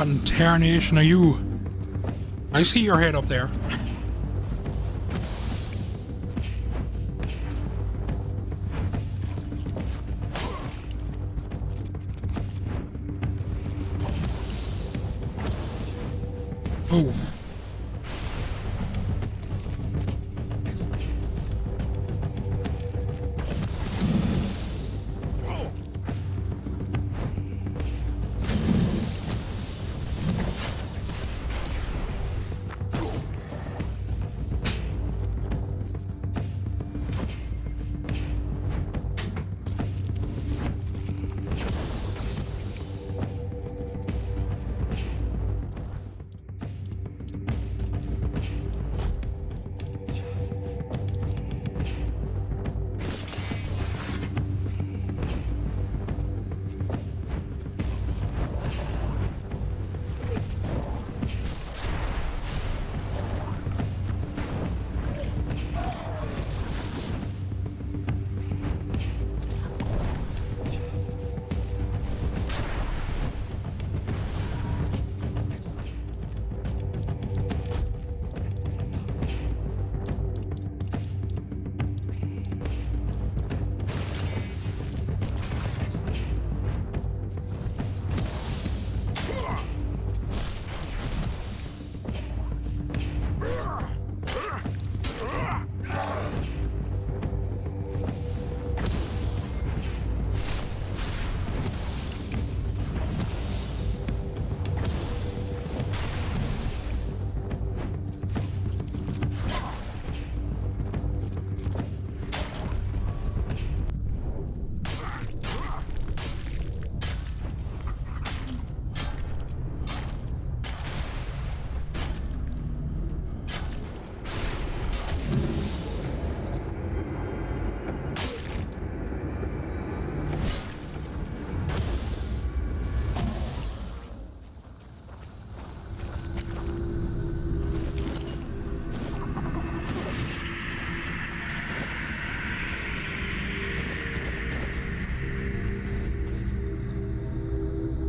on tarnation are you? I see your head up there. Oh.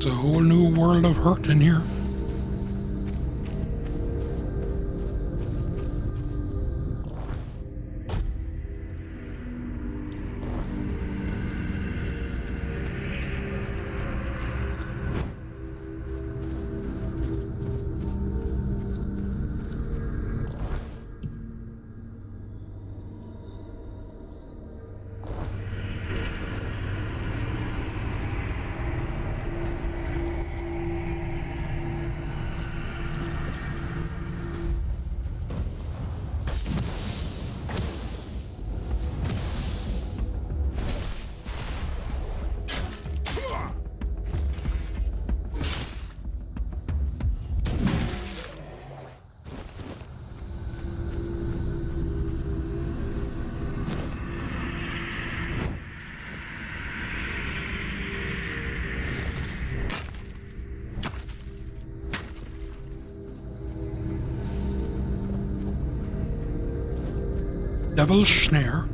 It's a whole new world of hurt in here. Devil's Snare.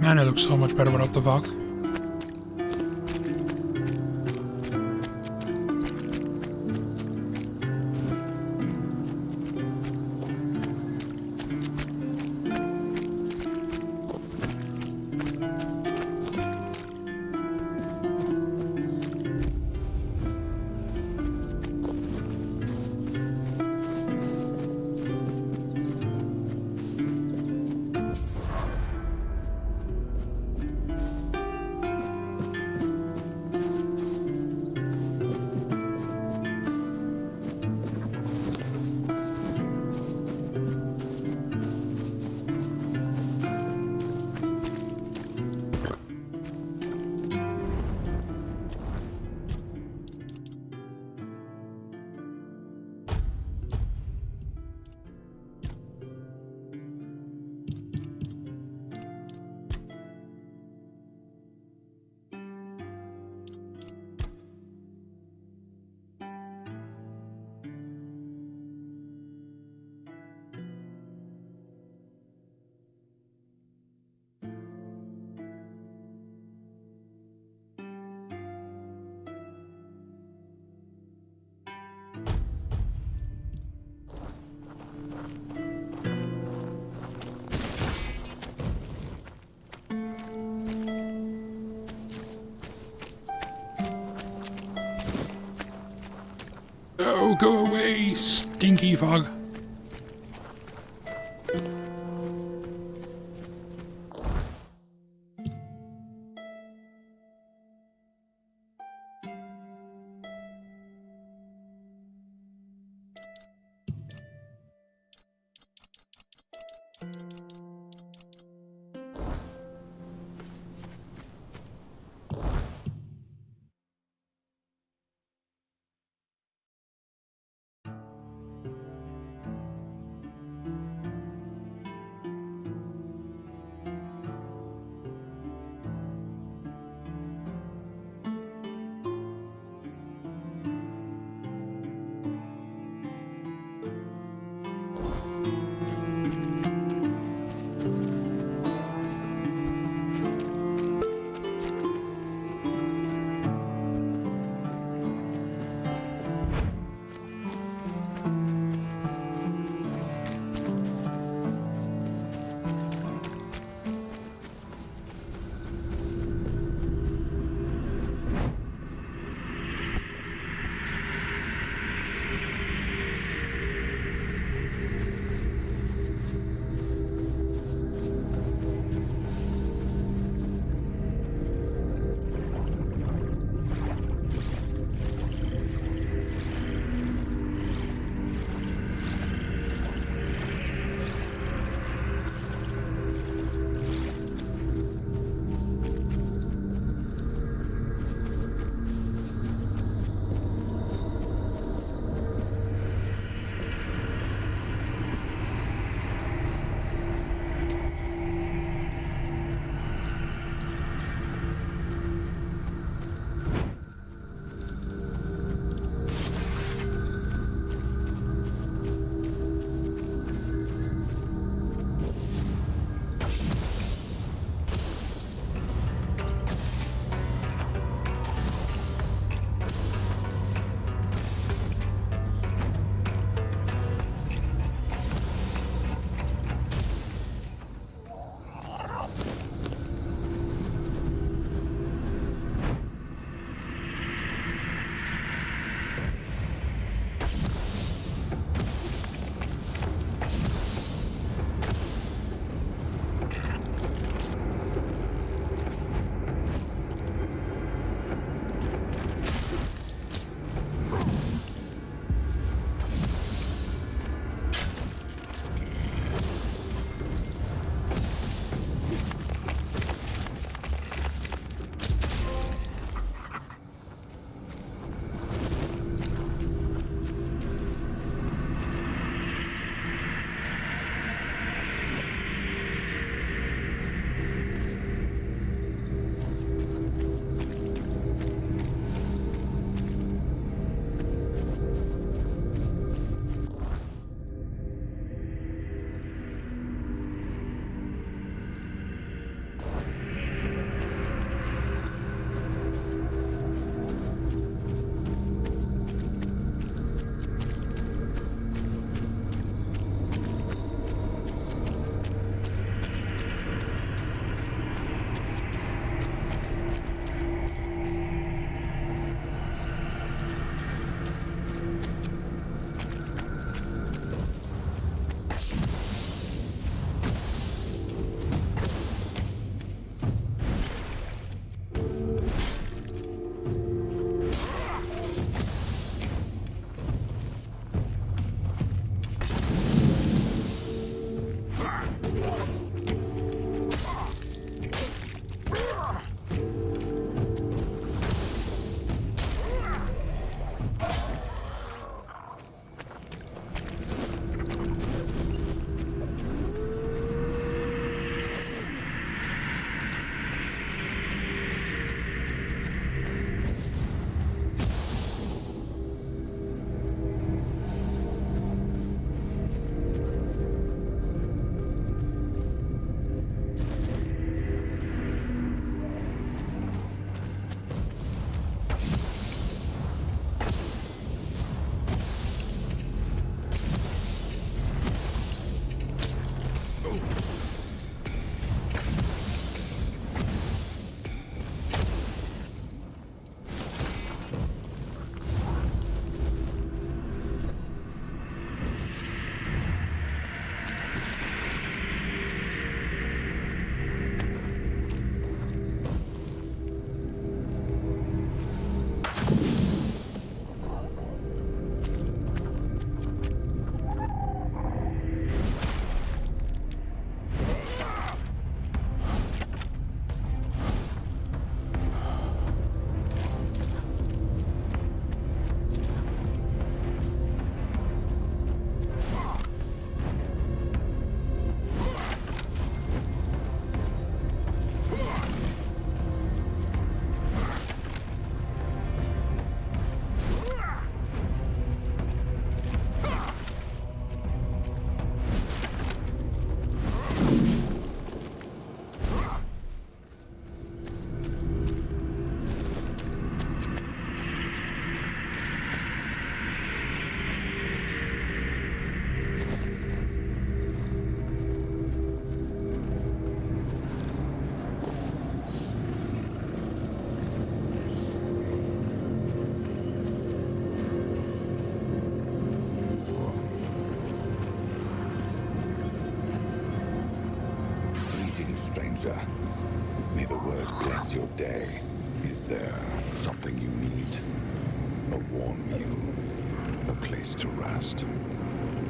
Man, it looks so much better without the fog. Oh, go away, stinky fog. you need. A warm meal, a place to rest,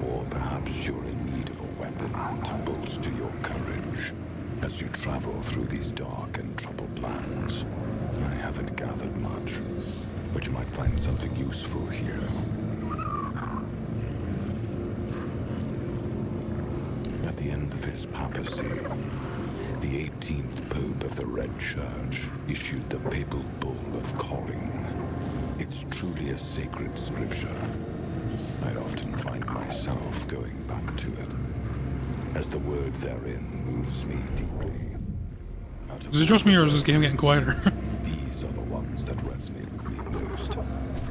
or perhaps you're in need of a weapon to bolster your courage as you travel through these dark and troubled lands. I haven't gathered much, but you might find something useful here. At the end of his papacy, the 18th Pope of the Red Church issued the Papal Bull of Calling. It's truly a sacred scripture. I often find myself going back to it, as the word therein moves me deeply. Is it just me or is this game getting quieter? These are the ones that resonate with me most.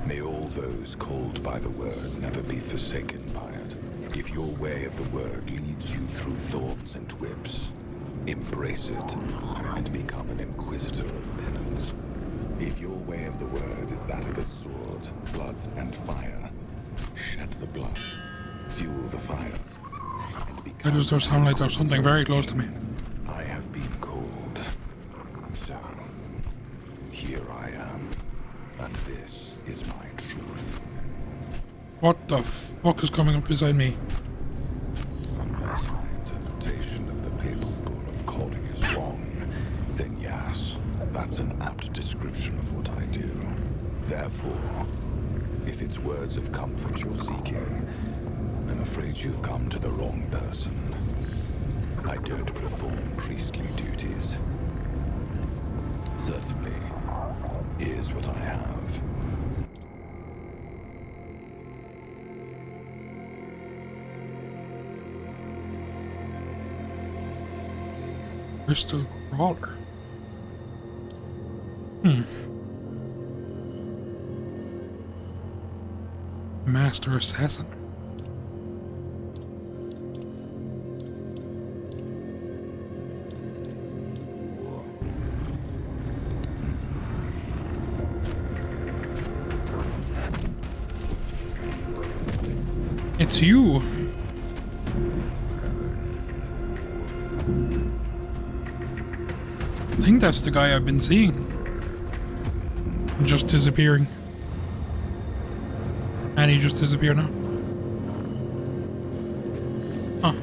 May all those called by the word never be forsaken by it. If your way of the word leads you through thorns and whips, embrace it and become an inquisitor of penance. If your way of the word is that of a sword, blood, and fire, shed the blood, fuel the fires, and become... Why does there sound like there's something very close to me? I have been called. So, here I am, and this is my truth. What the fuck is coming up beside me? Unless my interpretation of the Papal Bull of Calling is wrong, then yes, that's an apt description of what I do. Therefore, if it's words of comfort you're seeking, I'm afraid you've come to the wrong person. I don't perform priestly duties. Certainly, here's what I have. Crystal Crawler. Master Assassin. It's you. I think that's the guy I've been seeing. Just disappearing. And he just disappeared now. Huh.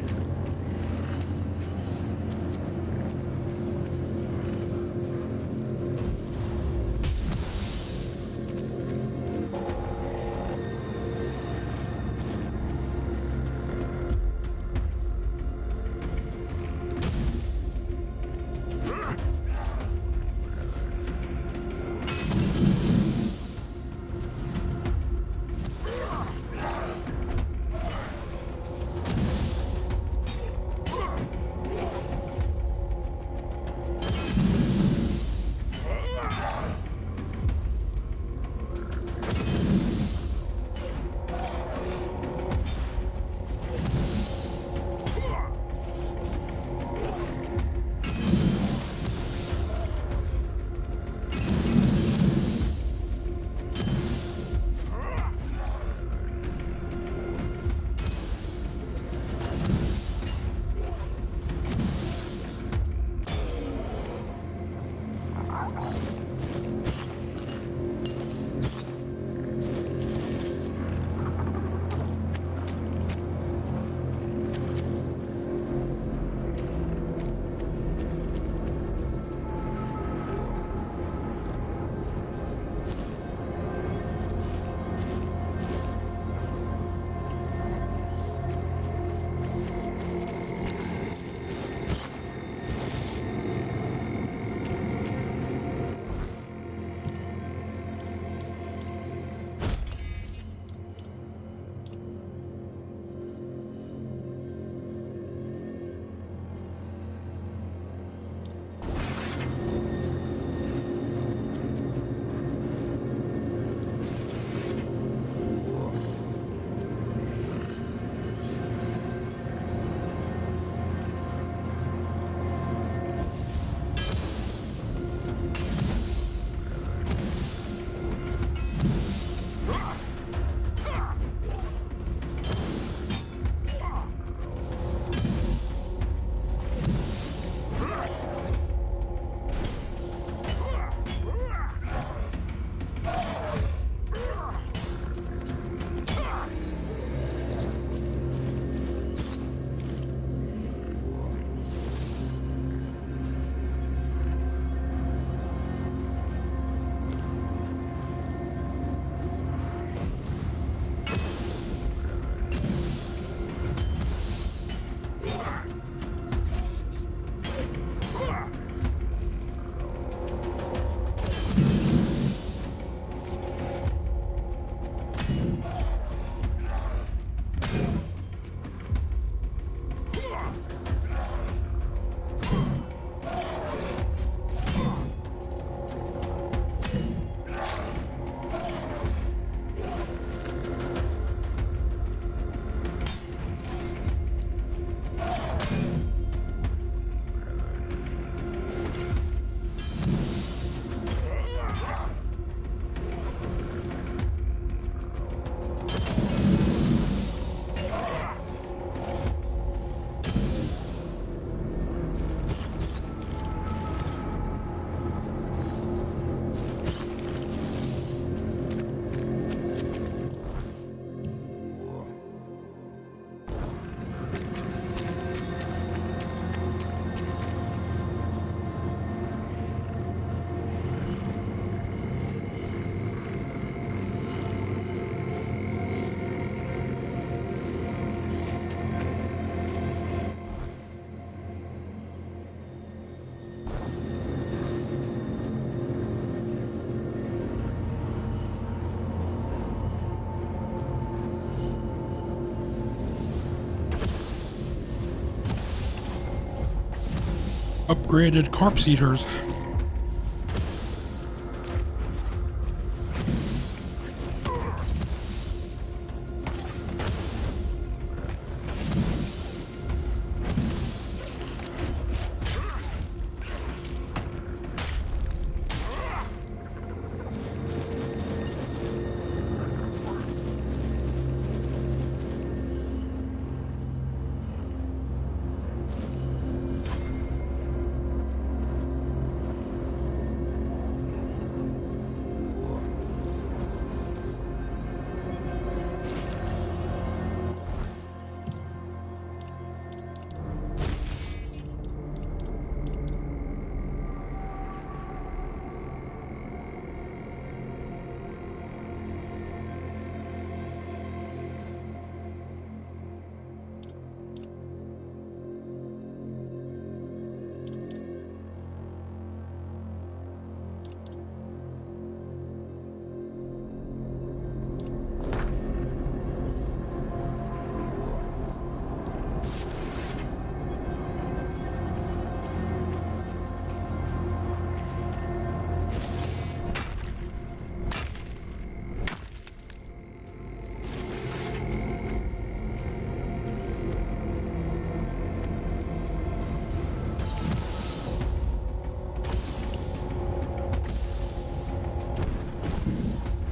Upgraded corpse eaters.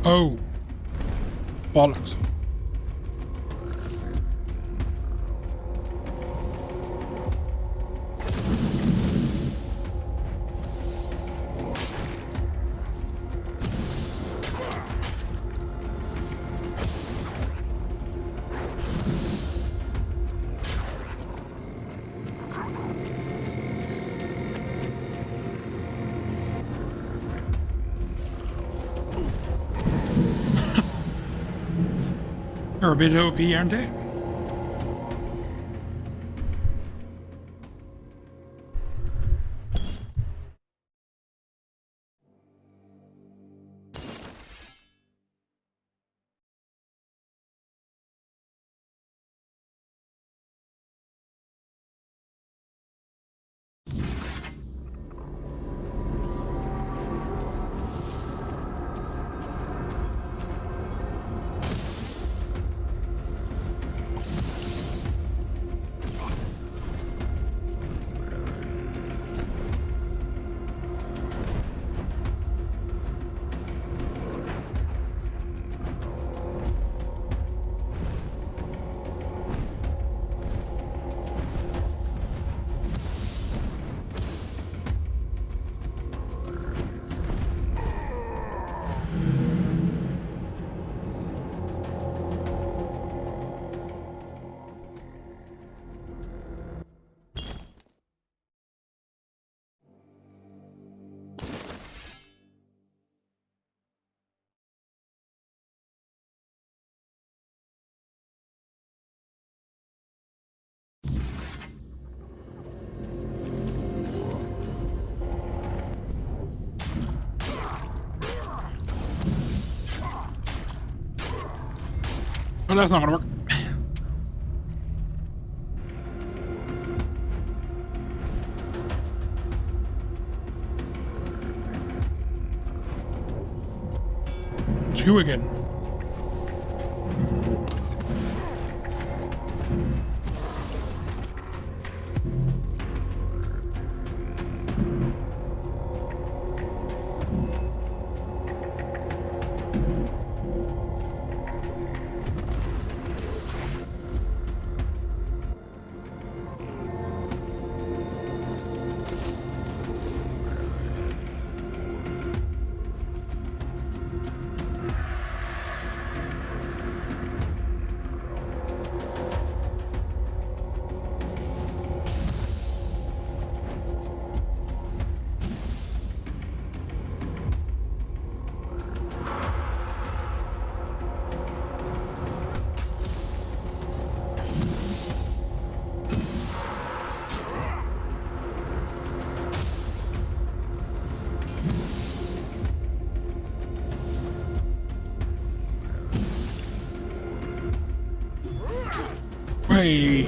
Oh, bollocks. They're a bit OP, aren't they? Oh, that's not gonna work. It's you again. Hey.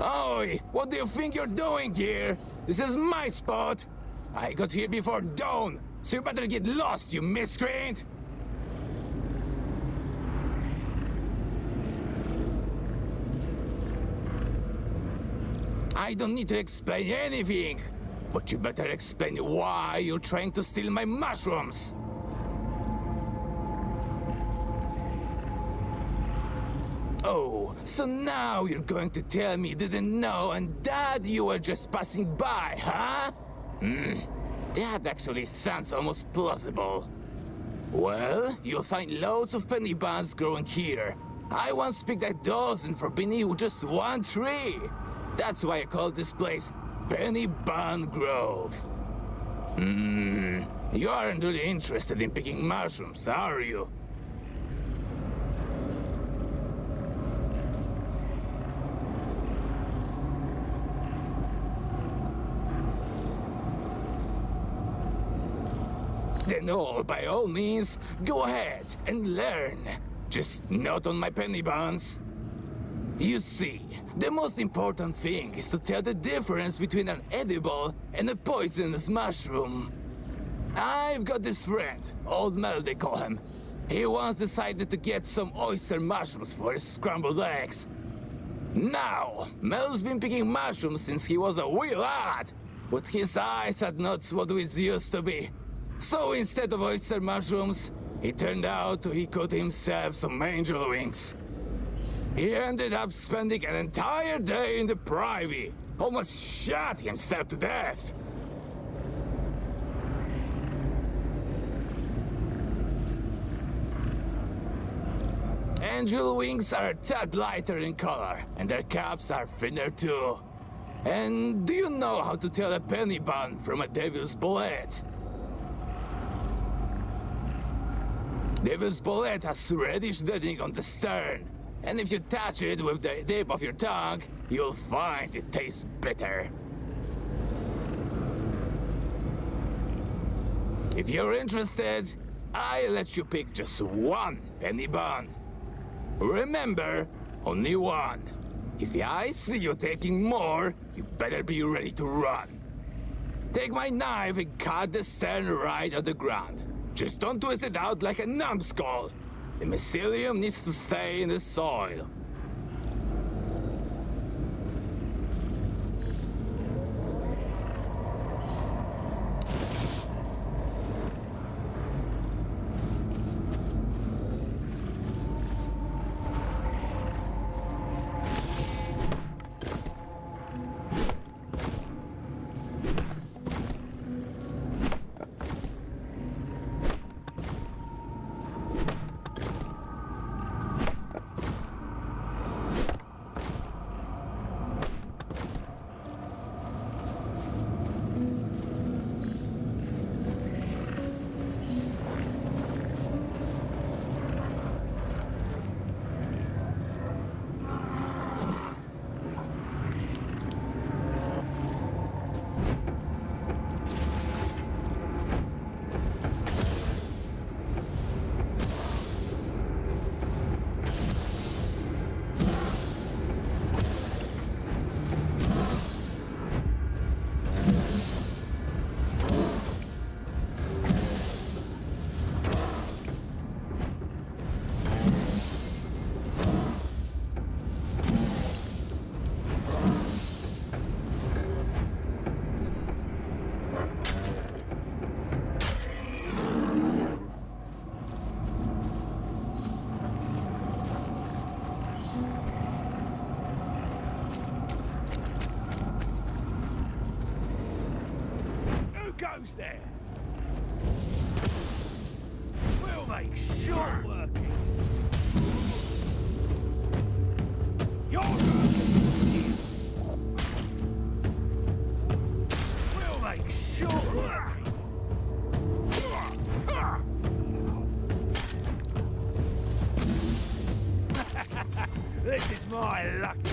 Oi! What do you think you're doing here? This is my spot! I got here before dawn, so you better get lost, you miscreant! I don't need to explain anything, but you better explain why you're trying to steal my mushrooms! Oh, so now you're going to tell me you didn't know and that you were just passing by, huh? That actually sounds almost plausible. Well, you'll find loads of penny buns growing here. I once picked a dozen for Penny with just one tree. That's why I call this place Penny Bun Grove. You aren't really interested in picking mushrooms, are you? Then all, by all means, go ahead and learn. Just not on my penny buns. You see, the most important thing is to tell the difference between an edible and a poisonous mushroom. I've got this friend, Old Mel they call him. He once decided to get some oyster mushrooms for his scrambled eggs. Now, Mel's been picking mushrooms since he was a wee lad, but his eyes had not what it used to be. So instead of oyster mushrooms, it turned out he caught himself some angel wings. He ended up spending an entire day in the privy, almost shot himself to death. Angel wings are a tad lighter in color, and their caps are thinner too. And do you know how to tell a penny bun from a devil's bullet? Devil's bullet has reddish leading on the stern, and if you touch it with the tip of your tongue, you'll find it tastes bitter. If you're interested, I'll let you pick just one penny bun. Remember, only one. If I see you taking more, you better be ready to run. Take my knife and cut the stern right at the ground. Just don't twist it out like a numbskull. The mycelium needs to stay in the soil. Goes there. We'll make short work. You're working. We'll make short work. This is my lucky.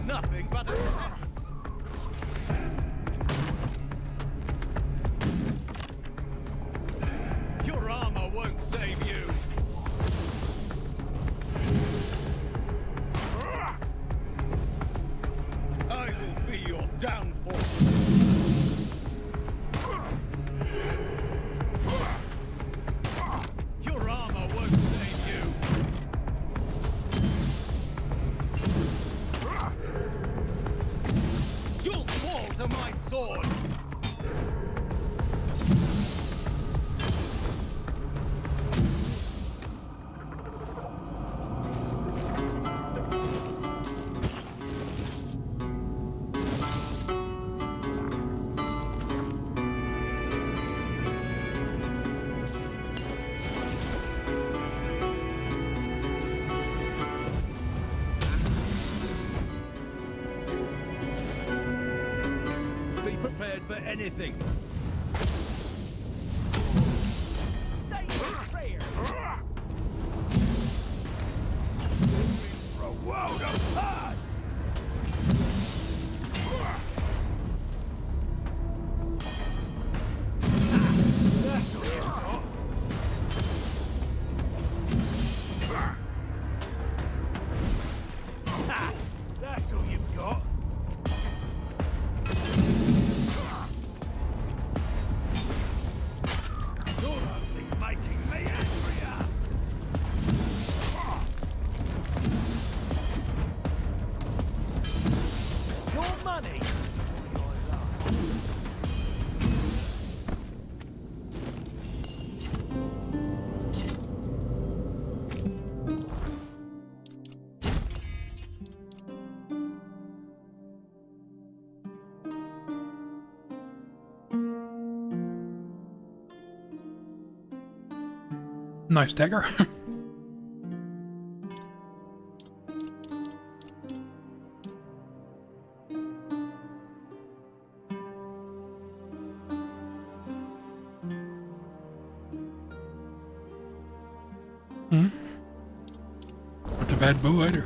Nothing but a Your armor won't save you. I will be your downfall. Your armor won't save you. to my sword. Be prepared for anything. Say your prayer. For a world apart. That's all you've got. Ha! That's all you've got. You're only making me angrier. Your money. Your love. Nice dagger. Not a bad bow either.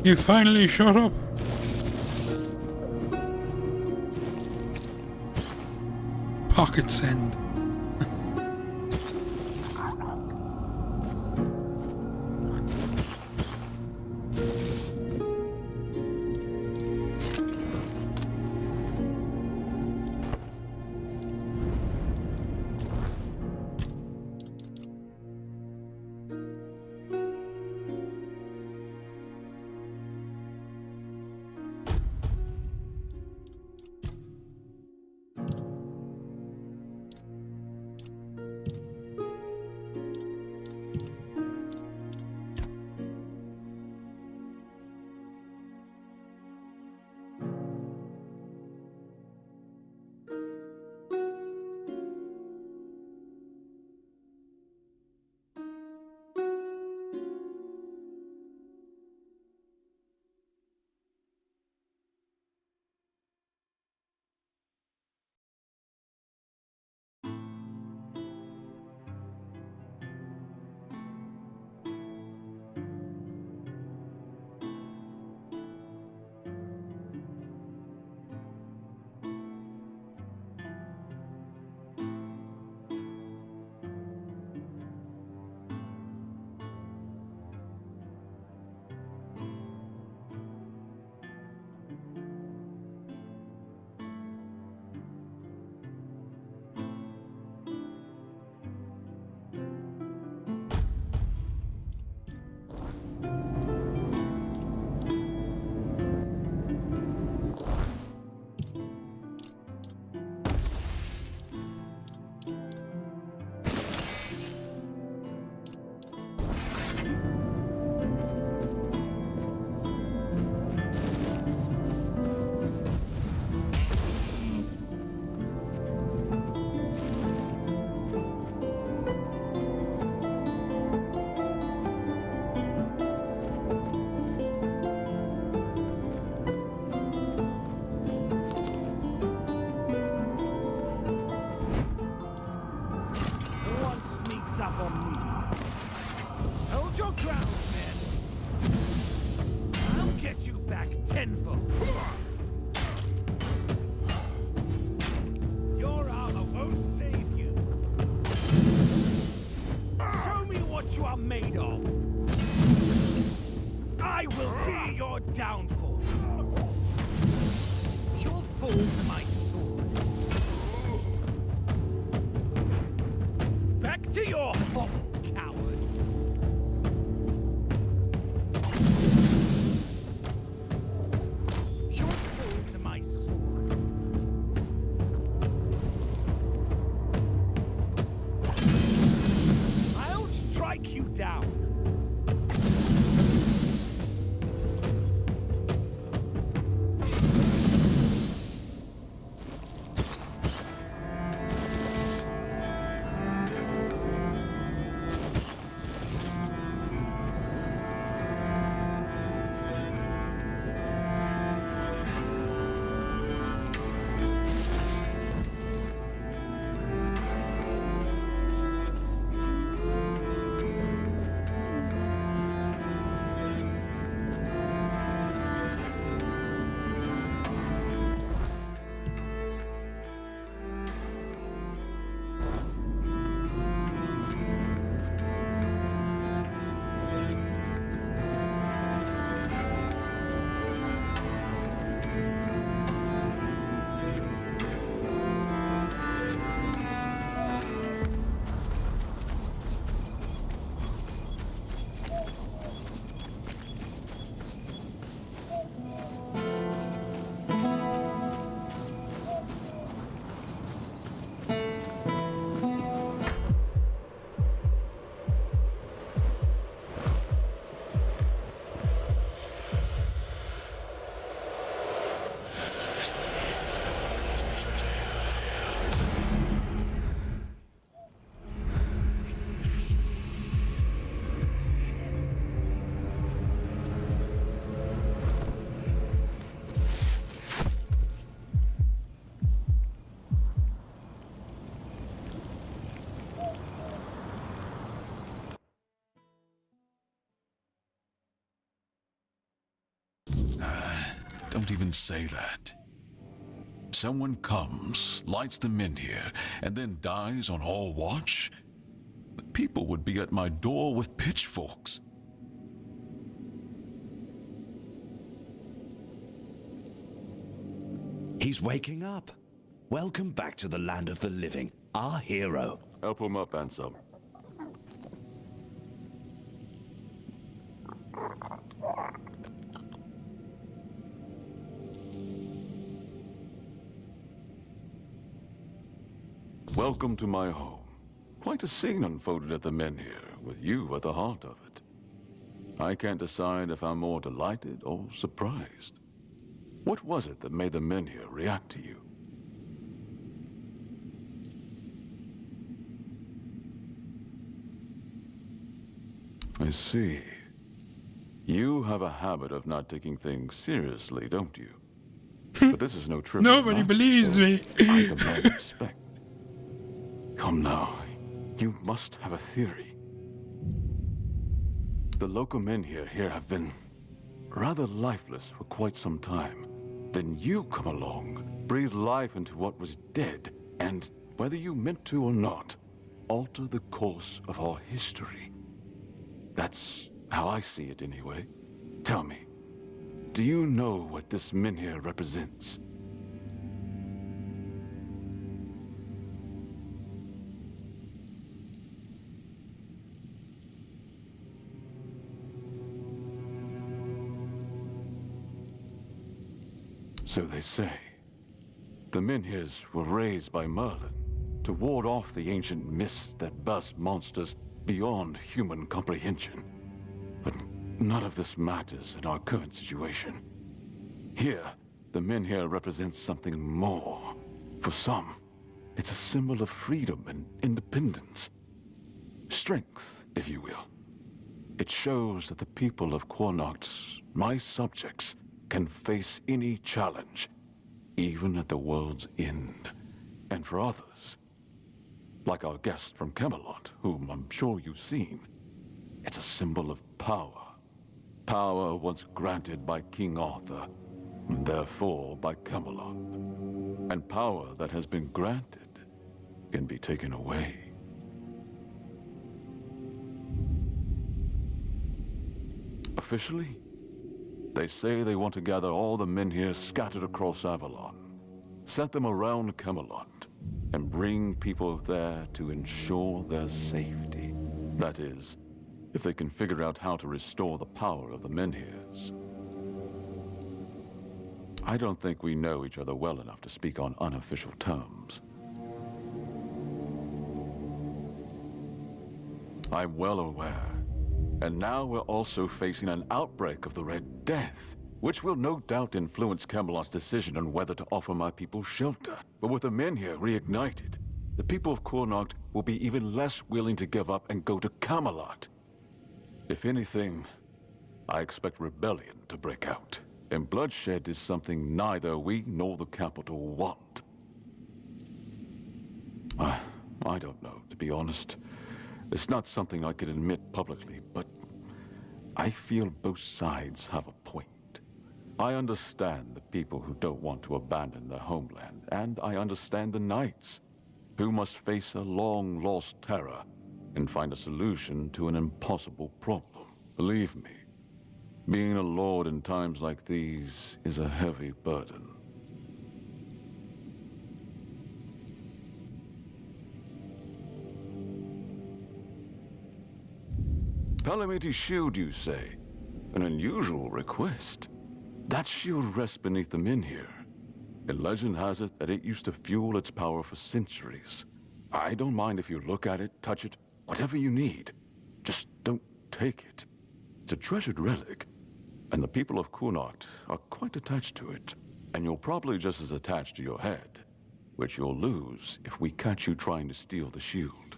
You finally shut up. Pocket send. tenfold. Your armor won't save you. Show me what you are made of. I will be your downfall. You'll fall to my sword. Back to your hovel, coward. You'll fall to my sword. I'll strike you down. even say that. Someone comes, lights them in here, and then dies on our watch? The people would be at my door with pitchforks. He's waking up. Welcome back to the land of the living, our hero. Help him up, Ansem. Welcome to my home. Quite a scene unfolded at the Menhir, with you at the heart of it. I can't decide if I'm more delighted or surprised. What was it that made the Menhir react to you? I see. You have a habit of not taking things seriously, don't you? But this is no trivial Nobody matter, believes so me. I demand respect. Come now, you must have a theory. The local men here have been rather lifeless for quite some time. Then you come along, breathe life into what was dead, and whether you meant to or not, alter the course of our history. That's how I see it anyway. Tell me, do you know what this Menhir represents? So they say. The Menhirs were raised by Merlin to ward off the ancient mists that burst monsters beyond human comprehension. But none of this matters in our current situation. Here, the Menhir represents something more. For some, it's a symbol of freedom and independence. Strength, if you will. It shows that the people of Quornoct, my subjects, can face any challenge, even at the world's end. And for others, like our guest from Camelot, whom I'm sure you've seen, it's a symbol of power. Power once granted by King Arthur, and therefore by Camelot. And power that has been granted can be taken away. Officially, they say they want to gather all the Menhir scattered across Avalon, set them around Camelot, and bring people there to ensure their safety. That is, if they can figure out how to restore the power of the Menhirs. I don't think we know each other well enough to speak on unofficial terms. I'm well aware. And now we're also facing an outbreak of the Red Death, which will no doubt influence Camelot's decision on whether to offer my people shelter. But with the Menhir reignited, the people of Quornoct will be even less willing to give up and go to Camelot. If anything, I expect rebellion to break out. And bloodshed is something neither we nor the capital want. I don't know, to be honest. It's not something I could admit publicly, but I feel both sides have a point. I understand the people who don't want to abandon their homeland, and I understand the knights who must face a long-lost terror and find a solution to an impossible problem. Believe me, being a lord in times like these is a heavy burden. Calamity Shield, you say? An unusual request. That shield rests beneath the Menhir, and legend has it that it used to fuel its power for centuries. I don't mind if you look at it, touch it, whatever you need. Just don't take it. It's a treasured relic, and the people of Quornoct are quite attached to it. And you're probably just as attached to your head, which you'll lose if we catch you trying to steal the shield.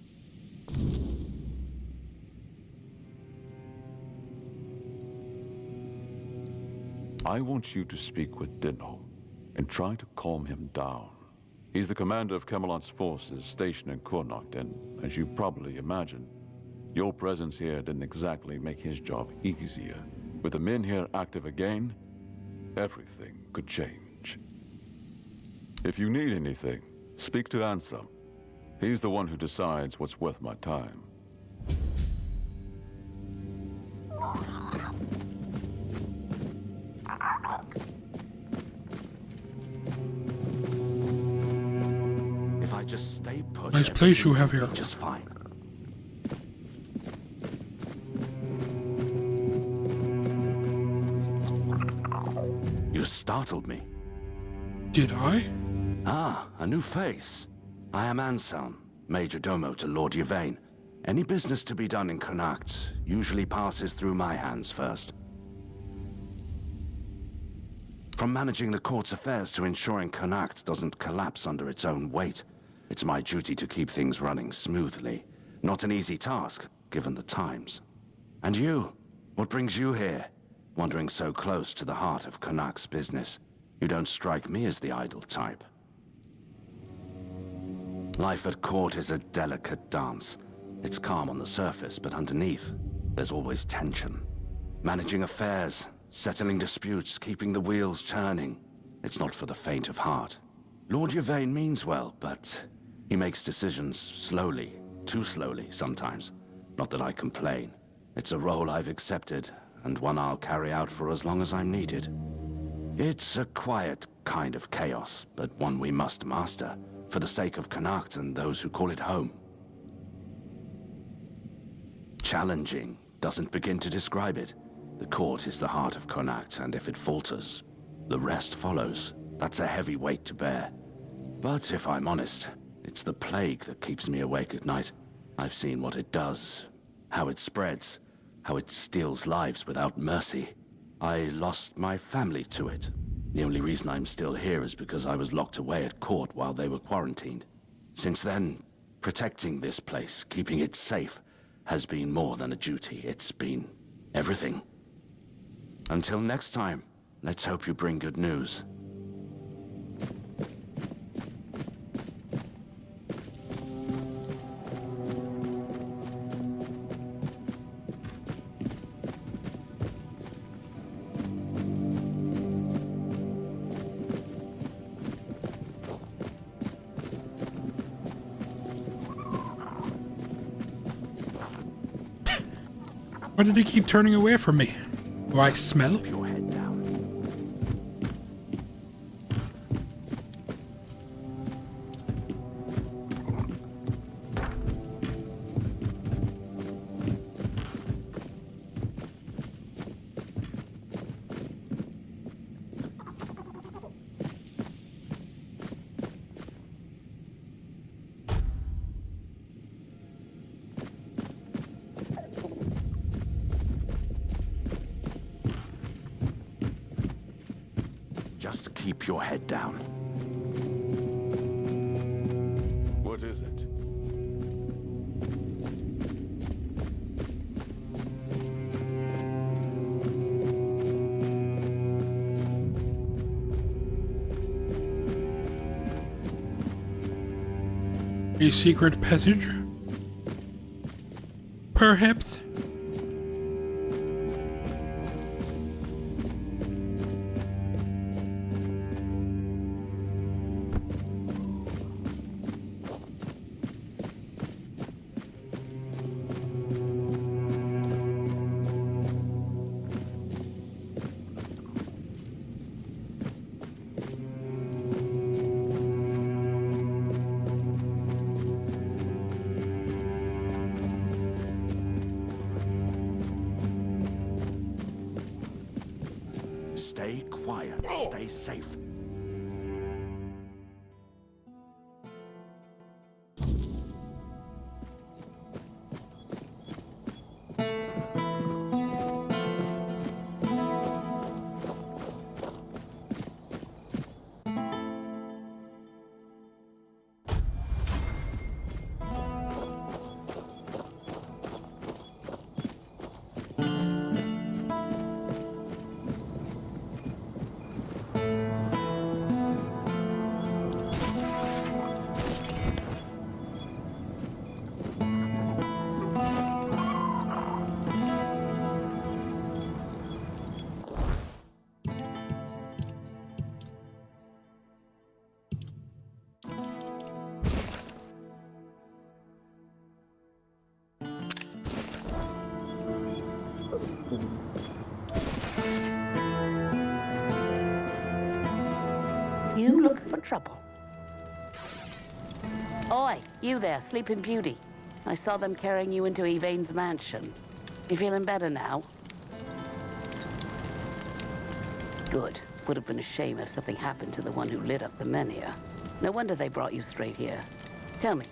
I want you to speak with Dinno and try to calm him down. He's the commander of Camelot's forces stationed in Quornoct, and as you probably imagine, your presence here didn't exactly make his job easier. With the Menhir active again, everything could change. If you need anything, speak to Ansem. He's the one who decides what's worth my time. If I just stay put, Nice place you have everything here. will be just fine. You startled me. Did I? Ah, a new face. I am Anselm, Major Domo to Lord Yvain. Any business to be done in Connacht usually passes through my hands first. From managing the court's affairs to ensuring Connacht doesn't collapse under its own weight, it's my duty to keep things running smoothly. Not an easy task, given the times. And you? What brings you here? Wandering so close to the heart of Connacht's business. You don't strike me as the idle type. Life at court is a delicate dance. It's calm on the surface, but underneath, there's always tension. Managing affairs, settling disputes, keeping the wheels turning. It's not for the faint of heart. Lord Yvain means well, but he makes decisions slowly, too slowly sometimes. Not that I complain. It's a role I've accepted, and one I'll carry out for as long as I'm needed. It's a quiet kind of chaos, but one we must master, for the sake of Connacht and those who call it home. Challenging doesn't begin to describe it. The court is the heart of Connacht, and if it falters, the rest follows. That's a heavy weight to bear. But if I'm honest, it's the plague that keeps me awake at night. I've seen what it does, how it spreads, how it steals lives without mercy. I lost my family to it. The only reason I'm still here is because I was locked away at court while they were quarantined. Since then, protecting this place, keeping it safe, has been more than a duty. It's been everything. Until next time, let's hope you bring good news. Why did they keep turning away from me? Do I smell? Keep your head down. Just keep your head down. What is it? A secret passage? Perhaps? Stay quiet. Stay safe. You looking for trouble? Oi, you there, Sleeping Beauty. I saw them carrying you into Yvain's mansion. You feeling better now? Good. Would have been a shame if something happened to the one who lit up the menhir. No wonder they brought you straight here. Tell me,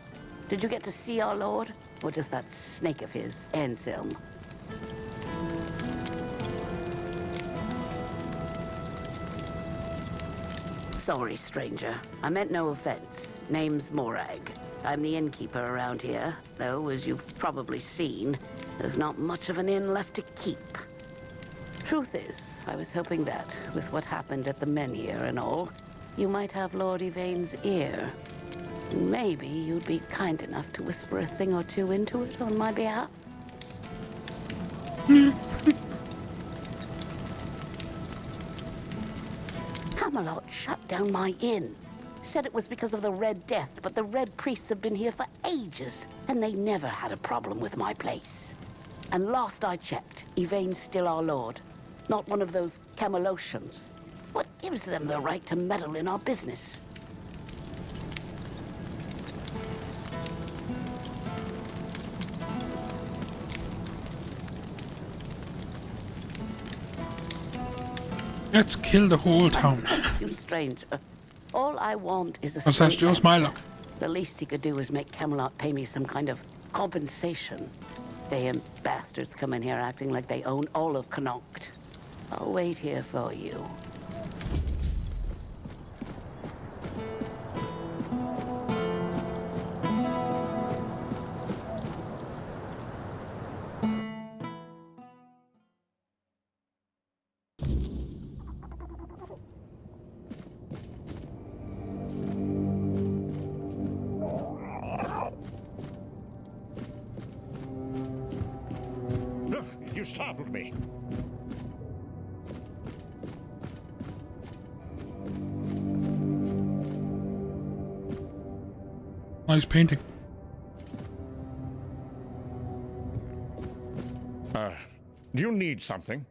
did you get to see our lord? Or just that snake of his, Anselm? Sorry, stranger. I meant no offense. Name's Morag. I'm the innkeeper around here, though, as you've probably seen, there's not much of an inn left to keep. Truth is, I was hoping that, with what happened at the menhir and all, you might have Lord Yvain's ear. Maybe you'd be kind enough to whisper a thing or two into it on my behalf. Camelot shut down my inn. Said it was because of the Red Death, but the Red Priests have been here for ages, and they never had a problem with my place. And last I checked, Yvain's still our lord. Not one of those Camelocians. What gives them the right to meddle in our business? Let's kill the whole town. You stranger. All I want is a That's straight just my luck. The least he could do is make Camelot pay me some kind of compensation. Damn bastards come in here acting like they own all of Connacht. I'll wait here for you. You startled me. Nice painting. Do you need something?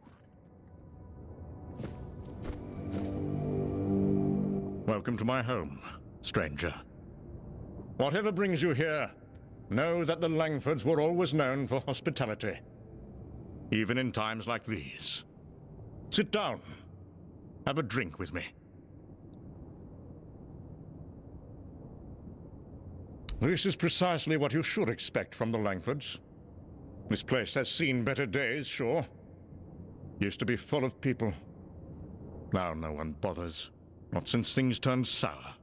Welcome to my home, stranger. Whatever brings you here, know that the Langfords were always known for hospitality. Even in times like these. Sit down. Have a drink with me. This is precisely what you should expect from the Langfords. This place has seen better days, sure. Used to be full of people. Now no one bothers. Not since things turned sour.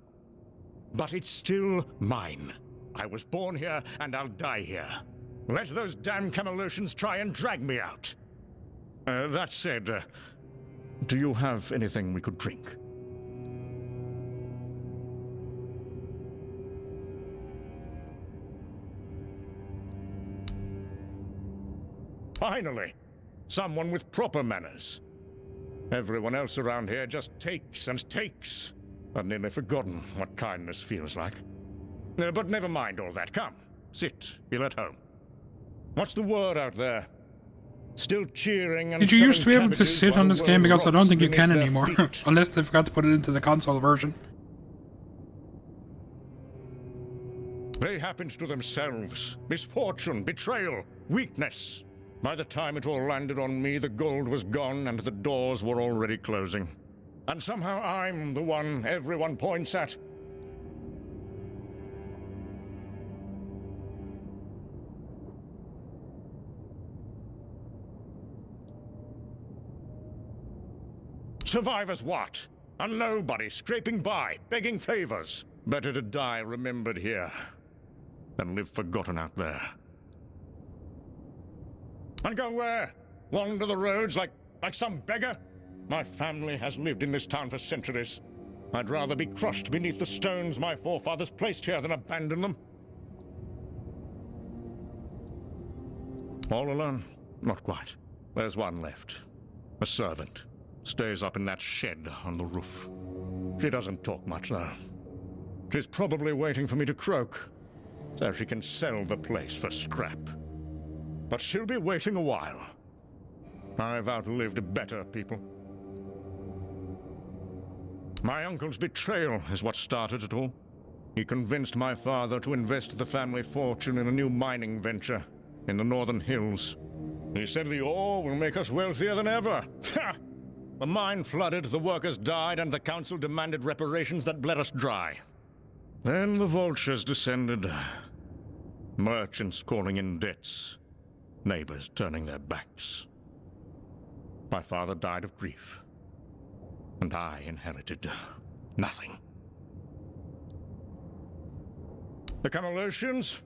But it's still mine. I was born here, and I'll die here. Let those damn Camelocians try and drag me out. That said, do you have anything we could drink? Finally! Someone with proper manners. Everyone else around here just takes and takes. I've nearly forgotten what kindness feels like. But never mind all that. Come, sit. Feel at home. What's the word out there? Still cheering and Did you used to be able to cabbages sit while on the this game? world Because I don't think you rots can beneath anymore. their feet? Unless they forgot to put it into the console version. They happened to themselves. Misfortune, betrayal, weakness. By the time it all landed on me, the gold was gone and the doors were already closing. And somehow I'm the one everyone points at. Survive as what? A nobody scraping by, begging favors. Better to die remembered here than live forgotten out there. And go where? Wander the roads like some beggar? My family has lived in this town for centuries. I'd rather be crushed beneath the stones my forefathers placed here than abandon them. All alone? Not quite. There's one left. A servant. Stays up in that shed on the roof. She doesn't talk much, though. She's probably waiting for me to croak, so she can sell the place for scrap. But she'll be waiting a while. I've outlived better people. My uncle's betrayal is what started it all. He convinced my father to invest the family fortune in a new mining venture in the northern hills. He said the ore will make us wealthier than ever. Ha! The mine flooded, the workers died, and the council demanded reparations that bled us dry. Then the vultures descended. Merchants calling in debts. Neighbors turning their backs. My father died of grief. And I inherited nothing. The Camelosians?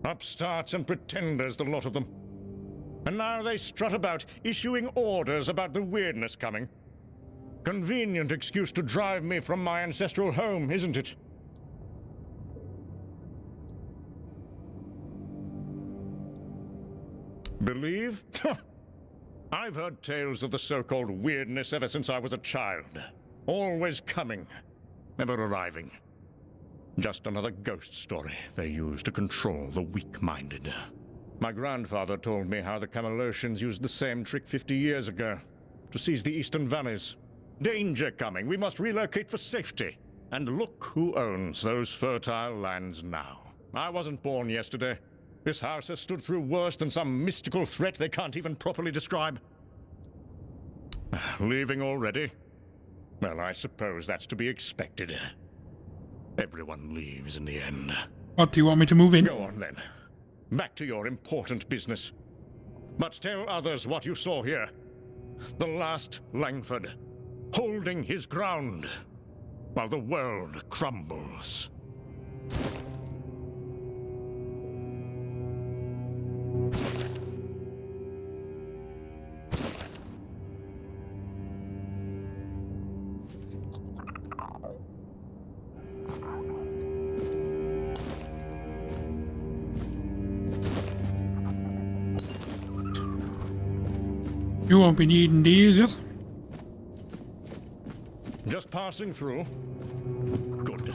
Upstarts and pretenders, the lot of them. And now they strut about, issuing orders about the weirdness coming. Convenient excuse to drive me from my ancestral home, isn't it? Believe? I've heard tales of the so-called weirdness ever since I was a child. Always coming, never arriving. Just another ghost story they use to control the weak-minded. My grandfather told me how the Camelosians used the same trick 50 years ago to seize the eastern valleys. Danger coming, we must relocate for safety. And look who owns those fertile lands now. I wasn't born yesterday. This house has stood through worse than some mystical threat they can't even properly describe. Leaving already? Well, I suppose that's to be expected. Everyone leaves in the end. What, do you want me to move in? Go on then. Back to your important business. But tell others what you saw here. The last Langford, holding his ground, while the world crumbles. You won't be needing these, yes? Just passing through. Good.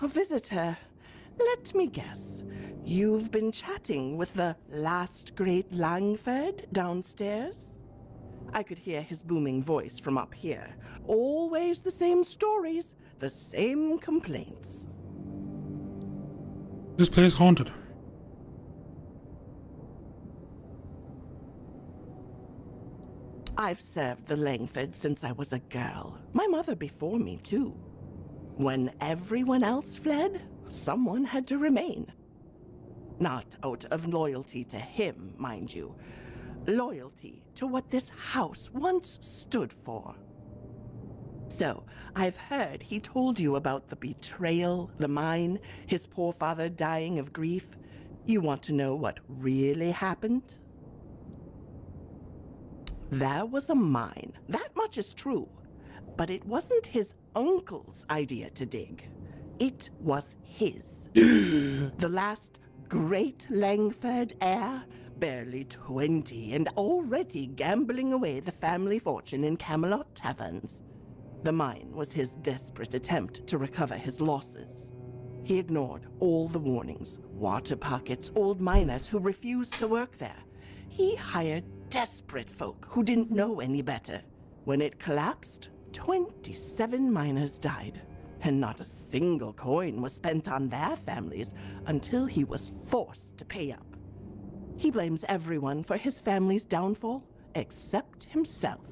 A visitor. Let me guess. You've been chatting with the last great Langford downstairs? I could hear his booming voice from up here. Always the same stories, the same complaints. This place haunted. I've served the Langfords since I was a girl. My mother before me, too. When everyone else fled, someone had to remain. Not out of loyalty to him, mind you. Loyalty to what this house once stood for. So, I've heard he told you about the betrayal, the mine, his poor father dying of grief. You want to know what really happened? There was a mine. That much is true. But it wasn't his uncle's idea to dig. It was his. The last great Langford heir, barely 20 and already gambling away the family fortune in Camelot taverns. The mine was his desperate attempt to recover his losses. He ignored all the warnings, water pockets, old miners who refused to work there. He hired desperate folk who didn't know any better. When it collapsed, 27 miners died, and not a single coin was spent on their families until he was forced to pay up. He blames everyone for his family's downfall, except himself.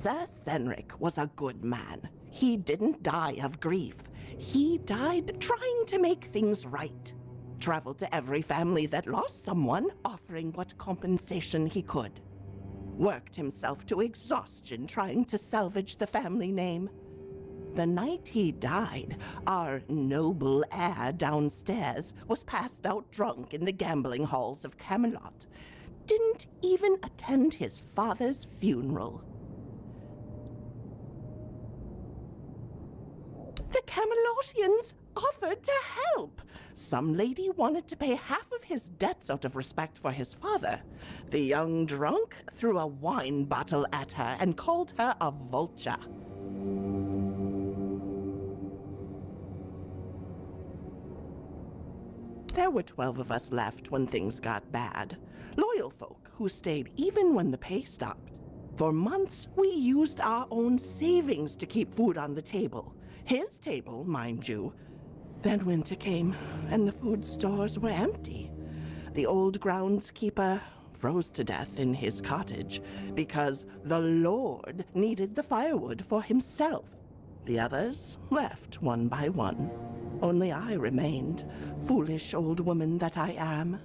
Sir Senric was a good man. He didn't die of grief. He died trying to make things right. Traveled to every family that lost someone, offering what compensation he could. Worked himself to exhaustion trying to salvage the family name. The night he died, our noble heir downstairs was passed out drunk in the gambling halls of Camelot. Didn't even attend his father's funeral. The Camelotians offered to help. Some lady wanted to pay half of his debts out of respect for his father. The young drunk threw a wine bottle at her and called her a vulture. There were 12 of us left when things got bad. Loyal folk who stayed even when the pay stopped. For months, we used our own savings to keep food on the table. His table, mind you. Then winter came, and the food stores were empty. The old groundskeeper froze to death in his cottage because the Lord needed the firewood for himself. The others left one by one. Only I remained, foolish old woman that I am.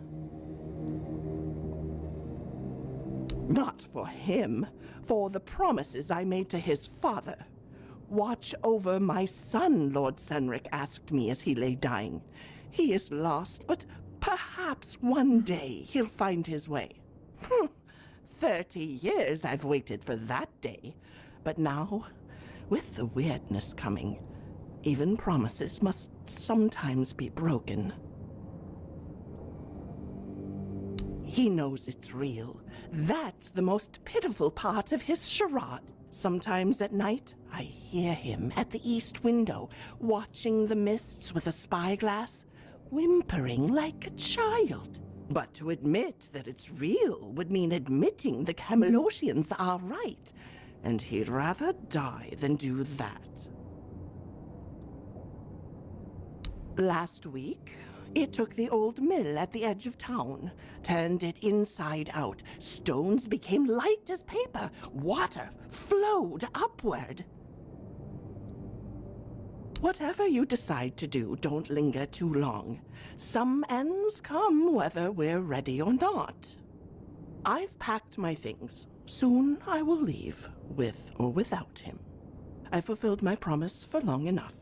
Not for him, for the promises I made to his father. Watch over my son, Lord Senric asked me as he lay dying. He is lost, but perhaps one day he'll find his way. 30 years I've waited for that day. But now, with the weirdness coming, even promises must sometimes be broken. He knows it's real. That's the most pitiful part of his charade. Sometimes at night, I hear him at the east window, watching the mists with a spyglass, whimpering like a child. But to admit that it's real would mean admitting the Camelotians are right, and he'd rather die than do that. Last week, it took the old mill at the edge of town, turned it inside out. Stones became light as paper. Water flowed upward. Whatever you decide to do, don't linger too long. Some ends come whether we're ready or not. I've packed my things. Soon I will leave, with or without him. I fulfilled my promise for long enough.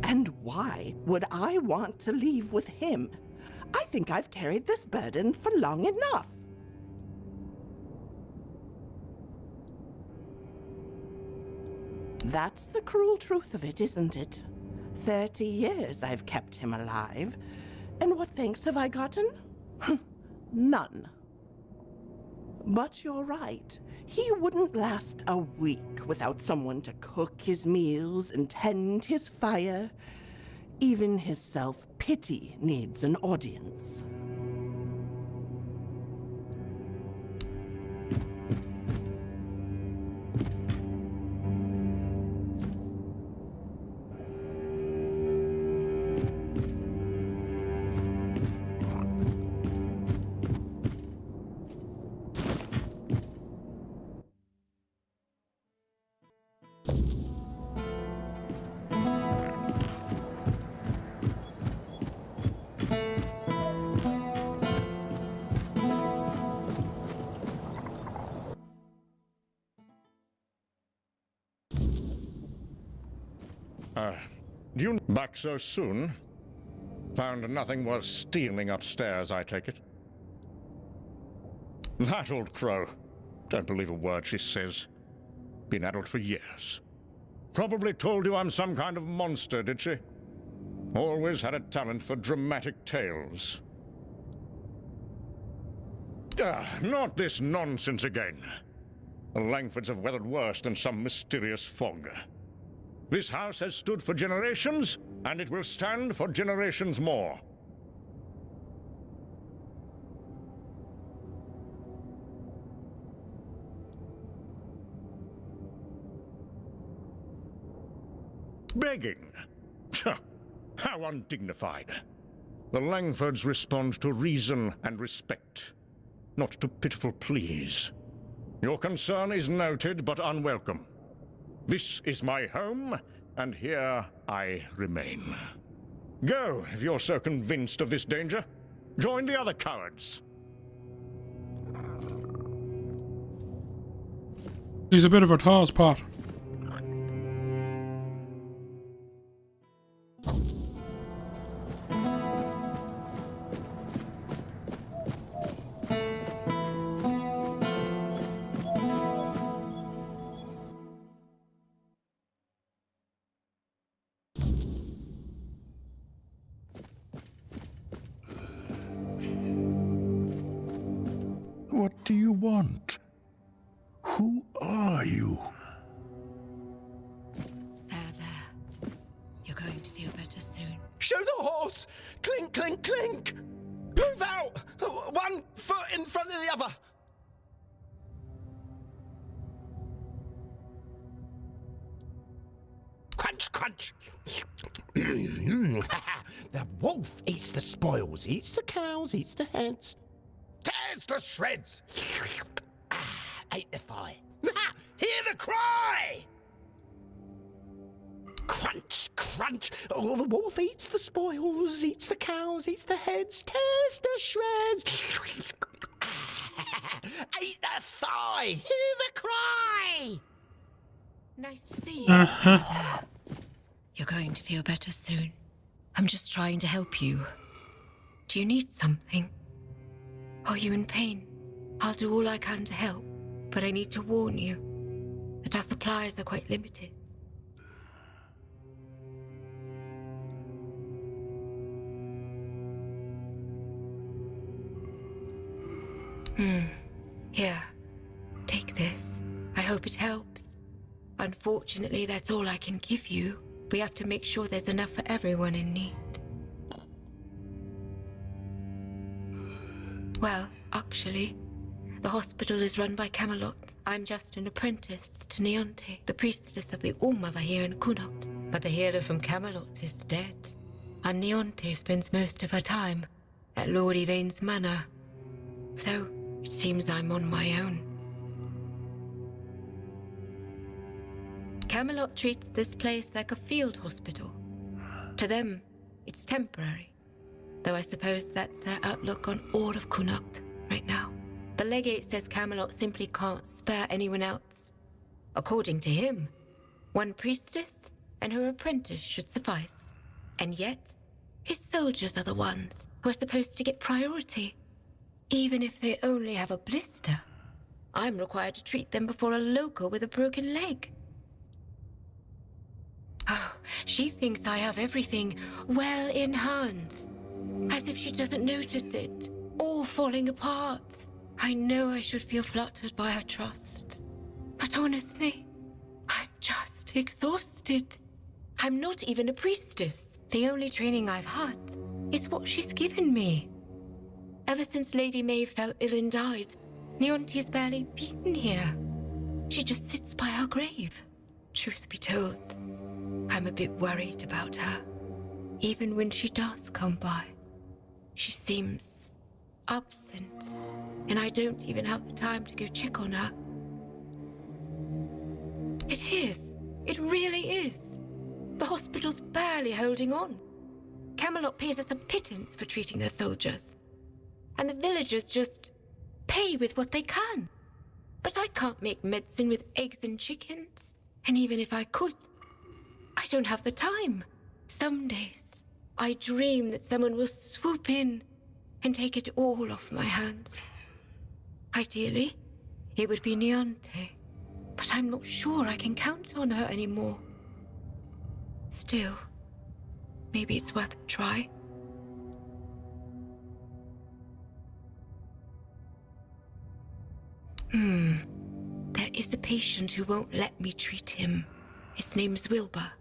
And why would I want to leave with him? I think I've carried this burden for long enough. That's the cruel truth of it, isn't it? 30 years I've kept him alive. And what thanks have I gotten? None. But you're right. He wouldn't last a week without someone to cook his meals and tend his fire. Even his self-pity needs an audience. You back so soon? Found nothing worth stealing upstairs, I take it? That old crow. Don't believe a word she says. Been addled for years. Probably told you I'm some kind of monster, did she? Always had a talent for dramatic tales. Not this nonsense again. The Langfords have weathered worse than some mysterious fog. This house has stood for generations, and it will stand for generations more. Begging? How undignified. The Langfords respond to reason and respect, not to pitiful pleas. Your concern is noted but unwelcome. This is my home, and here I remain. Go, if you're so convinced of this danger. Join the other cowards. He's a bit of a tars pot. What do you want? Who are you? There. You're going to feel better soon. Show the horse! Clink, clink, clink! Move out! 1 foot in front of the other! Crunch, crunch! The wolf eats the spoils, eats the cows, eats the heads. Tears to shreds! Ate the thigh. Hear the cry! Crunch, crunch! Oh, the wolf eats the spoils, eats the cows, eats the heads, tears to shreds. Ate the thigh! Hear the cry! Nice to see you. There. You're going to feel better soon. I'm just trying to help you. Do you need something? Are you in pain? I'll do all I can to help, but I need to warn you that our supplies are quite limited. Here, take this. I hope it helps. Unfortunately, that's all I can give you. We have to make sure there's enough for everyone in need. Well, actually, the hospital is run by Camelot. I'm just an apprentice to Neonte, the priestess of the All-Mother here in Kunot. But the healer from Camelot is dead, and Neonte spends most of her time at Lord Yvain's manor. So, it seems I'm on my own. Camelot treats this place like a field hospital. To them, it's temporary. Though I suppose that's their outlook on all of Kunot right now. The legate says Camelot simply can't spare anyone else. According to him, one priestess and her apprentice should suffice. And yet, his soldiers are the ones who are supposed to get priority. Even if they only have a blister, I'm required to treat them before a local with a broken leg. Oh, she thinks I have everything well in hand. As if she doesn't notice it, all falling apart. I know I should feel flattered by her trust. But honestly, I'm just exhausted. I'm not even a priestess. The only training I've had is what she's given me. Ever since Lady May fell ill and died, Neonte's barely been here. She just sits by her grave. Truth be told, I'm a bit worried about her. Even when she does come by, she seems absent, and I don't even have the time to go check on her. It is. It really is. The hospital's barely holding on. Camelot pays us a pittance for treating their soldiers. And the villagers just pay with what they can. But I can't make medicine with eggs and chickens. And even if I could, I don't have the time. Some days, I dream that someone will swoop in and take it all off my hands. Ideally, it would be Neonte, but I'm not sure I can count on her anymore. Still, maybe it's worth a try. There is a patient who won't let me treat him. His name's Wilbur,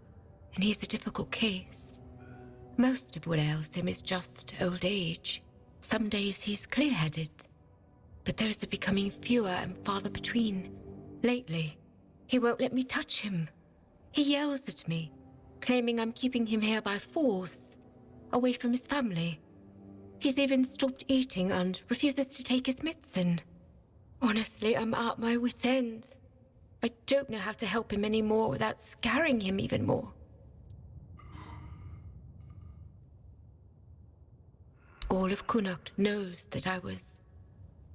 and he's a difficult case. Most of what ails him is just old age. Some days he's clear-headed, but those are becoming fewer and farther between. Lately, he won't let me touch him. He yells at me, claiming I'm keeping him here by force, away from his family. He's even stopped eating and refuses to take his medicine. Honestly, I'm at my wit's end. I don't know how to help him anymore without scaring him even more. All of Connacht knows that I was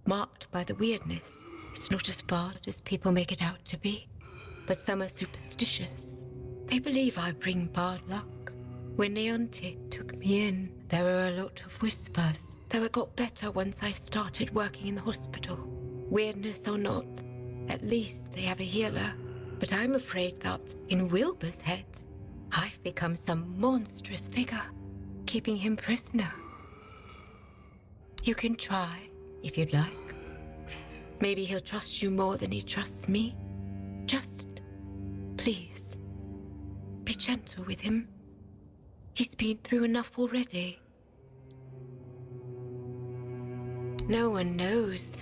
marked by the weirdness. It's not as bad as people make it out to be, but some are superstitious. They believe I bring bad luck. When Tainted took me in, there were a lot of whispers, though it got better once I started working in the hospital. Weirdness or not, at least they have a healer. But I'm afraid that in Wilbur's head, I've become some monstrous figure, keeping him prisoner. You can try, if you'd like. Maybe he'll trust you more than he trusts me. Just, please, be gentle with him. He's been through enough already. No one knows.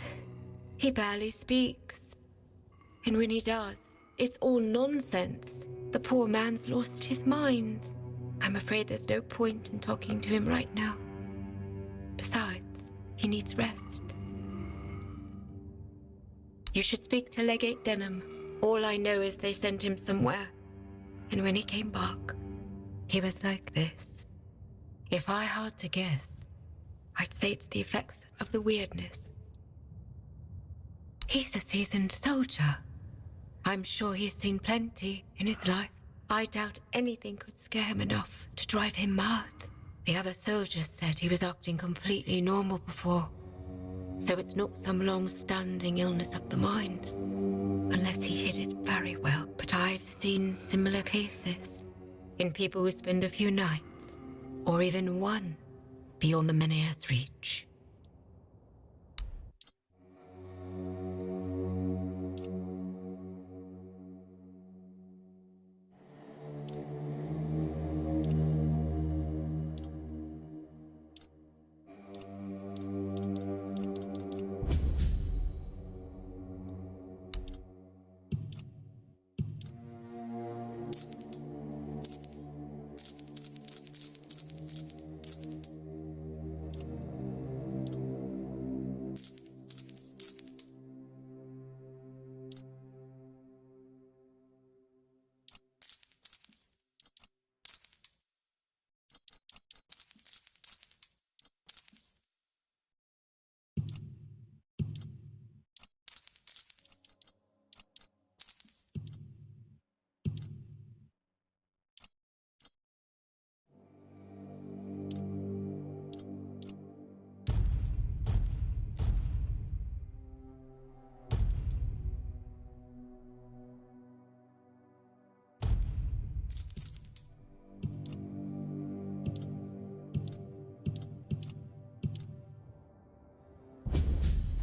He barely speaks. And when he does, it's all nonsense. The poor man's lost his mind. I'm afraid there's no point in talking to him right now. Besides, he needs rest. You should speak to Legate Denham. All I know is they sent him somewhere. And when he came back, he was like this. If I had to guess, I'd say it's the effects of the weirdness. He's a seasoned soldier. I'm sure he's seen plenty in his life. I doubt anything could scare him enough to drive him mad. The other soldiers said he was acting completely normal before. So it's not some long-standing illness of the mind, unless he hid it very well. But I've seen similar cases in people who spend a few nights, or even one, beyond the Menhir's reach.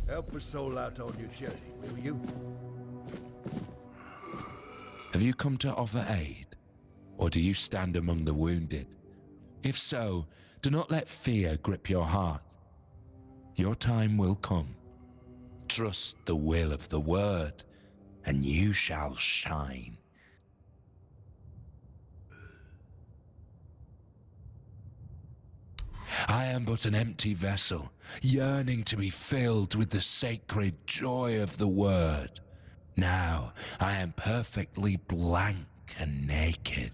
Help a soul out on your journey, will you? Have you come to offer aid? Or do you stand among the wounded? If so, do not let fear grip your heart. Your time will come. Trust the will of the word, and you shall shine. I am but an empty vessel, yearning to be filled with the sacred joy of the word. Now I am perfectly blank and naked.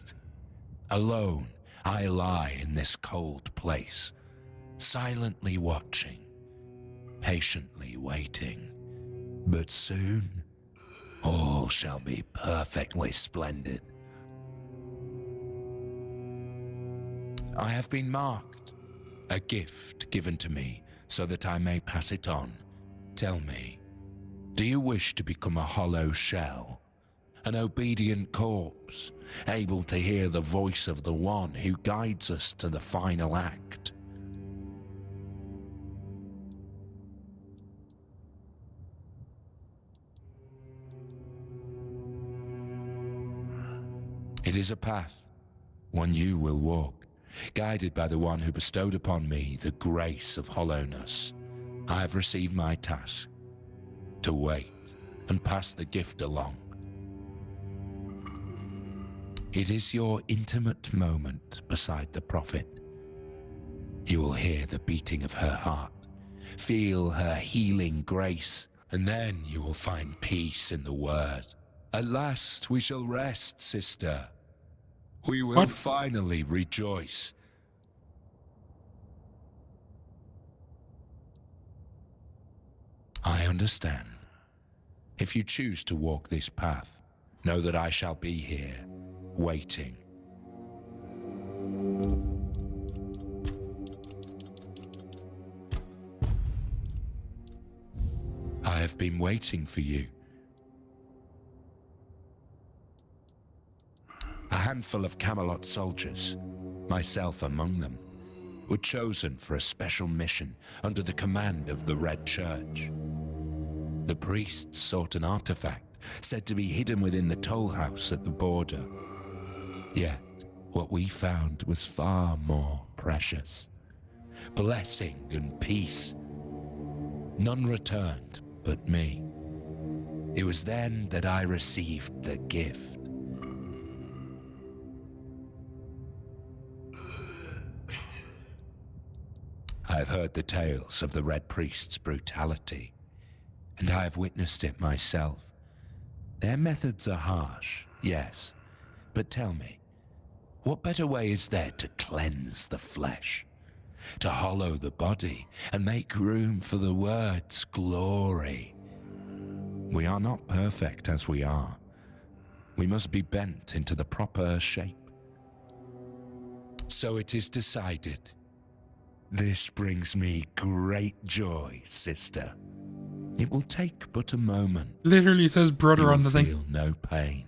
Alone I lie in this cold place, silently watching, patiently waiting. But soon, all shall be perfectly splendid. I have been marked, a gift given to me so that I may pass it on. Tell me, do you wish to become a hollow shell, an obedient corpse, able to hear the voice of the one who guides us to the final act? It is a path, one you will walk, guided by the one who bestowed upon me the grace of hollowness. I have received my task, to wait and pass the gift along. It is your intimate moment beside the prophet. You will hear the beating of her heart, feel her healing grace, and then you will find peace in the word. At last we shall rest, sister. We will finally rejoice. I understand. If you choose to walk this path, know that I shall be here, waiting. I have been waiting for you. A handful of Camelot soldiers, myself among them, were chosen for a special mission under the command of the Red Church. The priests sought an artifact said to be hidden within the toll house at the border. Yet, what we found was far more precious. Blessing and peace. None returned but me. It was then that I received the gift. I have heard the tales of the Red Priest's brutality, and I have witnessed it myself. Their methods are harsh, yes, but tell me, what better way is there to cleanse the flesh, to hollow the body, and make room for the word's glory? We are not perfect as we are. We must be bent into the proper shape. So it is decided. This brings me great joy, sister. It will take but a moment. Literally says brother on the thing. You will feel no pain.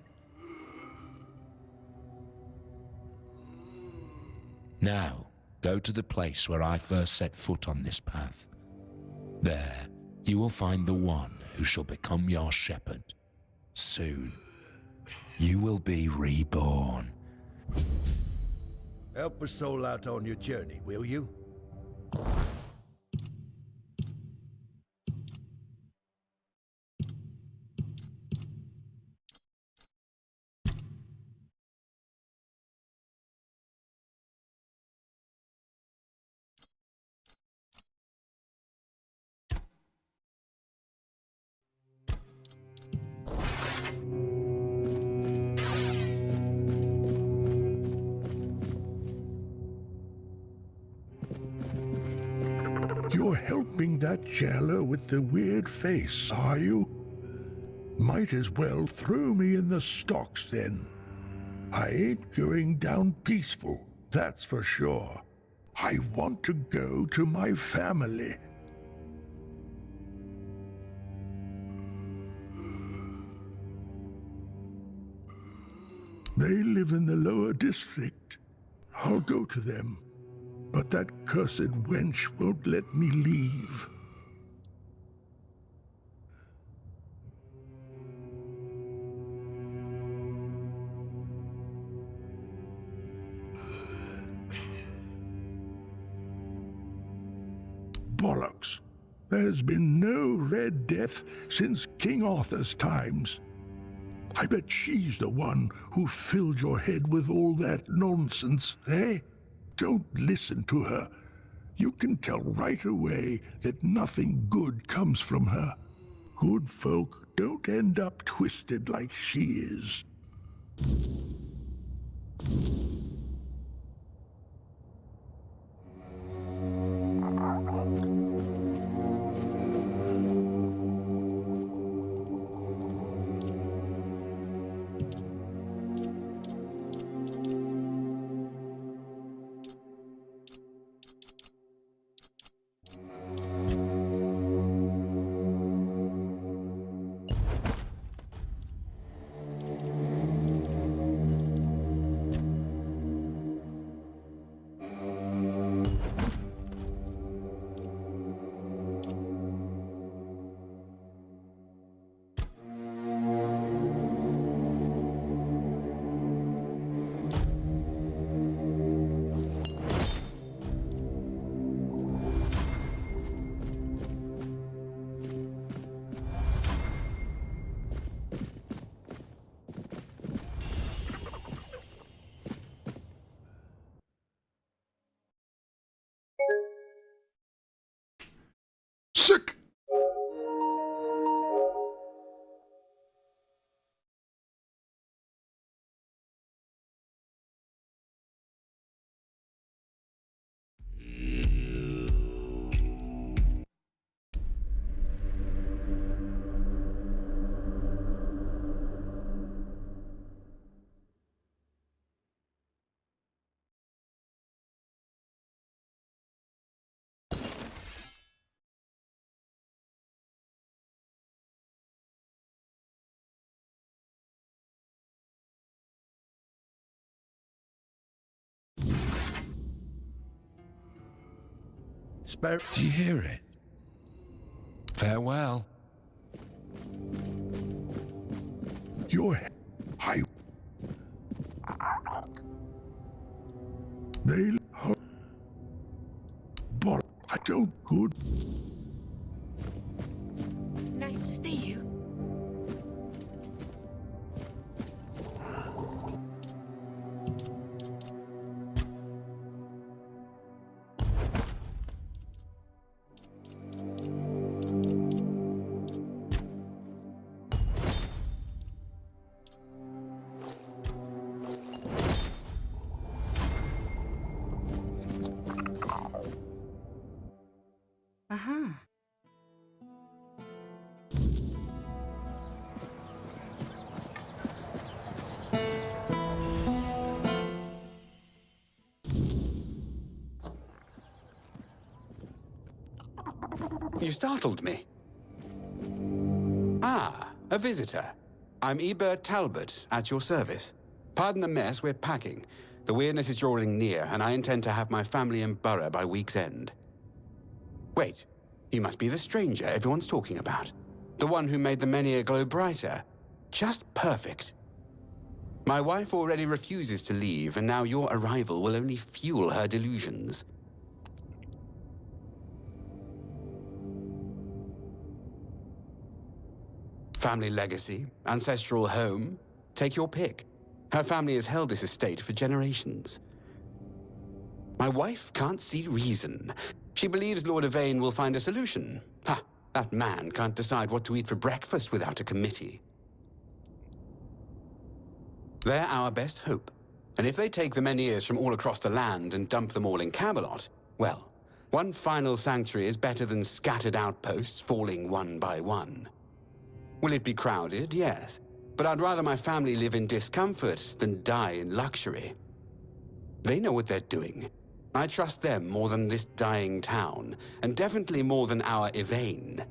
Now, go to the place where I first set foot on this path. There, you will find the one who shall become your shepherd. Soon, you will be reborn. Help a soul out on your journey, will you? You're helping that jailer with the weird face, are you? Might as well throw me in the stocks then. I ain't going down peaceful, that's for sure. I want to go to my family. They live in the lower district. I'll go to them. But that cursed wench won't let me leave. Bollocks. There's been no Red Death since King Arthur's times. I bet she's the one who filled your head with all that nonsense, eh? Don't listen to her. You can tell right away that nothing good comes from her. Good folk don't end up twisted like she is. Sick. Spare. Do you hear it? Farewell. Your I. They. But I don't good. Nice to see you. Uh-huh. You startled me. Ah, a visitor. I'm Ebert Talbot, at your service. Pardon the mess, we're packing. The weirdness is drawing near, and I intend to have my family in Borough by week's end. Wait, you must be the stranger everyone's talking about. The one who made the Menhir glow brighter. Just perfect. My wife already refuses to leave, and now your arrival will only fuel her delusions. Family legacy, ancestral home, take your pick. Her family has held this estate for generations. My wife can't see reason. She believes Lord Yvain will find a solution. Ha! That man can't decide what to eat for breakfast without a committee. They're our best hope. And if they take the Menhirs from all across the land and dump them all in Camelot, well, one final sanctuary is better than scattered outposts falling one by one. Will it be crowded? Yes. But I'd rather my family live in discomfort than die in luxury. They know what they're doing. I trust them more than this dying town, and definitely more than our Yvain.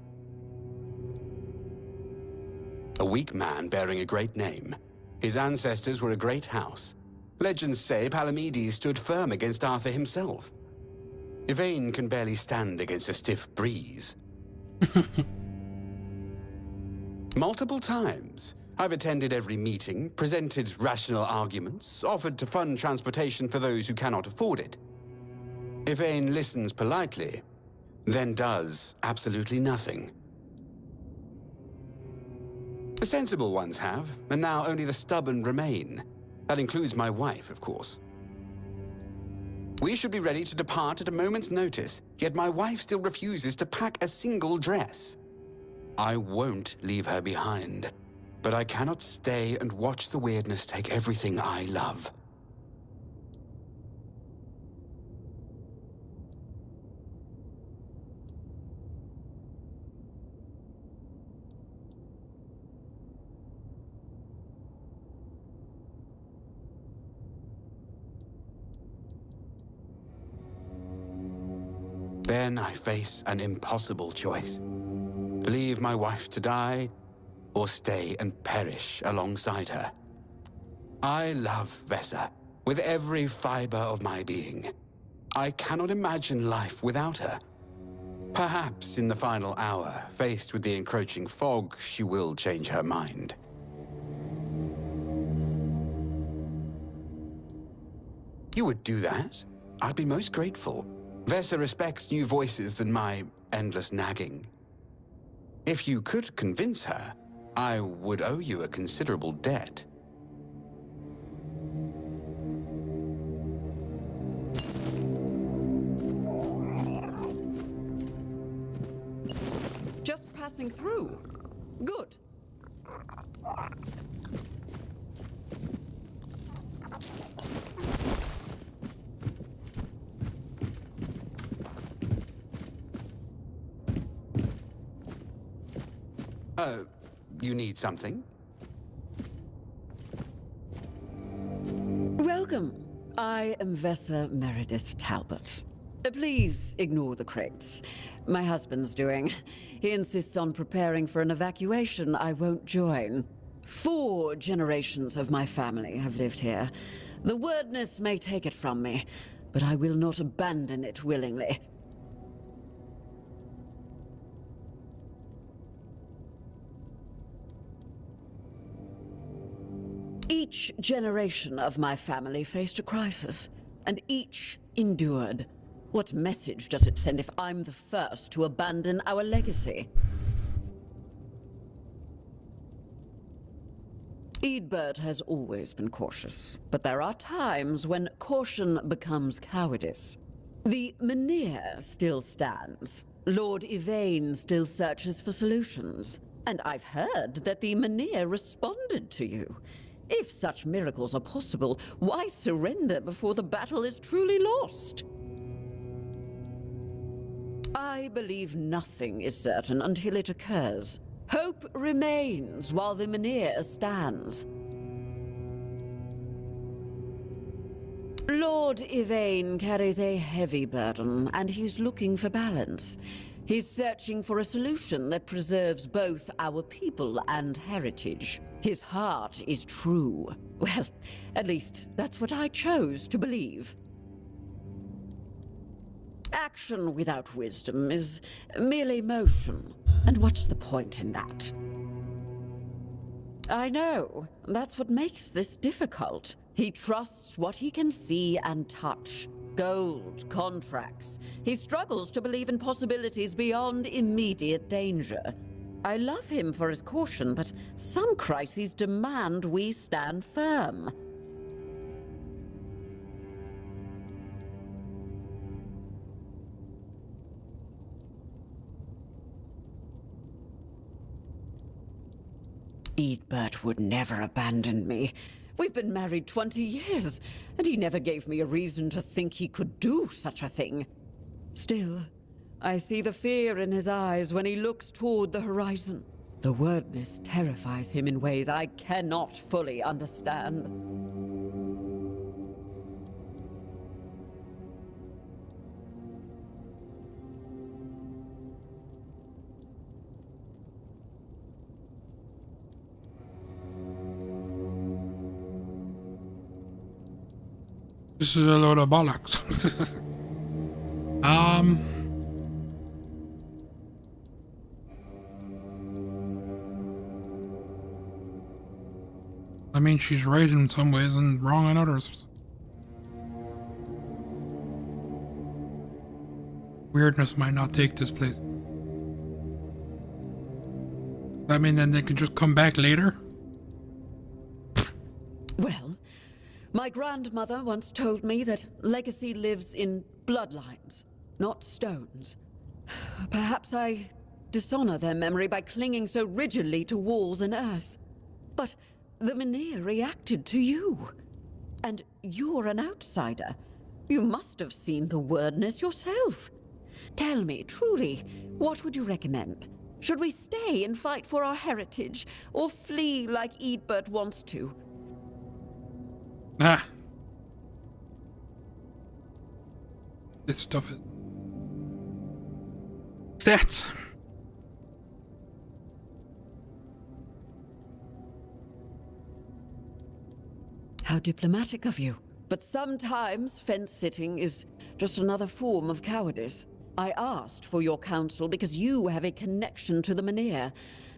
A weak man bearing a great name. His ancestors were a great house. Legends say Palamedes stood firm against Arthur himself. Yvain can barely stand against a stiff breeze. Multiple times, I've attended every meeting, presented rational arguments, offered to fund transportation for those who cannot afford it. Yvain listens politely, then does absolutely nothing. The sensible ones have, and now only the stubborn remain. That includes my wife, of course. We should be ready to depart at a moment's notice, yet my wife still refuses to pack a single dress. I won't leave her behind, but I cannot stay and watch the weirdness take everything I love. Then I face an impossible choice. Leave my wife to die, or stay and perish alongside her. I love Vesa with every fiber of my being. I cannot imagine life without her. Perhaps in the final hour, faced with the encroaching fog, she will change her mind. You would do that? I'd be most grateful. Vesa respects new voices than my endless nagging. If you could convince her, I would owe you a considerable debt. passing through. Good. You need something? Welcome. I am Vessa Meredith Talbot. Please ignore the crates. My husband's doing. He insists on preparing for an evacuation I won't join. 4 generations of my family have lived here. The wordness may take it from me, but I will not abandon it willingly. Each generation of my family faced a crisis, and each endured. What message does it send if I'm the first to abandon our legacy? Eadbert has always been cautious, but there are times when caution becomes cowardice. The Menhir still stands. Lord Yvain still searches for solutions. And I've heard that the Menhir responded to you. If such miracles are possible, why surrender before the battle is truly lost? I believe nothing is certain until it occurs. Hope remains while the Menhir stands. Lord Yvain carries a heavy burden, and he's looking for balance. He's searching for a solution that preserves both our people and heritage. His heart is true. Well, at least that's what I chose to believe. Action without wisdom is merely motion. And what's the point in that? I know. That's what makes this difficult. He trusts what he can see and touch. Gold, contracts. He struggles to believe in possibilities beyond immediate danger. I love him for his caution, but some crises demand we stand firm. Eadbert would never abandon me. We've been married 20 years, and he never gave me a reason to think he could do such a thing. Still, I see the fear in his eyes when he looks toward the horizon. The wordness terrifies him in ways I cannot fully understand. This is a load of bollocks. I mean, she's right in some ways and wrong in others. Weirdness might not take this place. I mean, then they can just come back later? Well, my grandmother once told me that legacy lives in bloodlines, not stones. Perhaps I dishonor their memory by clinging so rigidly to walls and earth. But the Menhir reacted to you. And you're an outsider. You must have seen the wordness yourself. Tell me, truly, what would you recommend? Should we stay and fight for our heritage, or flee like Eadbert wants to? Ah. This stuff is... Stats! How diplomatic of you. But sometimes fence-sitting is just another form of cowardice. I asked for your counsel because you have a connection to the Menhir.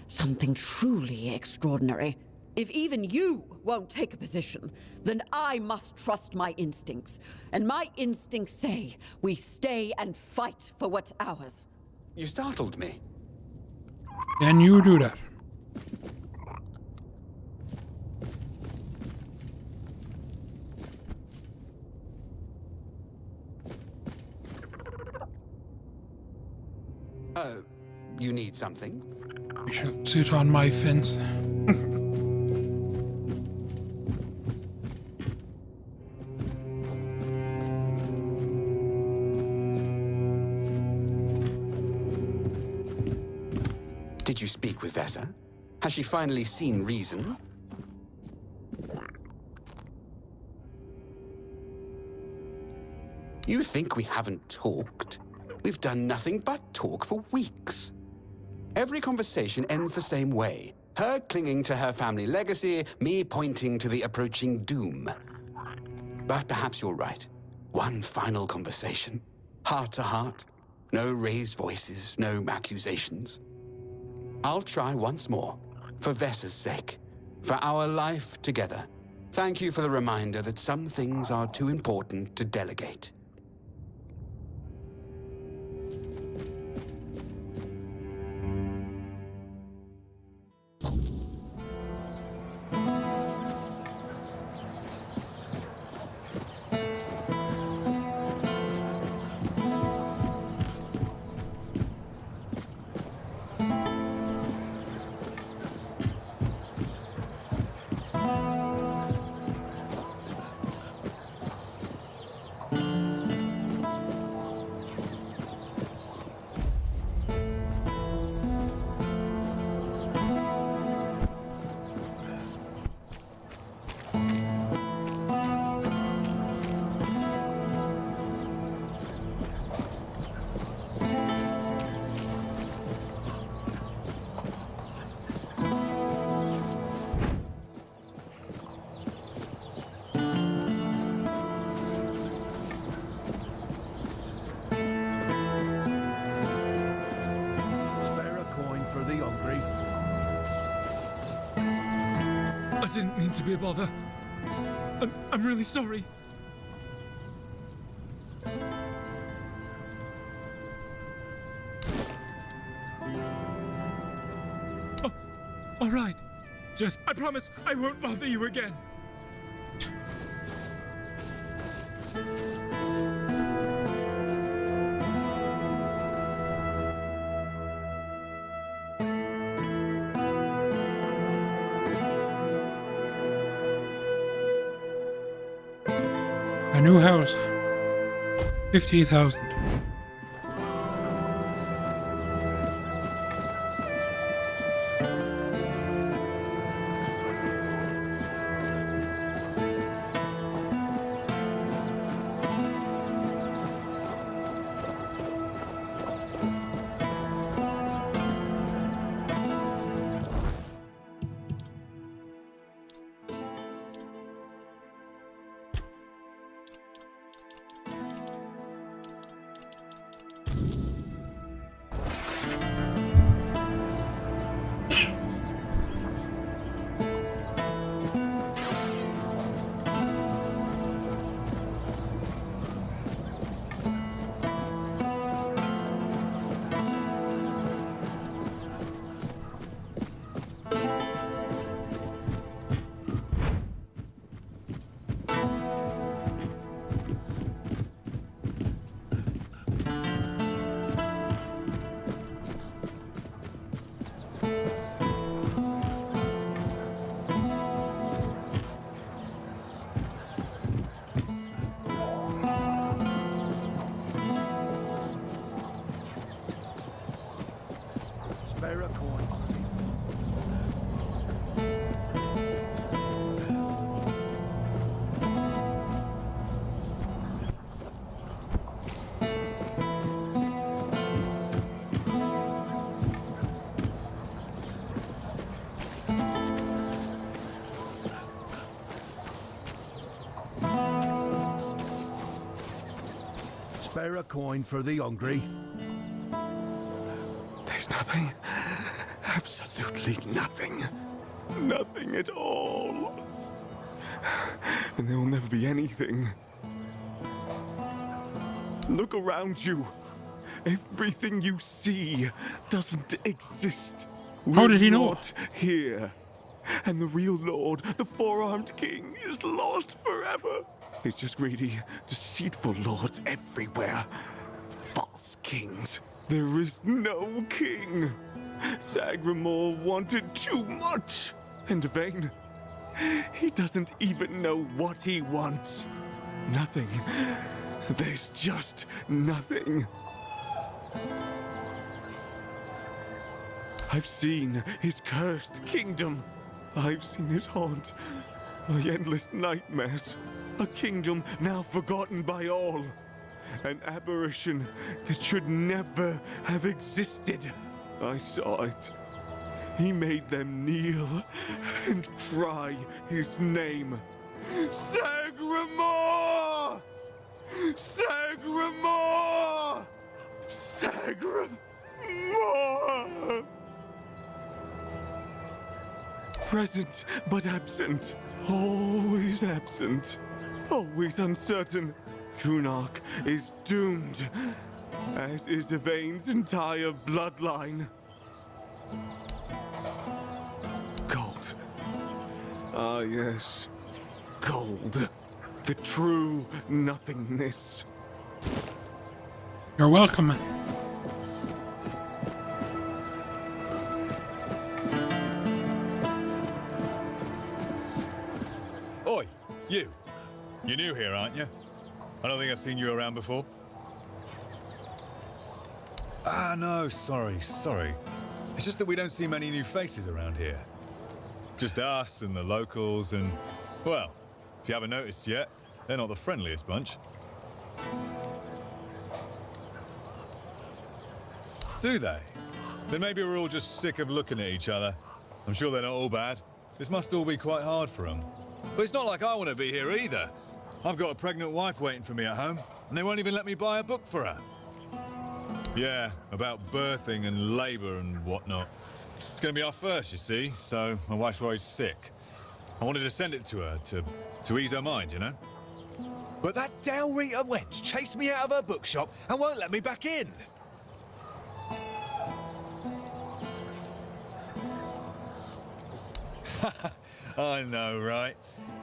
Something truly extraordinary. If even you won't take a position, then I must trust my instincts. And my instincts say we stay and fight for what's ours. You startled me. Can you do that? You need something? I should sit on my fence. Did you speak with Vesa? Has she finally seen reason? You think we haven't talked? We've done nothing but talk for weeks. Every conversation ends the same way. Her clinging to her family legacy, me pointing to the approaching doom. But perhaps you're right. One final conversation. Heart to heart. No raised voices, no accusations. I'll try once more. For Vesa's sake. For our life together. Thank you for the reminder that some things are too important to delegate. I didn't mean to be a bother. I'm really sorry. Oh, all right. Just, I promise I won't bother you again. A new house. 50,000. Spare a coin. Spare a coin for the hungry. There's nothing. Absolutely nothing. Nothing at all. And there will never be anything. Look around you. Everything you see doesn't exist. How did he know? We're not here. And the real Lord, the four-armed king, is lost forever. It's just greedy, deceitful lords everywhere. False kings. There is no king. Sagramore wanted too much. And Vane, he doesn't even know what he wants. Nothing. There's just nothing. I've seen his cursed kingdom. I've seen it haunt my endless nightmares. A kingdom now forgotten by all. An apparition that should never have existed. I saw it. He made them kneel and cry his name. Sagramore! Sagramore! Sagramore! Present but absent. Always absent. Always uncertain. Kunark is doomed, as is Yvain's entire bloodline. Gold. Ah, yes. Gold. The true nothingness. You're welcome. Oi, you. You're new here, aren't you? I don't think I've seen you around before. Ah, no, sorry. It's just that we don't see many new faces around here. Just us and the locals and, well, if you haven't noticed yet, they're not the friendliest bunch. Do they? Then maybe we're all just sick of looking at each other. I'm sure they're not all bad. This must all be quite hard for them. But it's not like I want to be here either. I've got a pregnant wife waiting for me at home, and they won't even let me buy a book for her. Yeah, about birthing and labour and whatnot. It's going to be our first, you see, so my wife's worried sick. I wanted to send it to her to ease her mind, you know? But that Del Rita wench chased me out of her bookshop and won't let me back in. I know, right?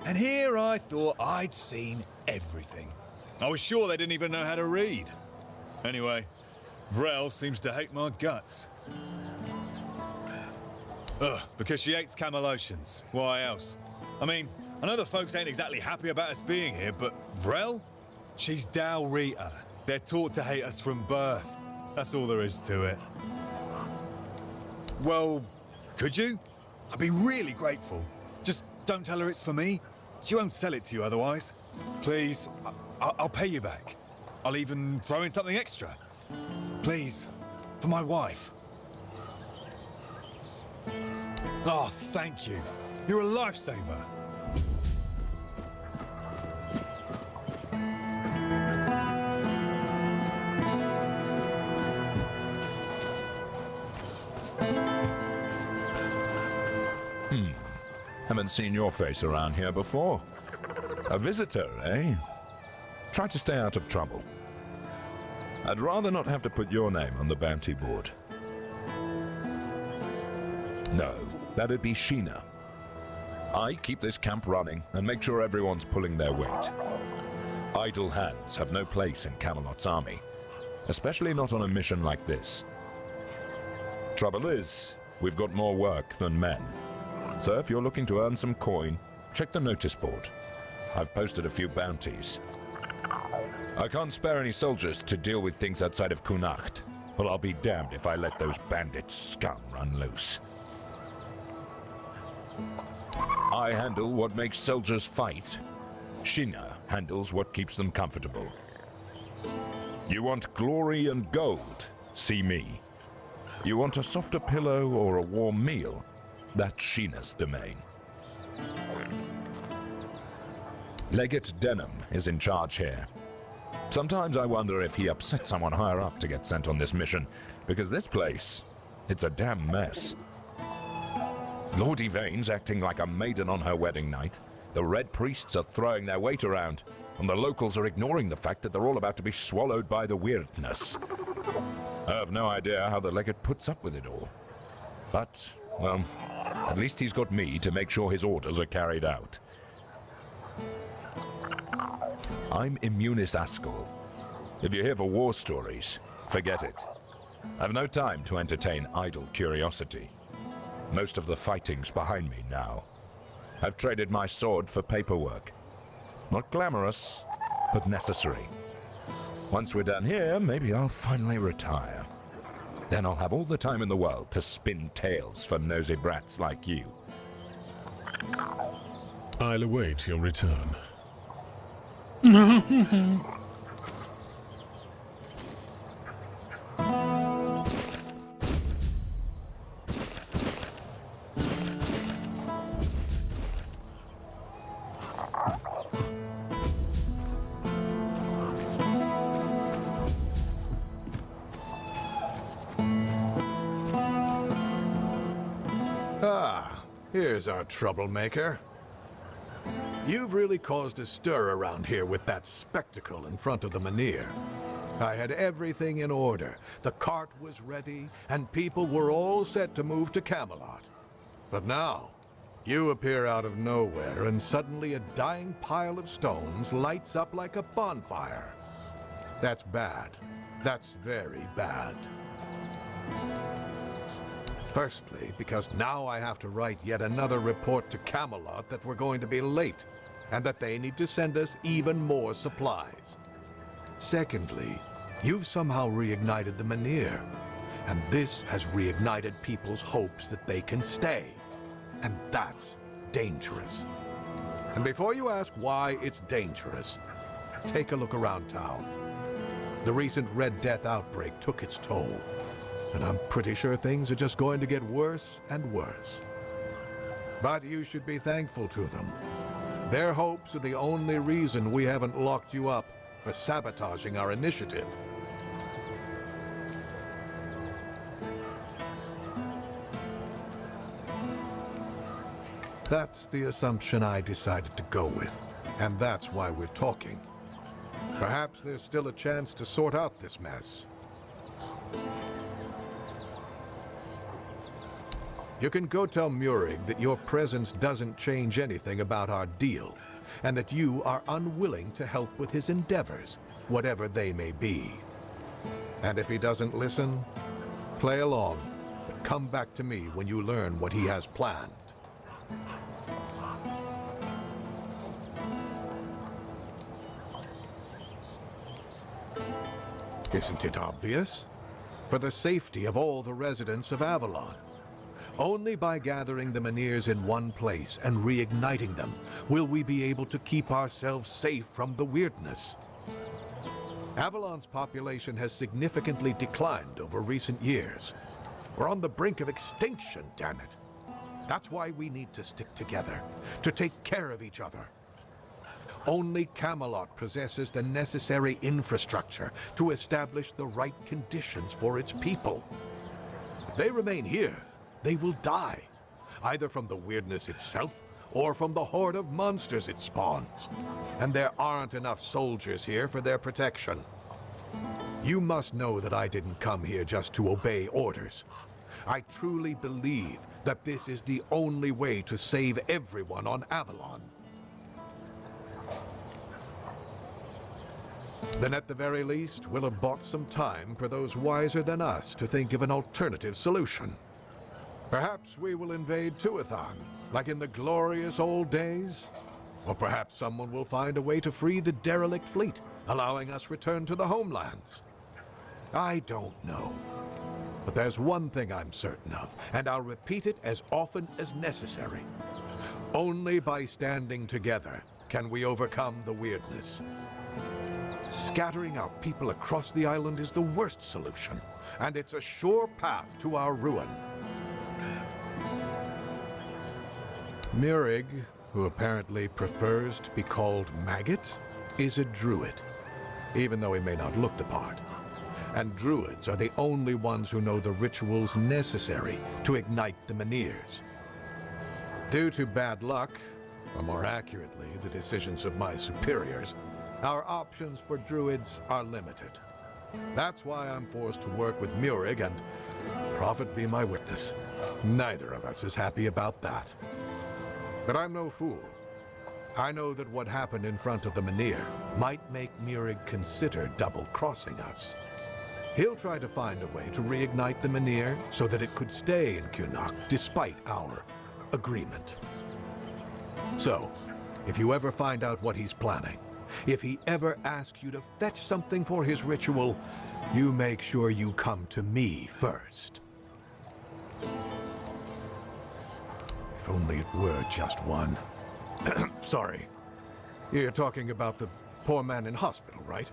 And here I thought I'd seen everything. I was sure they didn't even know how to read. Anyway, Vrel seems to hate my guts. Ugh, because she hates Camelosians. Why else? I mean, I know the folks ain't exactly happy about us being here, but Vrel? She's Dal Rita. They're taught to hate us from birth. That's all there is to it. Well, could you? I'd be really grateful. Just don't tell her it's for me. She won't sell it to you otherwise. Please, I'll pay you back. I'll even throw in something extra. Please, for my wife. Oh, thank you. You're a lifesaver. Haven't seen your face around here before. A visitor, eh? Try to stay out of trouble. I'd rather not have to put your name on the bounty board. No, that'd be Sheena. I keep this camp running and make sure everyone's pulling their weight. Idle hands have no place in Camelot's army, especially not on a mission like this. Trouble is, we've got more work than men. So if you're looking to earn some coin, check the notice board. I've posted a few bounties. I can't spare any soldiers to deal with things outside of Kunacht, but I'll be damned if I let those bandit scum run loose. I handle what makes soldiers fight. Sheena handles what keeps them comfortable. You want glory and gold? See me. You want a softer pillow or a warm meal? That's Sheena's domain. Legate Denham is in charge here. Sometimes I wonder if he upset someone higher up to get sent on this mission, because this place, it's a damn mess. Lord Yvain's acting like a maiden on her wedding night. The Red Priests are throwing their weight around, and the locals are ignoring the fact that they're all about to be swallowed by the weirdness. I have no idea how the legate puts up with it all. But, well, at least he's got me to make sure his orders are carried out. I'm Immunis Askel. If you're here for war stories, forget it. I've no time to entertain idle curiosity. Most of the fighting's behind me now. I've traded my sword for paperwork. Not glamorous, but necessary. Once we're done here, maybe I'll finally retire. Then I'll have all the time in the world to spin tales for nosy brats like you. I'll await your return. Ah, here's our troublemaker. You've really caused a stir around here with that spectacle in front of the Menhir. I had everything in order. The cart was ready, and people were all set to move to Camelot. But now, you appear out of nowhere, and suddenly a dying pile of stones lights up like a bonfire. That's bad. That's very bad. Firstly, because now I have to write yet another report to Camelot that we're going to be late, and that they need to send us even more supplies. Secondly, you've somehow reignited the Menhir, and this has reignited people's hopes that they can stay. And that's dangerous. And before you ask why it's dangerous, take a look around town. The recent Red Death outbreak took its toll, and I'm pretty sure things are just going to get worse and worse. But you should be thankful to them. Their hopes are the only reason we haven't locked you up for sabotaging our initiative. That's the assumption I decided to go with, and that's why we're talking. Perhaps there's still a chance to sort out this mess. You can go tell Murig that your presence doesn't change anything about our deal, and that you are unwilling to help with his endeavors, whatever they may be. And if he doesn't listen, play along, but come back to me when you learn what he has planned. Isn't it obvious? For the safety of all the residents of Avalon. Only by gathering the Menhirs in one place and reigniting them will we be able to keep ourselves safe from the weirdness. Avalon's population has significantly declined over recent years. We're on the brink of extinction, damn it. That's why we need to stick together, to take care of each other. Only Camelot possesses the necessary infrastructure to establish the right conditions for its people. If they remain here, they will die, either from the weirdness itself or from the horde of monsters it spawns. And there aren't enough soldiers here for their protection. You must know that I didn't come here just to obey orders. I truly believe that this is the only way to save everyone on Avalon. Then at the very least, we'll have bought some time for those wiser than us to think of an alternative solution. Perhaps we will invade Tuathan, like in the glorious old days. Or perhaps someone will find a way to free the derelict fleet, allowing us return to the homelands. I don't know. But there's one thing I'm certain of, and I'll repeat it as often as necessary. Only by standing together can we overcome the weirdness. Scattering our people across the island is the worst solution, and it's a sure path to our ruin. Murig, who apparently prefers to be called Maggot, is a druid, even though he may not look the part. And druids are the only ones who know the rituals necessary to ignite the Menhirs. Due to bad luck, or more accurately, the decisions of my superiors, our options for druids are limited. That's why I'm forced to work with Murig, and Prophet be my witness, neither of us is happy about that. But I'm no fool. I know that what happened in front of the Menhir might make Murig consider double-crossing us. He'll try to find a way to reignite the Menhir so that it could stay in Kunnak despite our agreement. So, if you ever find out what he's planning, if he ever asks you to fetch something for his ritual, you make sure you come to me first. If only it were just one. Sorry. You're talking about the poor man in hospital, right?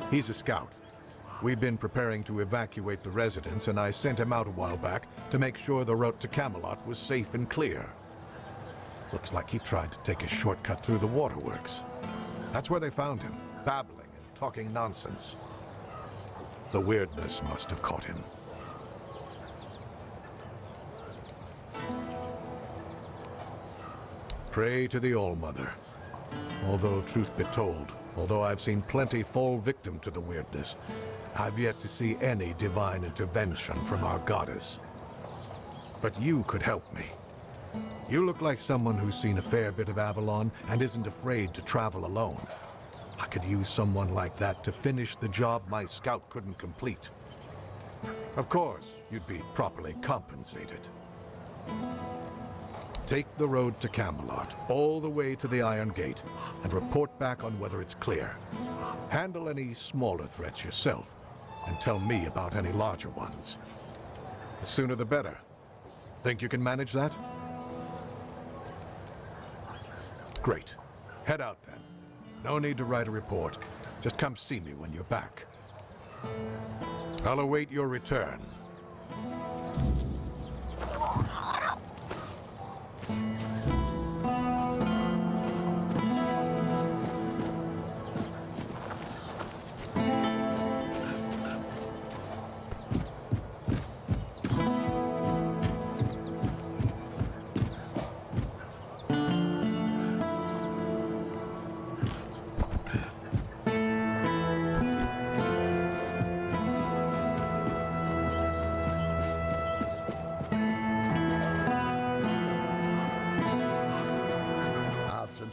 He's a scout. We've been preparing to evacuate the residents, and I sent him out a while back to make sure the route to Camelot was safe and clear. Looks like he tried to take a shortcut through the waterworks. That's where they found him, babbling and talking nonsense. The weirdness must have caught him. Pray to the All-Mother. Although, truth be told, although I've seen plenty fall victim to the weirdness, I've yet to see any divine intervention from our goddess. But you could help me. You look like someone who's seen a fair bit of Avalon and isn't afraid to travel alone. I could use someone like that to finish the job my scout couldn't complete. Of course, you'd be properly compensated. Take the road to Camelot, all the way to the Iron Gate, and report back on whether it's clear. Handle any smaller threats yourself, and tell me about any larger ones. The sooner the better. Think you can manage that? Great. Head out then. No need to write a report. Just come see me when you're back. I'll await your return.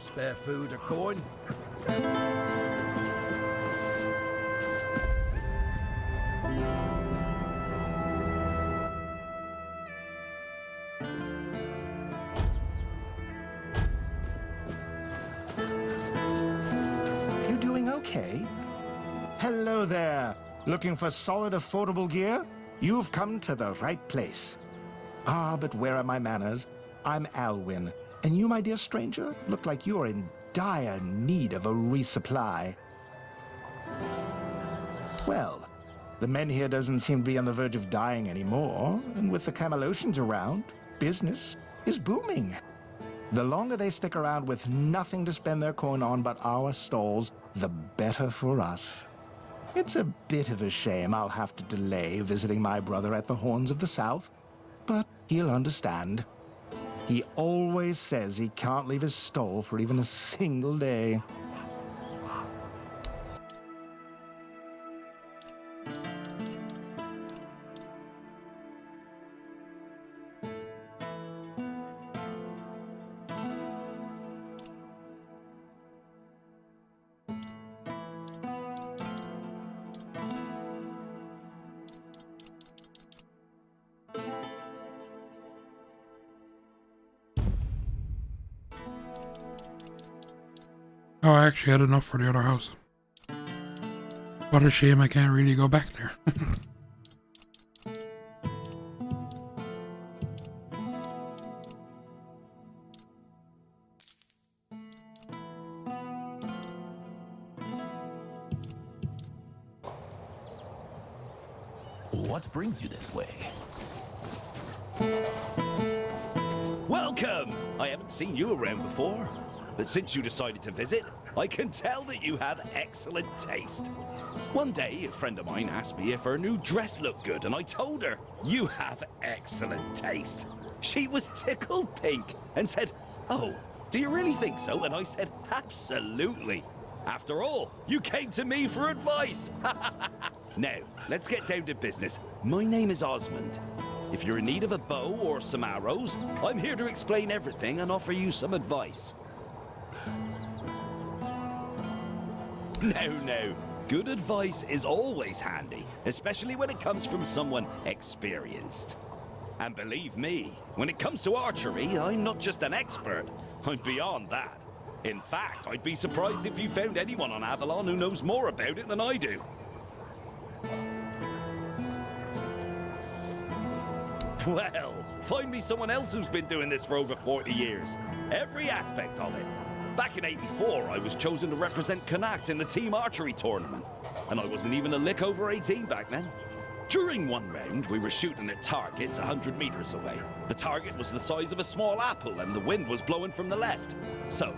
Spare food or coin? You doing okay? Hello there. Looking for solid, affordable gear? You've come to the right place. Ah, but where are my manners? I'm Alwyn. And you, my dear stranger, look like you're in dire need of a resupply. Well, the Menhir doesn't seem to be on the verge of dying anymore, and with the Camelosians around, business is booming. The longer they stick around with nothing to spend their coin on but our stalls, the better for us. It's a bit of a shame I'll have to delay visiting my brother at the Horns of the South, but he'll understand. He always says he can't leave his stall for even a single day. Oh, I actually had enough for the other house. What a shame I can't really go back there. What brings you this way? Welcome! I haven't seen you around before, but since you decided to visit, I can tell that you have excellent taste. One day, a friend of mine asked me if her new dress looked good, and I told her, you have excellent taste. She was tickled pink and said, oh, do you really think so? And I said, absolutely. After all, you came to me for advice. Now, let's get down to business. My name is Osmond. If you're in need of a bow or some arrows, I'm here to explain everything and offer you some advice. No, Good advice is always handy, especially when it comes from someone experienced. And believe me, when it comes to archery, I'm not just an expert. I'm beyond that. In fact, I'd be surprised if you found anyone on Avalon who knows more about it than I do. Well, find me someone else who's been doing this for over 40 years. Every aspect of it. Back in '84, I was chosen to represent Connacht in the team archery tournament. And I wasn't even a lick over 18 back then. During one round, we were shooting at targets 100 meters away. The target was the size of a small apple and the wind was blowing from the left. So,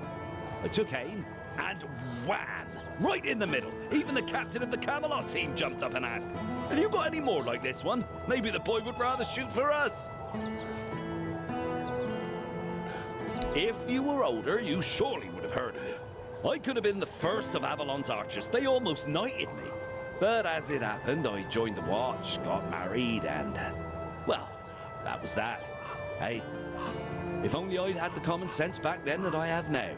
I took aim and wham! Right in the middle. Even the captain of the Camelot team jumped up and asked, "Have you got any more like this one? Maybe the boy would rather shoot for us." If you were older, you surely would have heard of me. I could have been the first of Avalon's archers. They almost knighted me. But as it happened, I joined the watch, got married, and... well, that was that. Hey, if only I'd had the common sense back then that I have now.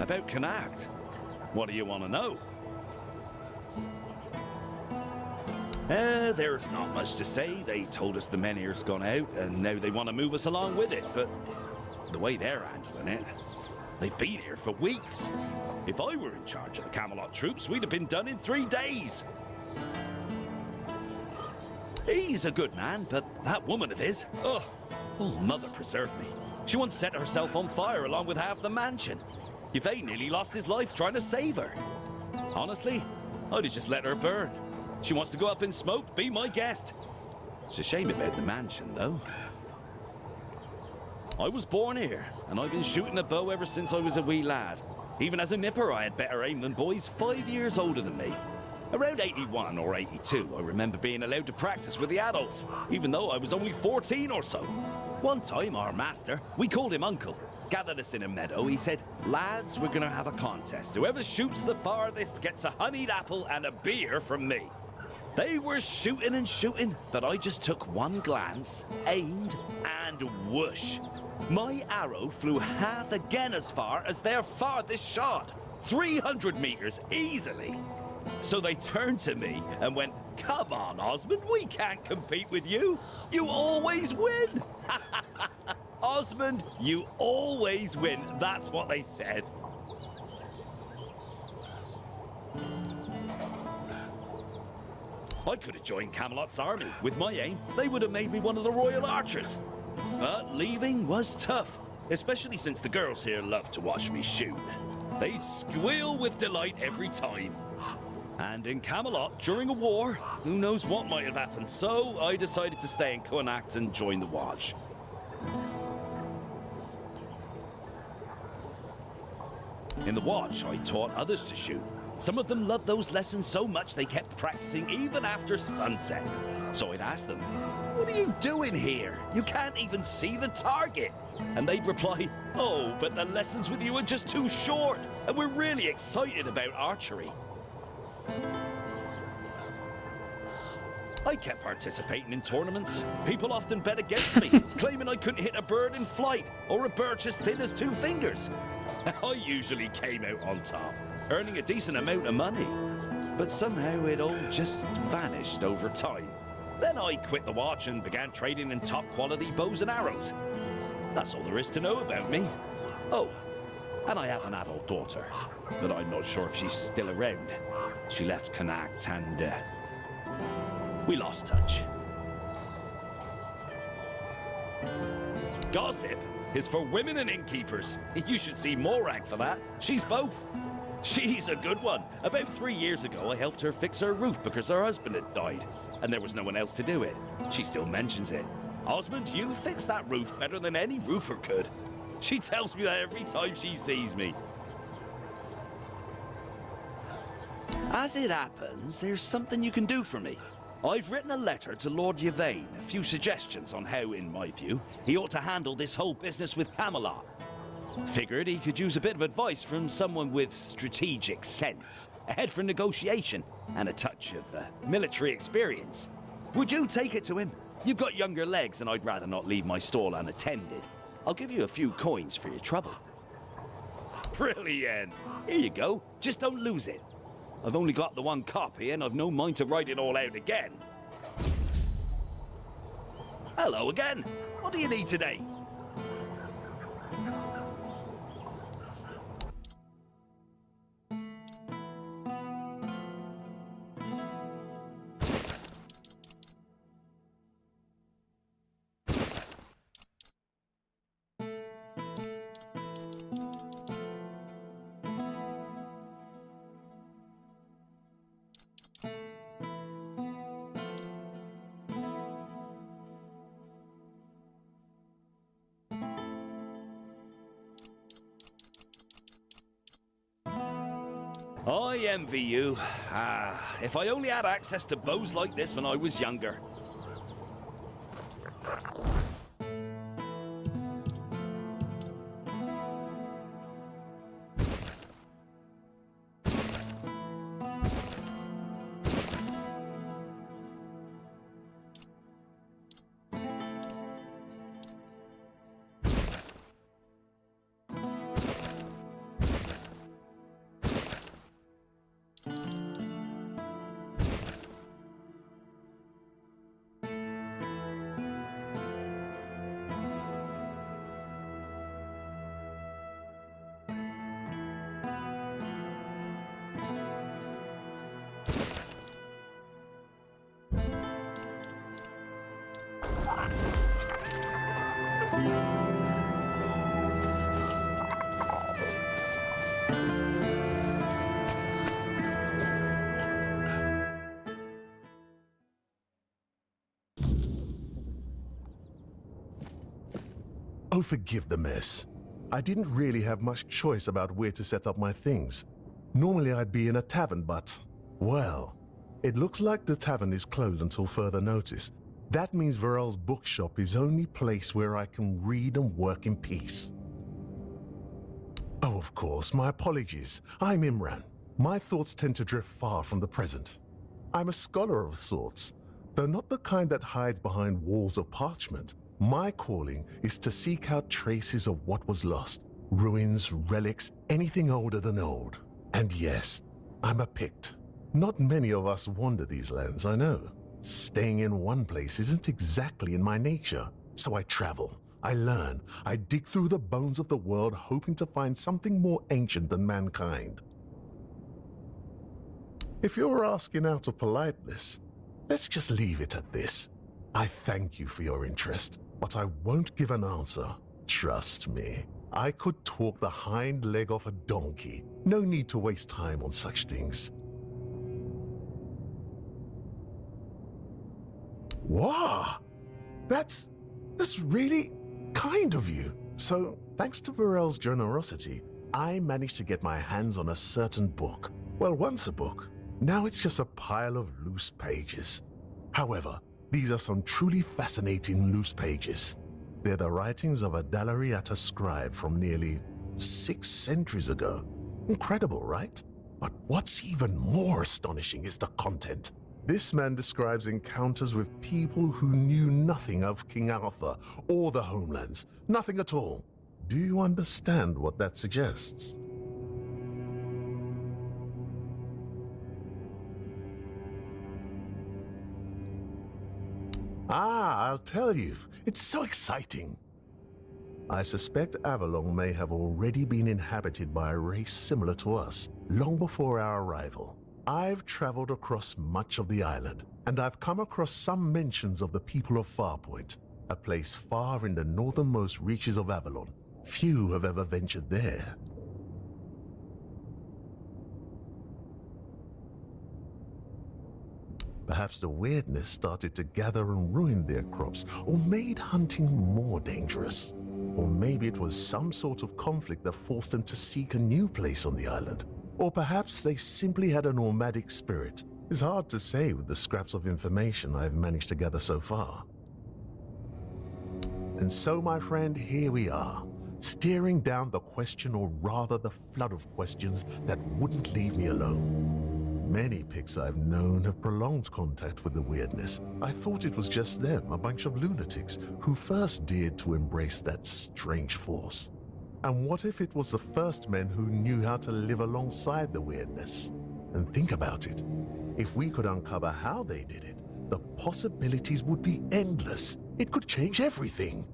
About Connacht, what do you want to know? There's not much to say. They told us the Menhir's gone out, and now they want to move us along with it, but the way they're handling it, they've been here for weeks. If I were in charge of the Camelot troops, we'd have been done in 3 days. He's a good man, but that woman of his, oh, mother preserve me. She once set herself on fire along with half the mansion. Yvain nearly lost his life trying to save her. Honestly, I'd have just let her burn. She wants to go up in smoke, be my guest. It's a shame about the mansion, though. I was born here, and I've been shooting a bow ever since I was a wee lad. Even as a nipper, I had better aim than boys 5 years older than me. Around 81 or 82, I remember being allowed to practice with the adults, even though I was only 14 or so. One time, our master, we called him Uncle, gathered us in a meadow. He said, "Lads, we're gonna have a contest. Whoever shoots the farthest gets a honeyed apple and a beer from me." They were shooting and shooting, but I just took one glance, aimed, and whoosh. My arrow flew half again as far as their farthest shot. 300 meters easily. So they turned to me and went, "Come on, Osmond, we can't compete with you. You always win." Osmond, you always win. That's what they said. I could have joined Camelot's army. With my aim, they would have made me one of the royal archers. But leaving was tough, especially since the girls here love to watch me shoot. They'd squeal with delight every time. And in Camelot, during a war, who knows what might have happened, so I decided to stay in Connacht and join the Watch. In the Watch, I taught others to shoot. Some of them loved those lessons so much they kept practicing even after sunset. So I'd ask them, "What are you doing here? You can't even see the target." And they'd reply, "Oh, but the lessons with you are just too short, and we're really excited about archery." I kept participating in tournaments. People often bet against me, claiming I couldn't hit a bird in flight or a birch as thin as 2 fingers. I usually came out on top, earning a decent amount of money. But somehow it all just vanished over time. Then I quit the Watch and began trading in top quality bows and arrows. That's all there is to know about me. Oh, and I have an adult daughter, but I'm not sure if she's still around. She left Connacht and we lost touch. Gossip is for women and innkeepers. You should see Morag for that. She's both. She's a good one. About 3 years ago, I helped her fix her roof because her husband had died, and there was no one else to do it. She still mentions it. "Osmond, you fixed that roof better than any roofer could." She tells me that every time she sees me. As it happens, there's something you can do for me. I've written a letter to Lord Yvain, a few suggestions on how, in my view, he ought to handle this whole business with Camelot. Figured he could use a bit of advice from someone with strategic sense, a head for negotiation, and a touch of military experience. Would you take it to him? You've got younger legs, and I'd rather not leave my stall unattended. I'll give you a few coins for your trouble. Brilliant. Here you go. Just don't lose it. I've only got the one copy, and I've no mind to write it all out again. Hello again. What do you need today? I envy you. If I only had access to bows like this when I was younger. Oh, forgive the mess. I didn't really have much choice about where to set up my things. Normally I'd be in a tavern, but, well, it looks like the tavern is closed until further notice. That means Varel's bookshop is the only place where I can read and work in peace. Oh, of course, my apologies. I'm Imran. My thoughts tend to drift far from the present. I'm a scholar of sorts, though not the kind that hides behind walls of parchment. My calling is to seek out traces of what was lost. Ruins, relics, anything older than old. And yes, I'm a Pict. Not many of us wander these lands, I know. Staying in one place isn't exactly in my nature. So I travel, I learn, I dig through the bones of the world hoping to find something more ancient than mankind. If you're asking out of politeness, let's just leave it at this. I thank you for your interest, but I won't give an answer. Trust me. I could talk the hind leg off a donkey. No need to waste time on such things. Wow! That's really kind of you. So, thanks to Varel's generosity, I managed to get my hands on a certain book. Well, once a book. Now it's just a pile of loose pages. However, these are some truly fascinating loose pages. They're the writings of a Dalariata scribe from nearly 6 centuries ago. Incredible, right? But what's even more astonishing is the content. This man describes encounters with people who knew nothing of King Arthur or the homelands. Nothing at all. Do you understand what that suggests? I'll tell you. It's so exciting. I suspect Avalon may have already been inhabited by a race similar to us, long before our arrival. I've traveled across much of the island, and I've come across some mentions of the people of Farpoint, a place far in the northernmost reaches of Avalon. Few have ever ventured there. Perhaps the weirdness started to gather and ruin their crops, or made hunting more dangerous. Or maybe it was some sort of conflict that forced them to seek a new place on the island. Or perhaps they simply had a nomadic spirit. It's hard to say with the scraps of information I've managed to gather so far. And so, my friend, here we are, staring down the question, or rather the flood of questions that wouldn't leave me alone. Many Picts I've known have prolonged contact with the weirdness. I thought it was just them, a bunch of lunatics, who first dared to embrace that strange force. And what if it was the first men who knew how to live alongside the weirdness? And think about it. If we could uncover how they did it, the possibilities would be endless. It could change everything.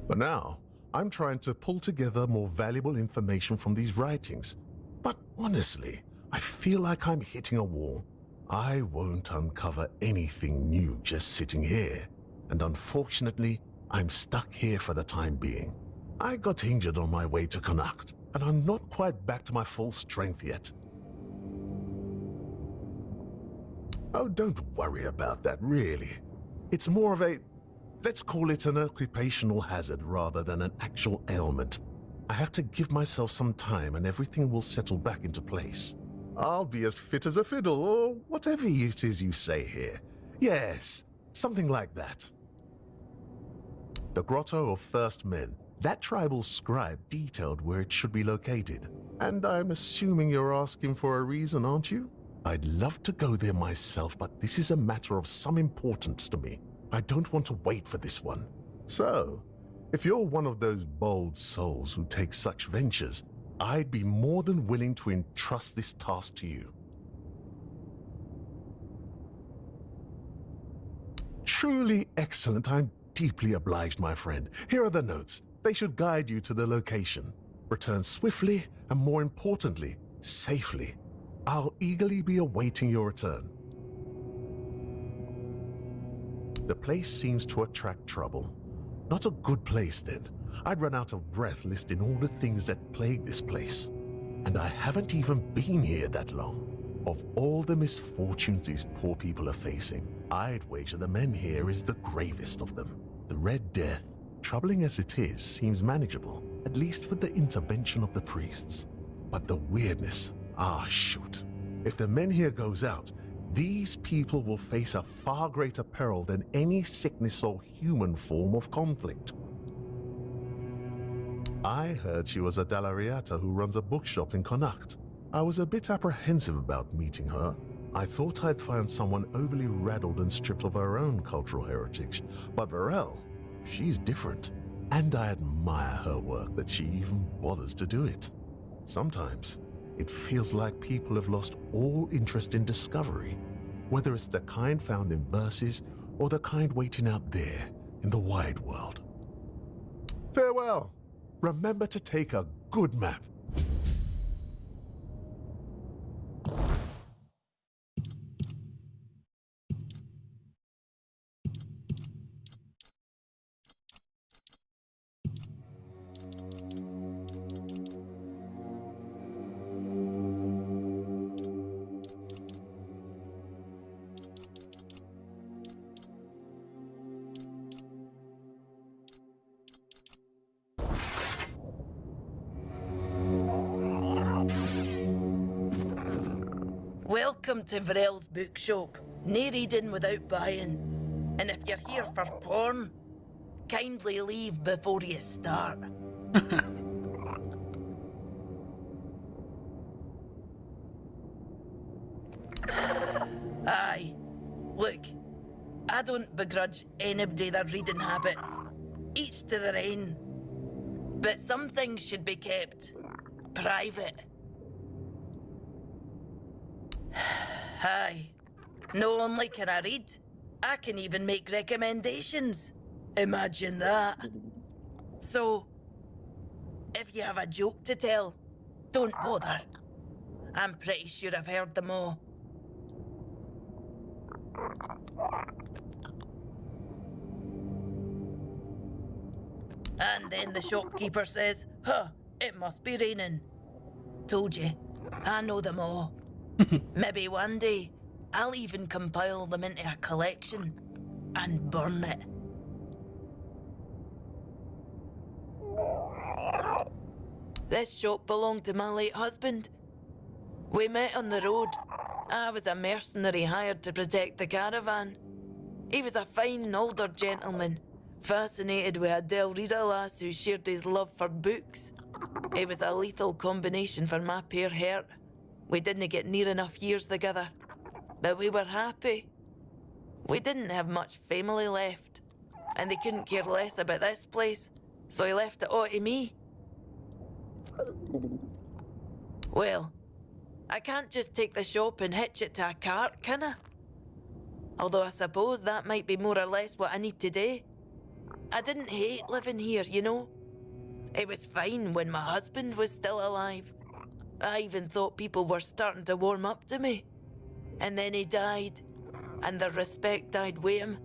For now, I'm trying to pull together more valuable information from these writings. But honestly, I feel like I'm hitting a wall. I won't uncover anything new just sitting here. And unfortunately, I'm stuck here for the time being. I got injured on my way to Connacht, and I'm not quite back to my full strength yet. Oh, don't worry about that, really. It's more of a, let's call it an occupational hazard rather than an actual ailment. I have to give myself some time and everything will settle back into place. I'll be as fit as a fiddle, or whatever it is you say here. Yes, something like that. The Grotto of First Men. That tribal scribe detailed where it should be located. And I'm assuming you're asking for a reason, aren't you? I'd love to go there myself, but this is a matter of some importance to me. I don't want to wait for this one. So, if you're one of those bold souls who take such ventures, I'd be more than willing to entrust this task to you. Truly excellent. I'm deeply obliged, my friend. Here are the notes. They should guide you to the location. Return swiftly, and more importantly, safely. I'll eagerly be awaiting your return. The place seems to attract trouble. Not a good place, then. I'd run out of breath listing all the things that plague this place. And I haven't even been here that long. Of all the misfortunes these poor people are facing, I'd wager the men here is the gravest of them. The Red Death, troubling as it is, seems manageable, at least with the intervention of the priests. But the weirdness, shoot. If the men here goes out, these people will face a far greater peril than any sickness or human form of conflict. I heard she was a Dalariata who runs a bookshop in Connacht. I was a bit apprehensive about meeting her. I thought I'd find someone overly rattled and stripped of her own cultural heritage. But Varel, she's different. And I admire her work that she even bothers to do it. Sometimes, it feels like people have lost all interest in discovery, whether it's the kind found in verses or the kind waiting out there in the wide world. Farewell. Remember to take a good map. Welcome to Varel's bookshop. No reading without buying. And if you're here for porn, kindly leave before you start. Aye. Look, I don't begrudge anybody their reading habits. Each to their own. But some things should be kept private. Aye. Not only can I read, I can even make recommendations. Imagine that. So, if you have a joke to tell, don't bother. I'm pretty sure I've heard them all. And then the shopkeeper says, "Huh, it must be raining." Told you, I know them all. Maybe one day, I'll even compile them into a collection and burn it. This shop belonged to my late husband. We met on the road. I was a mercenary hired to protect the caravan. He was a fine older gentleman, fascinated with a Del Rita lass who shared his love for books. It was a lethal combination for my poor heart. We didn't get near enough years together, but we were happy. We didn't have much family left, and they couldn't care less about this place. so he left it all to me. Well, I can't just take the shop and hitch it to a cart, can I? Although I suppose that might be more or less what I need to do. I didn't hate living here, you know. It was fine when my husband was still alive. I even thought people were starting to warm up to me. And then he died, and the respect died with him.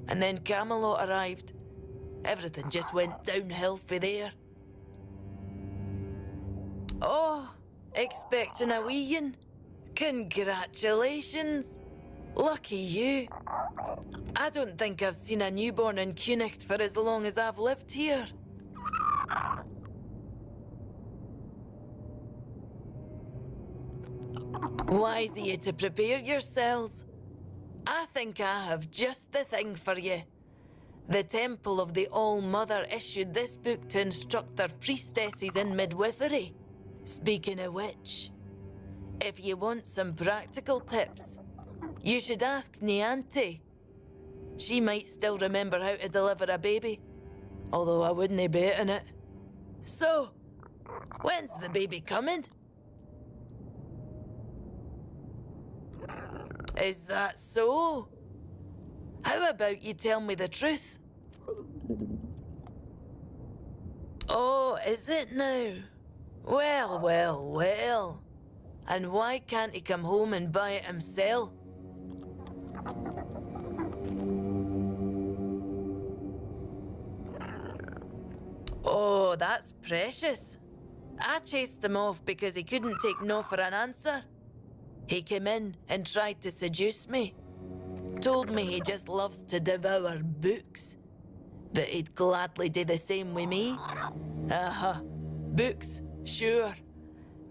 And then Camelot arrived. Everything just went downhill for there. Oh, expecting a weein'? Congratulations! Lucky you. I don't think I've seen a newborn in Cunicht for as long as I've lived here. Wise of you to prepare yourselves. I think I have just the thing for you. The Temple of the All-Mother issued this book to instruct their priestesses in midwifery. Speaking of which, if you want some practical tips, you should ask Nianti. She might still remember how to deliver a baby, although I wouldn't bet on it. So, when's the baby coming? Is that so? How about you tell me the truth? Oh, is it now? Well, well, well. And why can't he come home and buy it himself? Oh, that's precious. I chased him off because he couldn't take no for an answer. He came in and tried to seduce me. Told me he just loves to devour books. But he'd gladly do the same with me. Books, sure.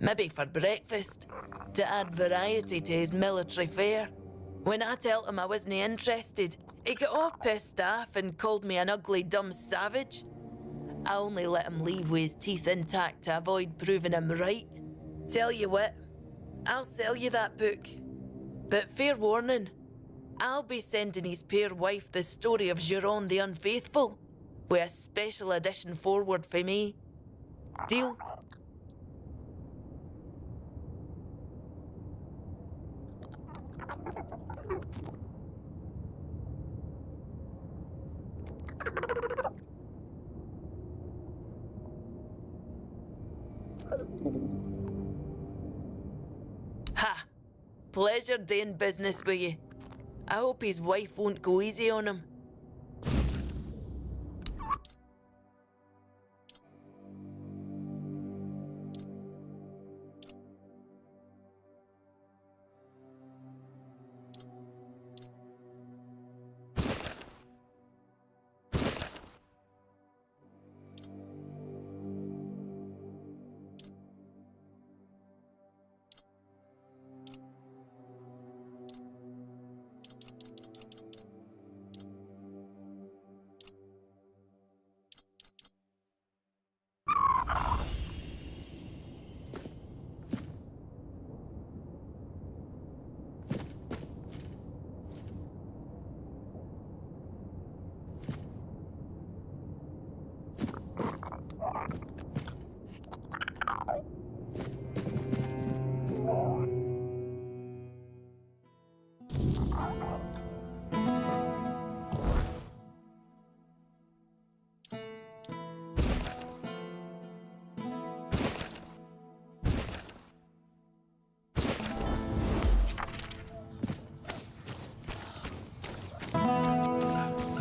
Maybe for breakfast, to add variety to his military fare. When I told him I wasn't interested, he got all pissed off and called me an ugly, dumb savage. I only let him leave with his teeth intact to avoid proving him right. Tell you what, I'll sell you that book. But fair warning, I'll be sending his fair wife the story of Giron the Unfaithful, with a special edition forward for me. Deal? Ha! Pleasure doing business with you. I hope his wife won't go easy on him.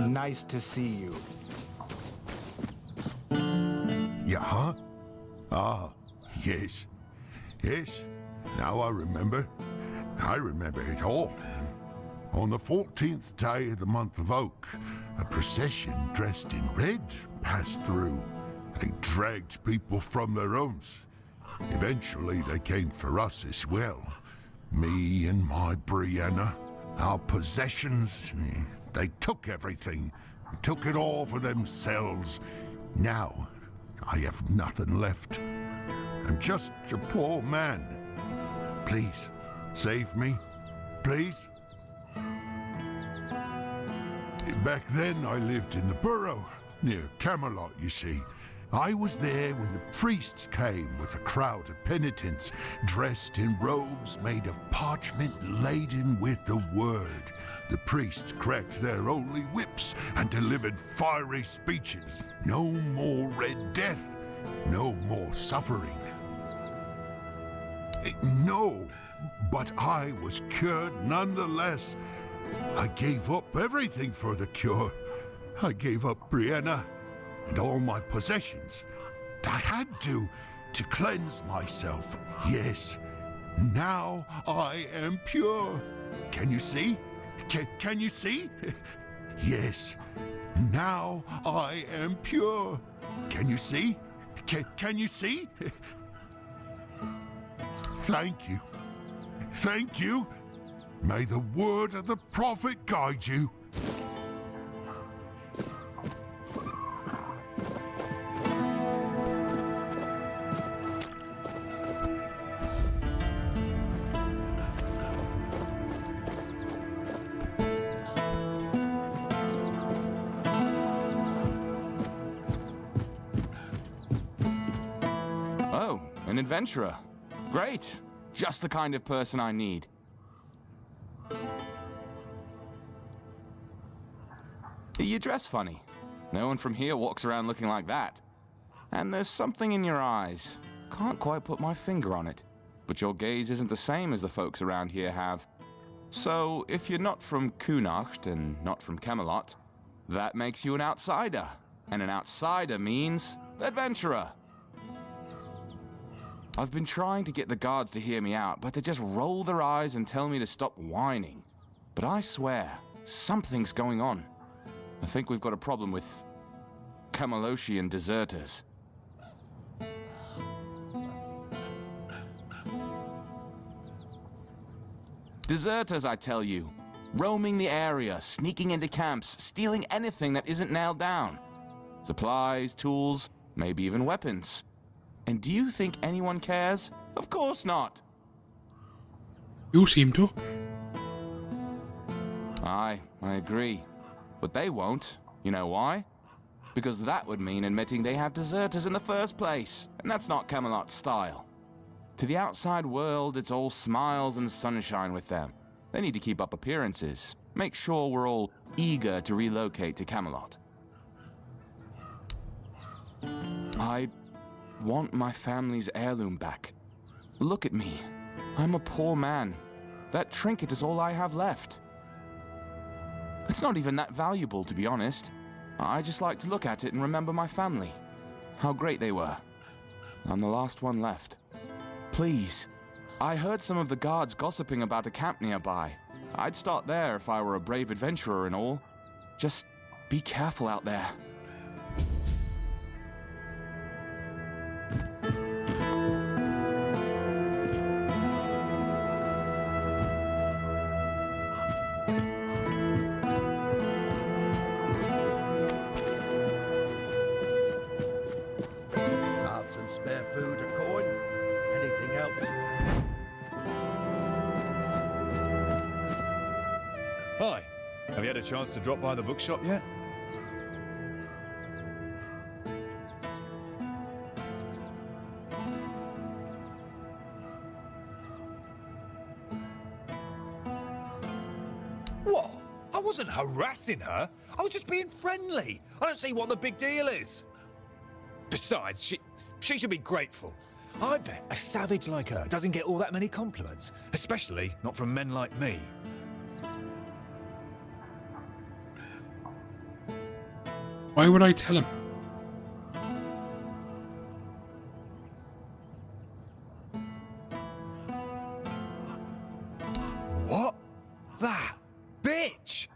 Nice to see you. Yeah? Ah, yes. Yes, now I remember. I remember it all. On the 14th day of the month of Oak, a procession dressed in red passed through. They dragged people from their homes. Eventually they came for us as well. Me and my Brianna, our possessions. They took everything, took it all for themselves. Now, I have nothing left. I'm just a poor man. Please, save me, please. Back then, I lived in the burrow, near Camelot, you see. I was there when the priests came with a crowd of penitents, dressed in robes made of parchment laden with the word. The priests cracked their holy whips and delivered fiery speeches. No more Red Death, no more suffering. No, but I was cured nonetheless. I gave up everything for the cure. I gave up Brianna and all my possessions. I had to cleanse myself. Yes, now I am pure. Can you see? Can you see? Yes, now I am pure. Can you see? Can you see? Thank you. Thank you. May the word of the prophet guide you. Oh, an adventurer. Great. Just the kind of person I need. You dress funny. No one from here walks around looking like that. And there's something in your eyes. Can't quite put my finger on it. But your gaze isn't the same as the folks around here have. So, if you're not from Kunacht and not from Camelot, that makes you an outsider. And an outsider means adventurer. I've been trying to get the guards to hear me out, but they just roll their eyes and tell me to stop whining. But I swear, something's going on. I think we've got a problem with Camelosian deserters. Deserters, I tell you. Roaming the area, sneaking into camps, stealing anything that isn't nailed down. Supplies, tools, maybe even weapons. And do you think anyone cares? Of course not. You seem to. I agree. But they won't. You know why? Because that would mean admitting they have deserters in the first place. And that's not Camelot's style. To the outside world, it's all smiles and sunshine with them. They need to keep up appearances. Make sure we're all eager to relocate to Camelot. I want my family's heirloom back. Look at me. I'm a poor man. That trinket is all I have left. It's not even that valuable, to be honest. I just like to look at it and remember my family. How great they were. I'm the last one left. Please. I heard some of the guards gossiping about a camp nearby. I'd start there if I were a brave adventurer and all. Just be careful out there. Have some spare food or coin? Anything else? Hi. Have you had a chance to drop by the bookshop yet? What? I wasn't harassing her. I was just being friendly. I don't see what the big deal is. Besides, she should be grateful. I bet a savage like her doesn't get all that many compliments, especially not from men like me. Why would I tell him? What? That bitch!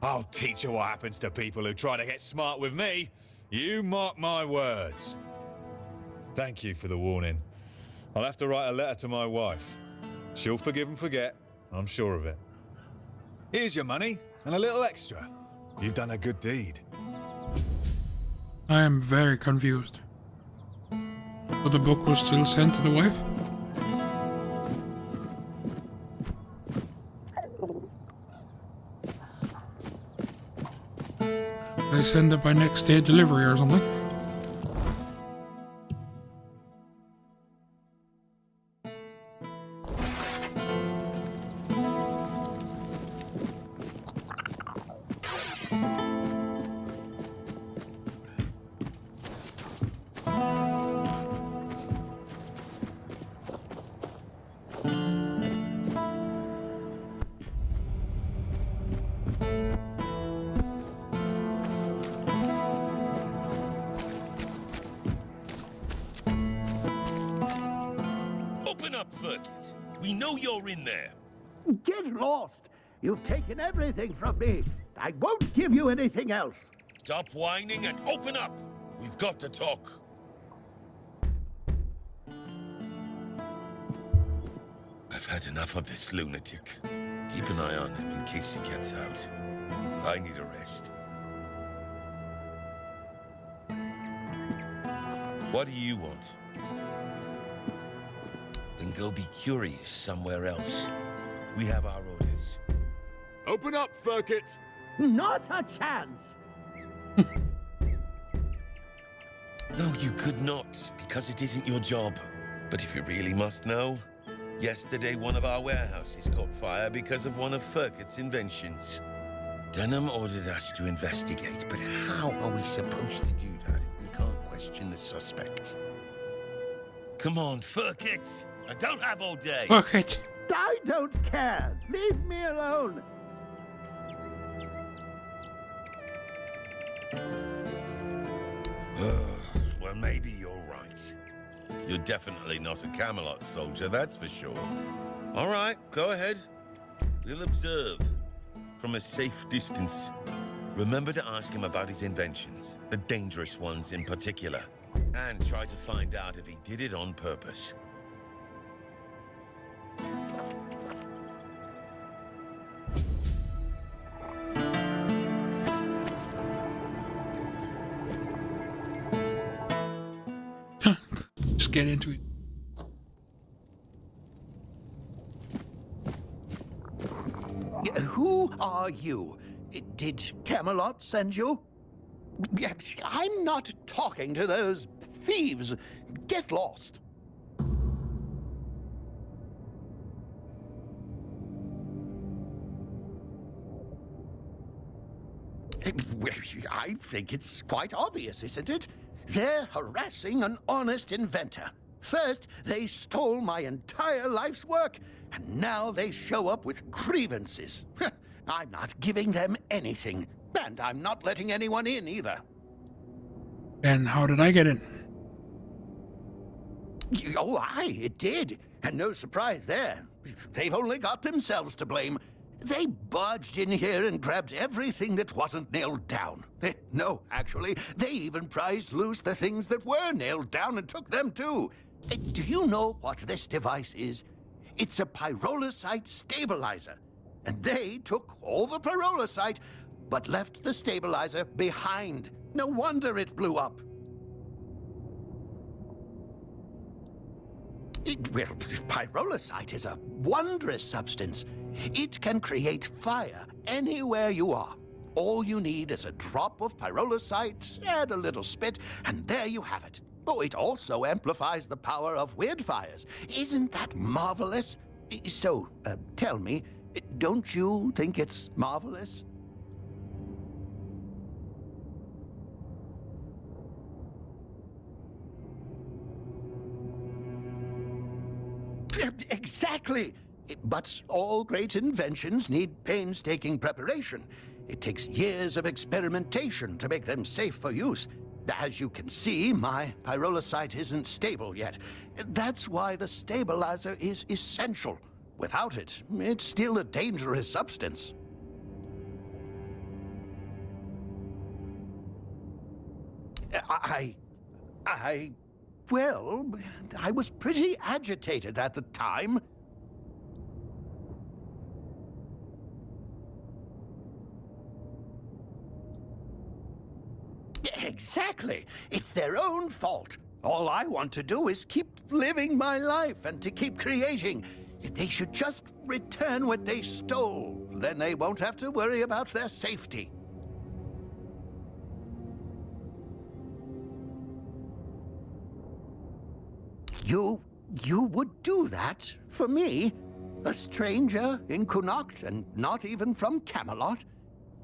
I'll teach her what happens to people who try to get smart with me. You mark my words. Thank you for the warning. I'll have to write a letter to my wife. She'll forgive and forget, I'm sure of it. Here's your money and a little extra. You've done a good deed. I am very confused. But the book was still sent to the wife? they send it by next day delivery or something. Open up, Fergus. We know you're in there. Get lost! You've taken everything from me. I won't give you anything else. Stop whining and open up. We've got to talk. I've had enough of this lunatic. Keep an eye on him in case he gets out. I need a rest. What do you want? Then go be curious somewhere else. We have our orders. Open up, Furkit! Not a chance! No, you could not, because it isn't your job. But if you really must know, yesterday one of our warehouses caught fire because of one of Furkit's inventions. Denham ordered us to investigate, but how are we supposed to do that if we can't question the suspect? Come on, Furkit! I don't have all day! Furkit! I don't care! Leave me alone! Well, maybe you're right. You're definitely not a Camelot soldier, that's for sure. All right, go ahead. We'll observe from a safe distance. Remember to ask him about his inventions, the dangerous ones in particular, and try to find out if he did it on purpose. Just get into it. Who are you? Did Camelot send you? I'm not talking to those thieves. Get lost. I think it's quite obvious, isn't it? They're harassing an honest inventor. First, they stole my entire life's work, and now they show up with grievances. I'm not giving them anything, and I'm not letting anyone in either. And how did I get in? Oh, aye, it did. And no surprise there. They've only got themselves to blame. They barged in here and grabbed everything that wasn't nailed down. No, actually, they even prized loose the things that were nailed down and took them too. Do you know what this device is? It's a pyrolusite stabilizer. And they took all the pyrolusite, but left the stabilizer behind. No wonder it blew up. Pyrolusite is a wondrous substance. It can create fire anywhere you are. All you need is a drop of pyrolusite, add a little spit, and there you have it. Oh, it also amplifies the power of weird fires. Isn't that marvelous? So, tell me, don't you think it's marvelous? Exactly! But all great inventions need painstaking preparation. It takes years of experimentation to make them safe for use. As you can see, my pyrolusite isn't stable yet. That's why the stabilizer is essential. Without it, it's still a dangerous substance. Well, I was pretty agitated at the time. Exactly. It's their own fault. All I want to do is keep living my life and to keep creating. They should just return what they stole. Then they won't have to worry about their safety. You would do that for me? A stranger in Connacht and not even from Camelot?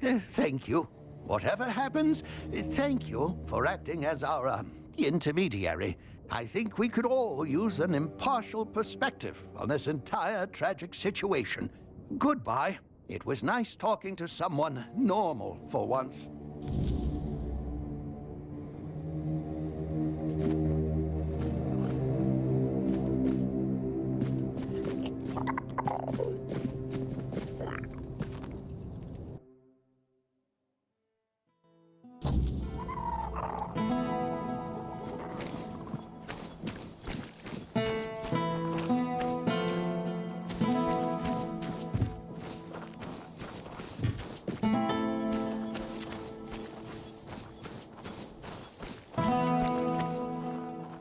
Thank you. Whatever happens, thank you for acting as our intermediary. I think we could all use an impartial perspective on this entire tragic situation. Goodbye. It was nice talking to someone normal for once.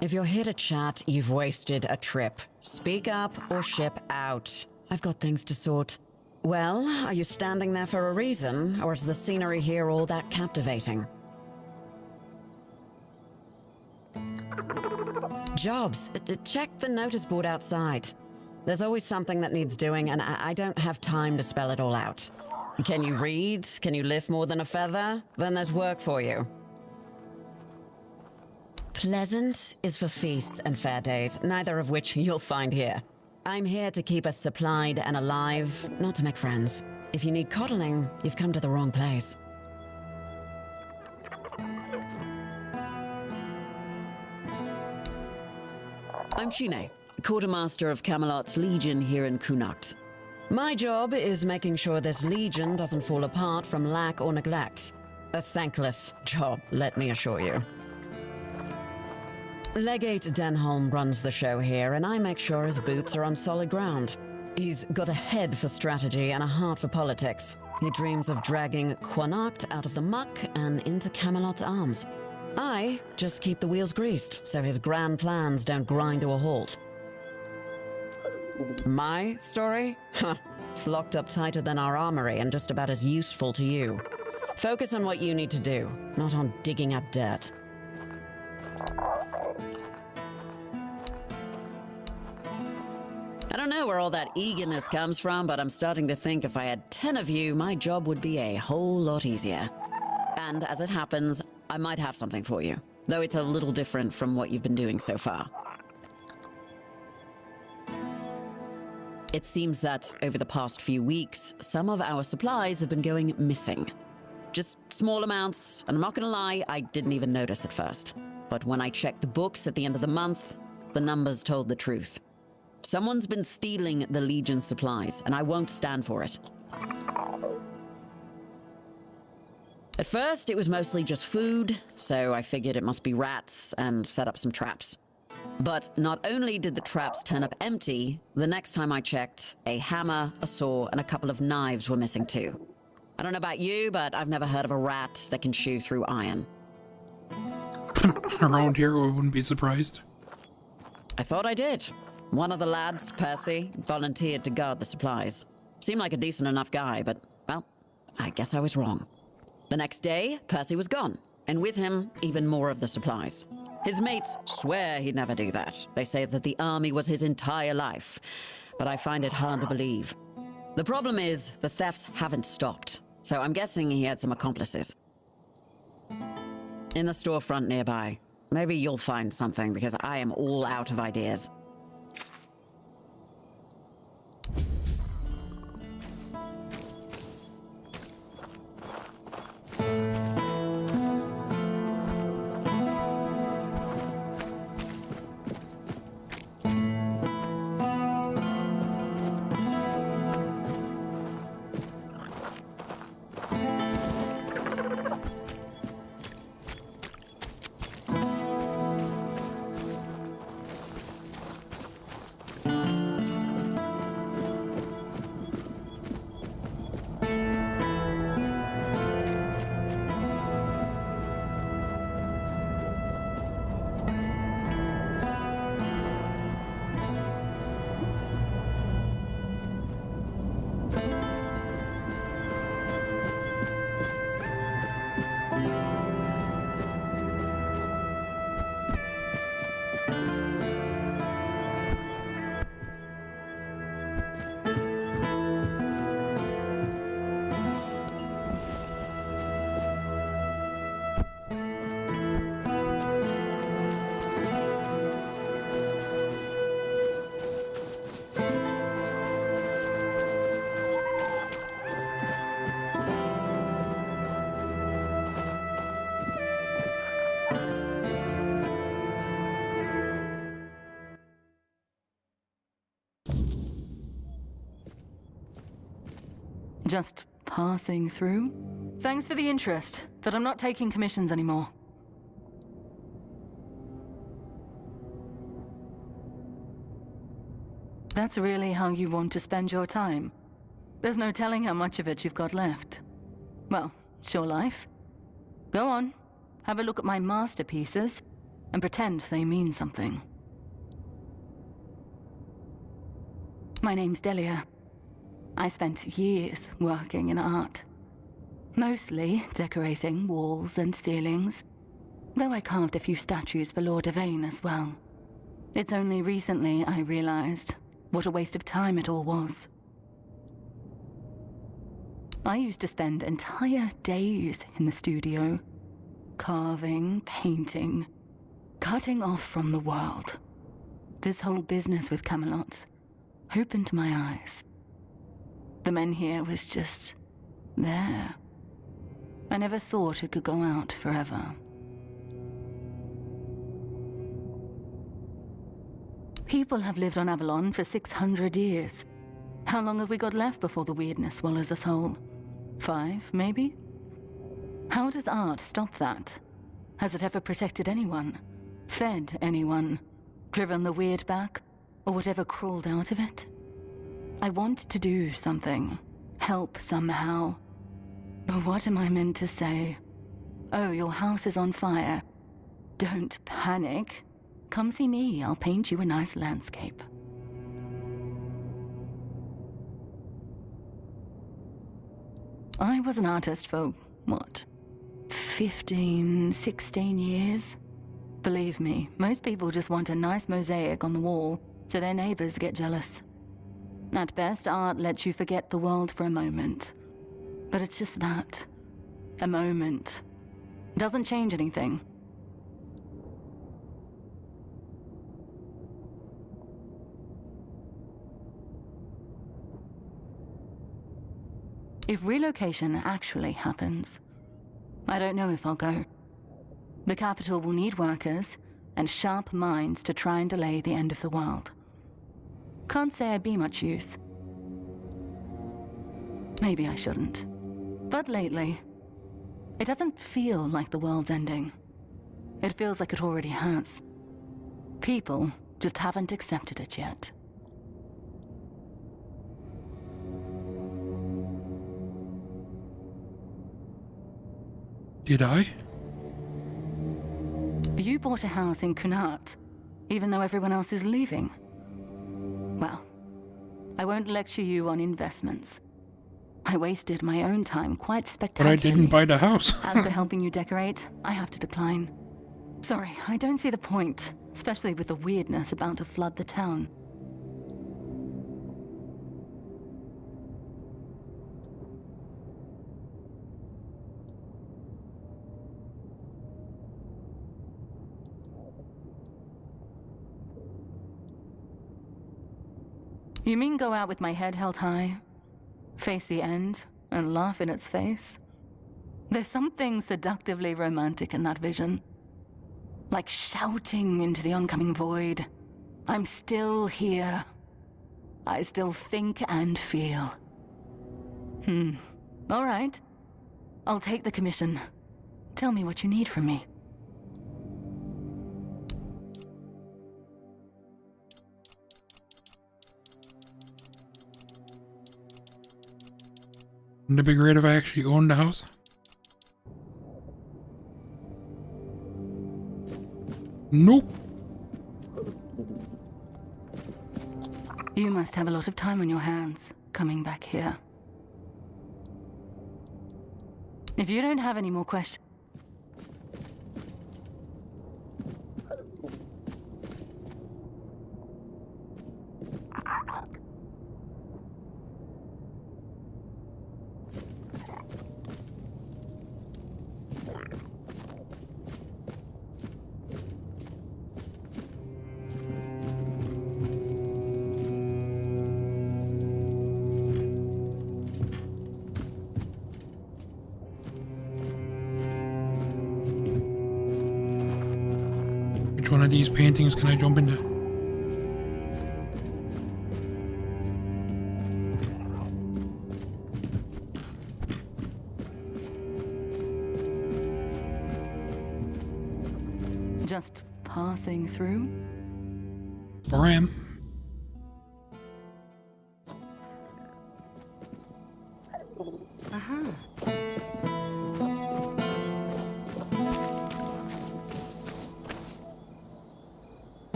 If you're here to chat, you've wasted a trip. Speak up or ship out. I've got things to sort. Well, are you standing there for a reason, or is the scenery here all that captivating? Jobs. Check the notice board outside. There's always something that needs doing, and I don't have time to spell it all out. Can you read? Can you lift more than a feather? Then there's work for you. Pleasant is for feasts and fair days, neither of which you'll find here. I'm here to keep us supplied and alive, not to make friends. If you need coddling, you've come to the wrong place. I'm Shine, quartermaster of Camelot's Legion here in Connacht. My job is making sure this Legion doesn't fall apart from lack or neglect. A thankless job, let me assure you. Legate Denholm runs the show here, and I make sure his boots are on solid ground. He's got a head for strategy and a heart for politics. He dreams of dragging Connacht out of the muck and into Camelot's arms. I just keep the wheels greased, so his grand plans don't grind to a halt. My story? Huh, it's locked up tighter than our armory and just about as useful to you. Focus on what you need to do, not on digging up dirt. I don't know where all that eagerness comes from, but I'm starting to think if I had 10 of you, my job would be a whole lot easier. And as it happens, I might have something for you, though it's a little different from what you've been doing so far. It seems that over the past few weeks, some of our supplies have been going missing. Just small amounts, and I'm not gonna lie, I didn't even notice at first. But when I checked the books at the end of the month, the numbers told the truth. Someone's been stealing the Legion supplies, and I won't stand for it. At first, it was mostly just food, so I figured it must be rats and set up some traps. But not only did the traps turn up empty, the next time I checked, a hammer, a saw, and a couple of knives were missing too. I don't know about you, but I've never heard of a rat that can chew through iron. Around here, we wouldn't be surprised. I thought I did. One of the lads, Percy, volunteered to guard the supplies. Seemed like a decent enough guy, but, well, I guess I was wrong. The next day, Percy was gone, and with him, even more of the supplies. His mates swear he'd never do that. They say that the army was his entire life, but I find it hard to believe. The problem is, the thefts haven't stopped, so I'm guessing he had some accomplices. In the storefront nearby. Maybe you'll find something, because I am all out of ideas. Just passing through? Thanks for the interest, but I'm not taking commissions anymore. That's really how you want to spend your time? There's no telling how much of it you've got left. Well, it's your life. Go on, have a look at my masterpieces, and pretend they mean something. My name's Delia. I spent years working in art. Mostly decorating walls and ceilings, though I carved a few statues for Lord Yvain as well. It's only recently I realized what a waste of time it all was. I used to spend entire days in the studio, carving, painting, cutting off from the world. This whole business with Camelot opened my eyes. The Menhir was just there. I never thought it could go out forever. People have lived on Avalon for 600 years. How long have we got left before the weirdness swallows us whole? 5, maybe? How does art stop that? Has it ever protected anyone? Fed anyone? Driven the weird back? Or whatever crawled out of it? I want to do something. Help somehow. But what am I meant to say? Oh, your house is on fire. Don't panic. Come see me, I'll paint you a nice landscape. I was an artist for, what, 15, 16 years? Believe me, most people just want a nice mosaic on the wall so their neighbors get jealous. At best, art lets you forget the world for a moment. But it's just that. A moment. Doesn't change anything. If relocation actually happens, I don't know if I'll go. The capital will need workers and sharp minds to try and delay the end of the world. Can't say I'd be much use. Maybe I shouldn't. But lately, it doesn't feel like the world's ending. It feels like it already has. People just haven't accepted it yet. Did I? You bought a house in Kunart, even though everyone else is leaving. Well, I won't lecture you on investments. I wasted my own time quite But spectacularly. I didn't buy the house. As for helping you decorate, I have to decline. Sorry, I don't see the point, especially with the weirdness about to flood the town. You mean go out with my head held high, face the end, and laugh in its face? There's something seductively romantic in that vision. Like shouting into the oncoming void. I'm still here. I still think and feel. All right. I'll take the commission. Tell me what you need from me. Wouldn't it be great if I actually owned the house? Nope. You must have a lot of time on your hands, coming back here. If you don't have any more questions... one of these paintings can I jump into? Just passing through? Ram.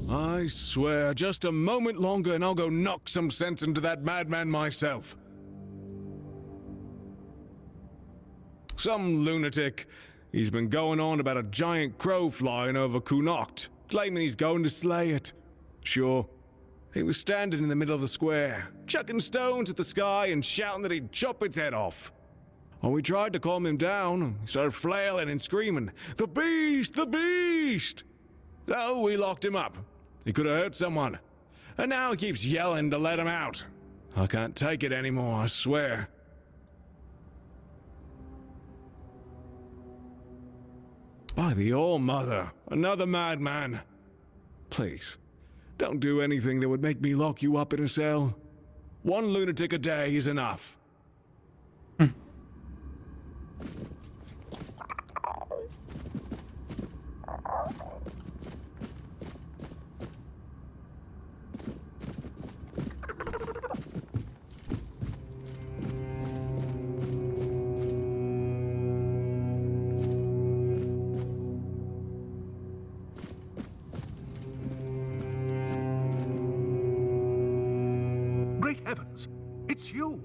I swear, just a moment longer and I'll go knock some sense into that madman myself. Some lunatic. He's been going on about a giant crow flying over Connacht, claiming he's going to slay it. Sure, he was standing in the middle of the square, chucking stones at the sky and shouting that he'd chop its head off. When we tried to calm him down, he started flailing and screaming, "The beast! The beast!" So we locked him up. He could have hurt someone. And now he keeps yelling to let him out. I can't take it anymore, I swear. By the All-Mother, another madman. Please, don't do anything that would make me lock you up in a cell. One lunatic a day is enough. Great heavens! It's you!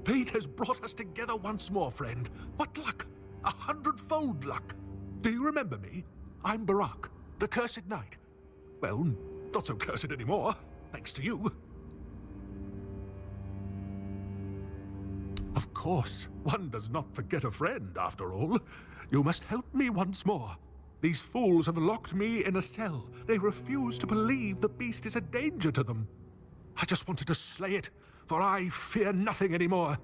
Fate has brought us together once more, friend. What luck! 100-fold luck! Do you remember me? I'm Barak, the Cursed Knight. Well, not so cursed anymore, thanks to you. Of course, one does not forget a friend, after all. You must help me once more. These fools have locked me in a cell. They refuse to believe the beast is a danger to them. I just wanted to slay it, for I fear nothing anymore.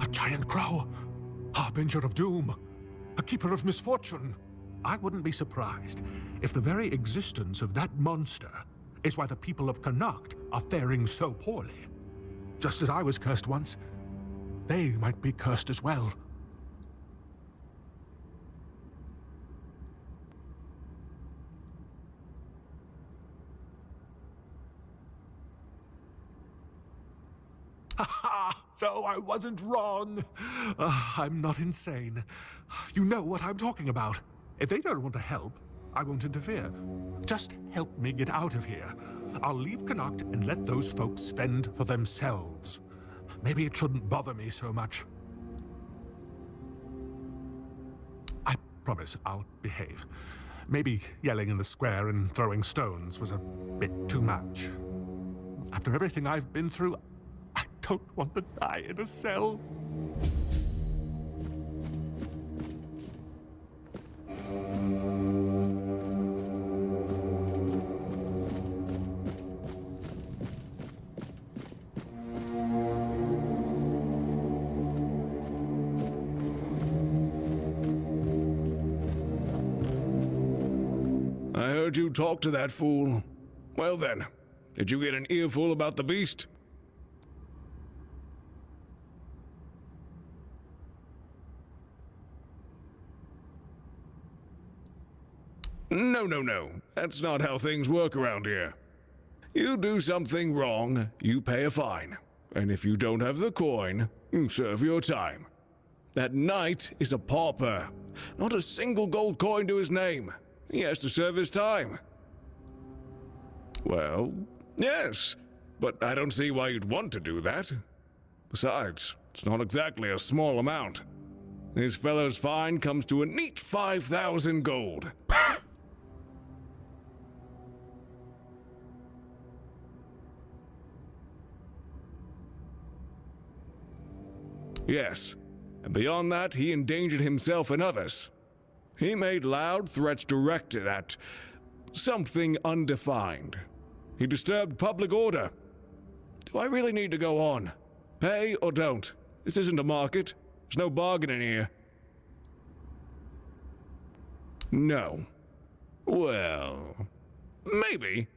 A giant crow, harbinger of doom, a keeper of misfortune. I wouldn't be surprised if the very existence of that monster is why the people of Connacht are faring so poorly. Just as I was cursed once, they might be cursed as well. Ha! So I wasn't wrong. I'm not insane. You know what I'm talking about. If they don't want to help, I won't interfere. Just help me get out of here. I'll leave Connacht and let those folks fend for themselves. Maybe it shouldn't bother me so much. I promise I'll behave. Maybe yelling in the square and throwing stones was a bit too much. After everything I've been through, I don't want to die in a cell. heard you talk to that fool. Well then, did you get an earful about the beast? No. That's not how things work around here. You do something wrong, you pay a fine. And if you don't have the coin, you serve your time. That knight is a pauper. Not a single gold coin to his name. He has to serve his time. Well, yes, but I don't see why you'd want to do that. Besides, it's not exactly a small amount. This fellow's fine comes to a neat 5,000 gold. Yes, and beyond that, he endangered himself and others. He made loud threats directed at something undefined. He disturbed public order. Do I really need to go on? Pay or don't? This isn't a market. There's no bargaining here. No. Well, maybe.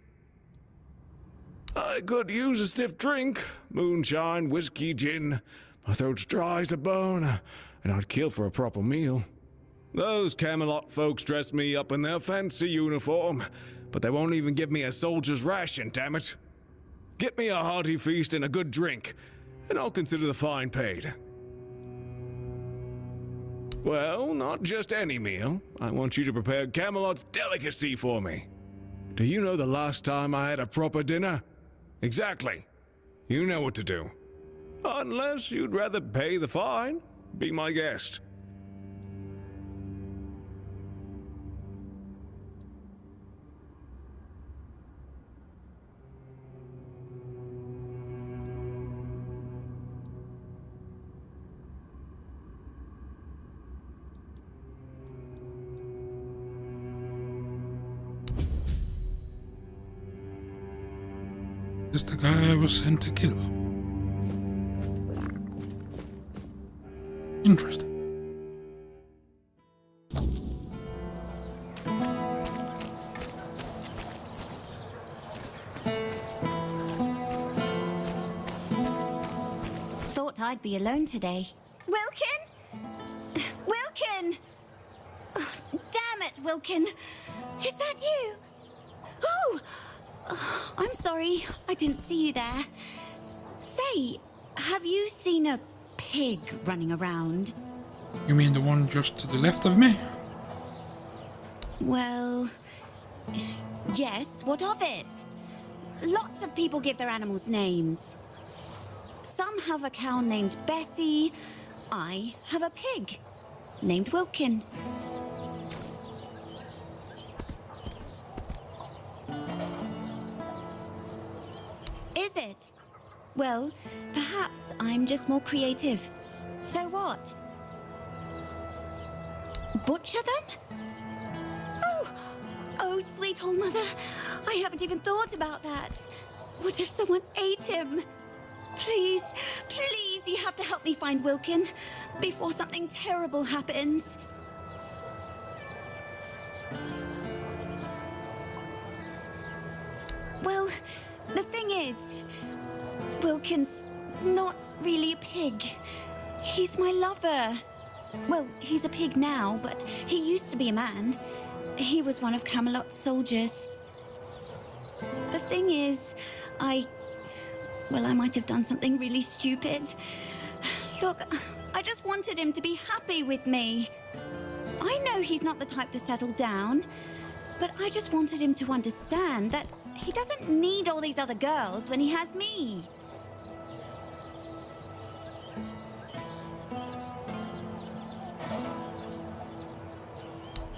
I could use a stiff drink. Moonshine, whiskey, gin. My throat's dry as a bone, and I'd kill for a proper meal. Those Camelot folks dress me up in their fancy uniform, but they won't even give me a soldier's ration, damn it. Get me a hearty feast and a good drink, and I'll consider the fine paid. Well, not just any meal. I want you to prepare Camelot's delicacy for me. Do you know the last time I had a proper dinner? Exactly. You know what to do. Unless you'd rather pay the fine, be my guest. This is the guy I was sent to kill. Interesting. Thought I'd be alone today. Wilkin? Wilkin! Oh, damn it, Wilkin! Is that you? Oh! I'm sorry, I didn't see you there. Say, have you seen a pig running around? You mean the one just to the left of me? Well, yes, what of it? Lots of people give their animals names. Some have a cow named Bessie. I have a pig named Wilkin. Is it? Well, perhaps I'm just more creative. So what? Butcher them? Oh, sweet old mother. I haven't even thought about that. What if someone ate him? Please, please, you have to help me find Wilkin before something terrible happens. Well, the thing is, Wilkin's not really a pig. He's my lover. Well, he's a pig now, but he used to be a man. He was one of Camelot's soldiers. The thing is, I might have done something really stupid. Look, I just wanted him to be happy with me. I know he's not the type to settle down, but I just wanted him to understand that he doesn't need all these other girls when he has me.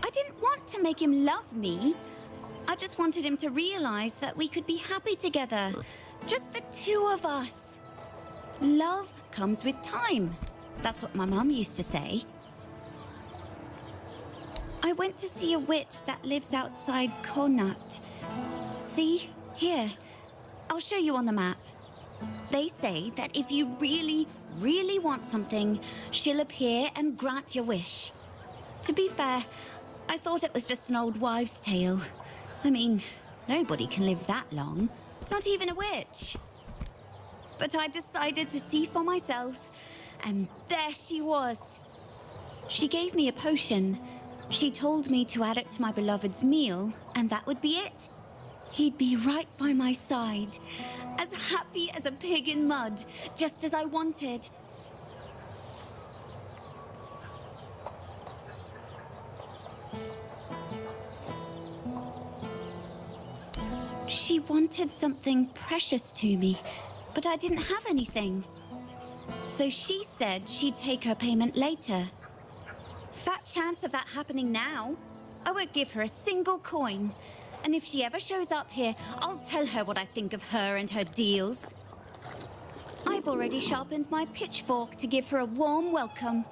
I didn't want to make him love me. I just wanted him to realize that we could be happy together. Just the two of us. Love comes with time. That's what my mum used to say. I went to see a witch that lives outside Connacht. See? Here. I'll show you on the map. They say that if you really, really want something, she'll appear and grant your wish. To be fair, I thought it was just an old wives' tale. I mean, nobody can live that long. Not even a witch. But I decided to see for myself, and there she was. She gave me a potion. She told me to add it to my beloved's meal, and that would be it. He'd be right by my side, as happy as a pig in mud, just as I wanted. She wanted something precious to me, but I didn't have anything. So she said she'd take her payment later. Fat chance of that happening now. I won't give her a single coin. And if she ever shows up here, I'll tell her what I think of her and her deals. I've already sharpened my pitchfork to give her a warm welcome.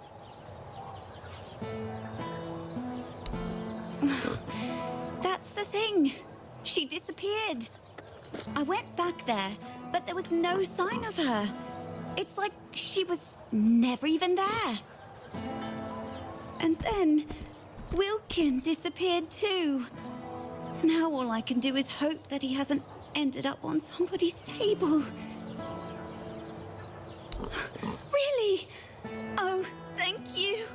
That's the thing. She disappeared. I went back there, but there was no sign of her. It's like she was never even there. And then Wilkin disappeared too. Now all I can do is hope that he hasn't ended up on somebody's table. Really? Oh, thank you.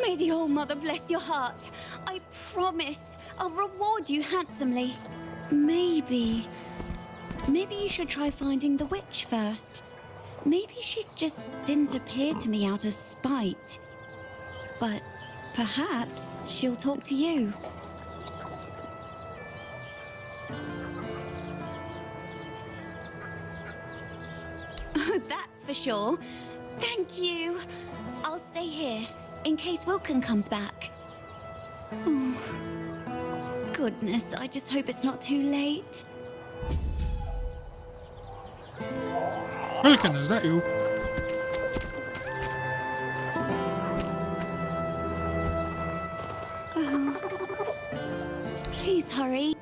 May the All-Mother bless your heart. I promise I'll reward you handsomely. Maybe you should try finding the witch first. Maybe she just didn't appear to me out of spite. But perhaps she'll talk to you. Oh, that's for sure. Thank you. I'll stay here in case Wilkin comes back. Oh, goodness, I just hope it's not too late. Wilkin, is that you? Please hurry.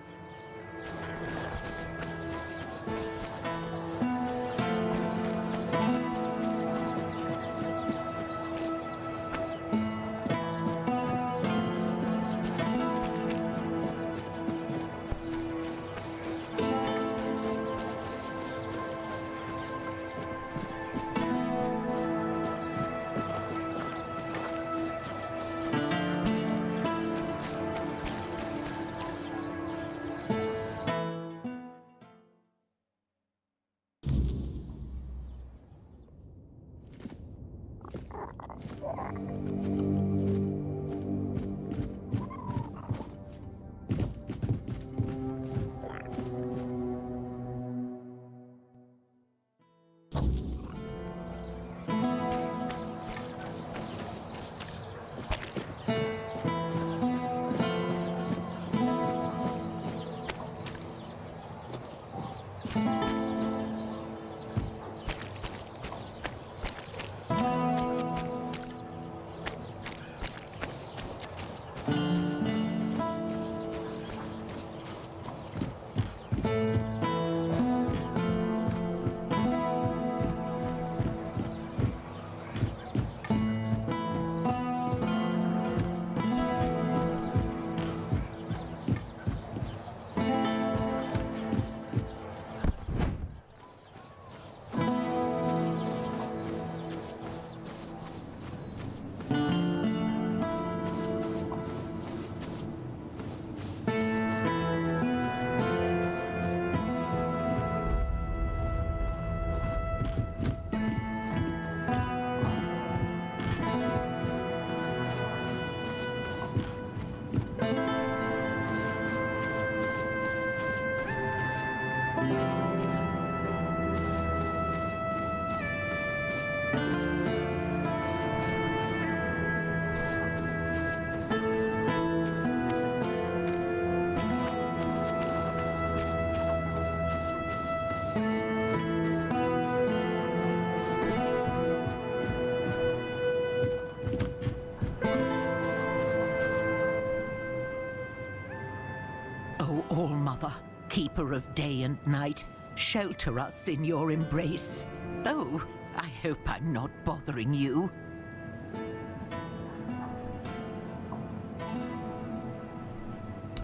All-Mother, keeper of day and night, shelter us in your embrace. Oh, I hope I'm not bothering you.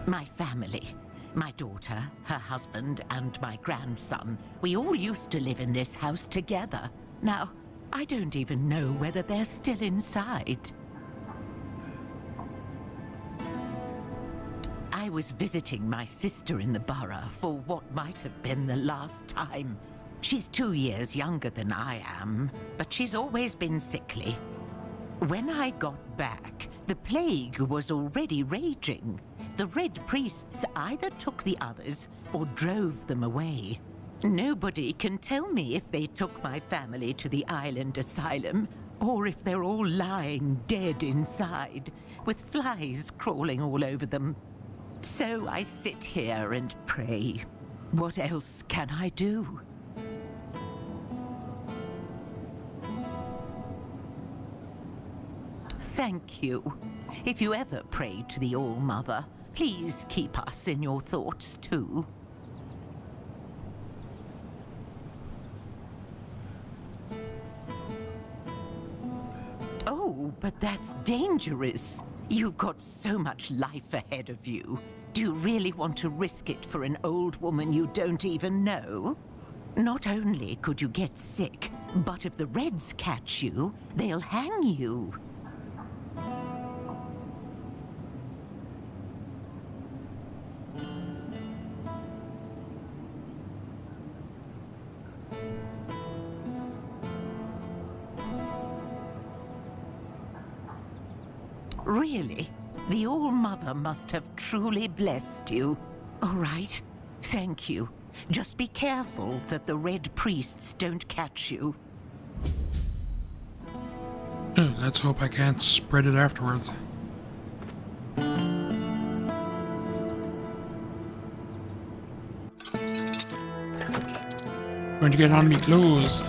My family. My daughter, her husband, and my grandson, we all used to live in this house together. Now, I don't even know whether they're still inside. I was visiting my sister in the borough for what might have been the last time. She's 2 years younger than I am, but she's always been sickly. When I got back, the plague was already raging. The Red Priests either took the others or drove them away. Nobody can tell me if they took my family to the island asylum, or if they're all lying dead inside, with flies crawling all over them. So I sit here and pray. What else can I do? Thank you. If you ever pray to the All-Mother, please keep us in your thoughts too. Oh, but that's dangerous. You've got so much life ahead of you. Do you really want to risk it for an old woman you don't even know? Not only could you get sick, but if the Reds catch you, they'll hang you. Really? The All-Mother must have truly blessed you. All right. Thank you. Just be careful that the Red Priests don't catch you. Let's hope I can't spread it afterwards. Going to get on me clothes.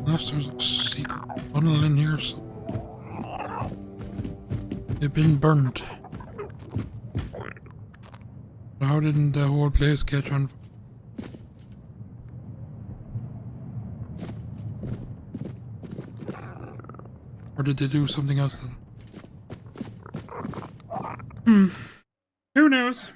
Unless there's a secret funnel in here, so they've been burnt. How didn't the whole place catch on? Or did they do something else then? Who knows?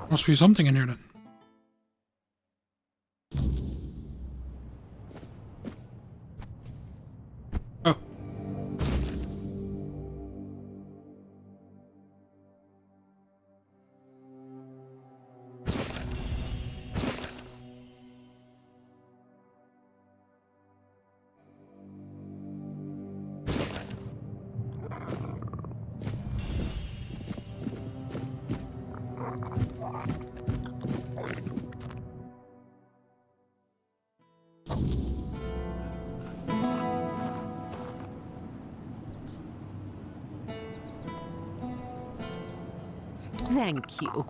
Must be something in here then. Oh. Thank you.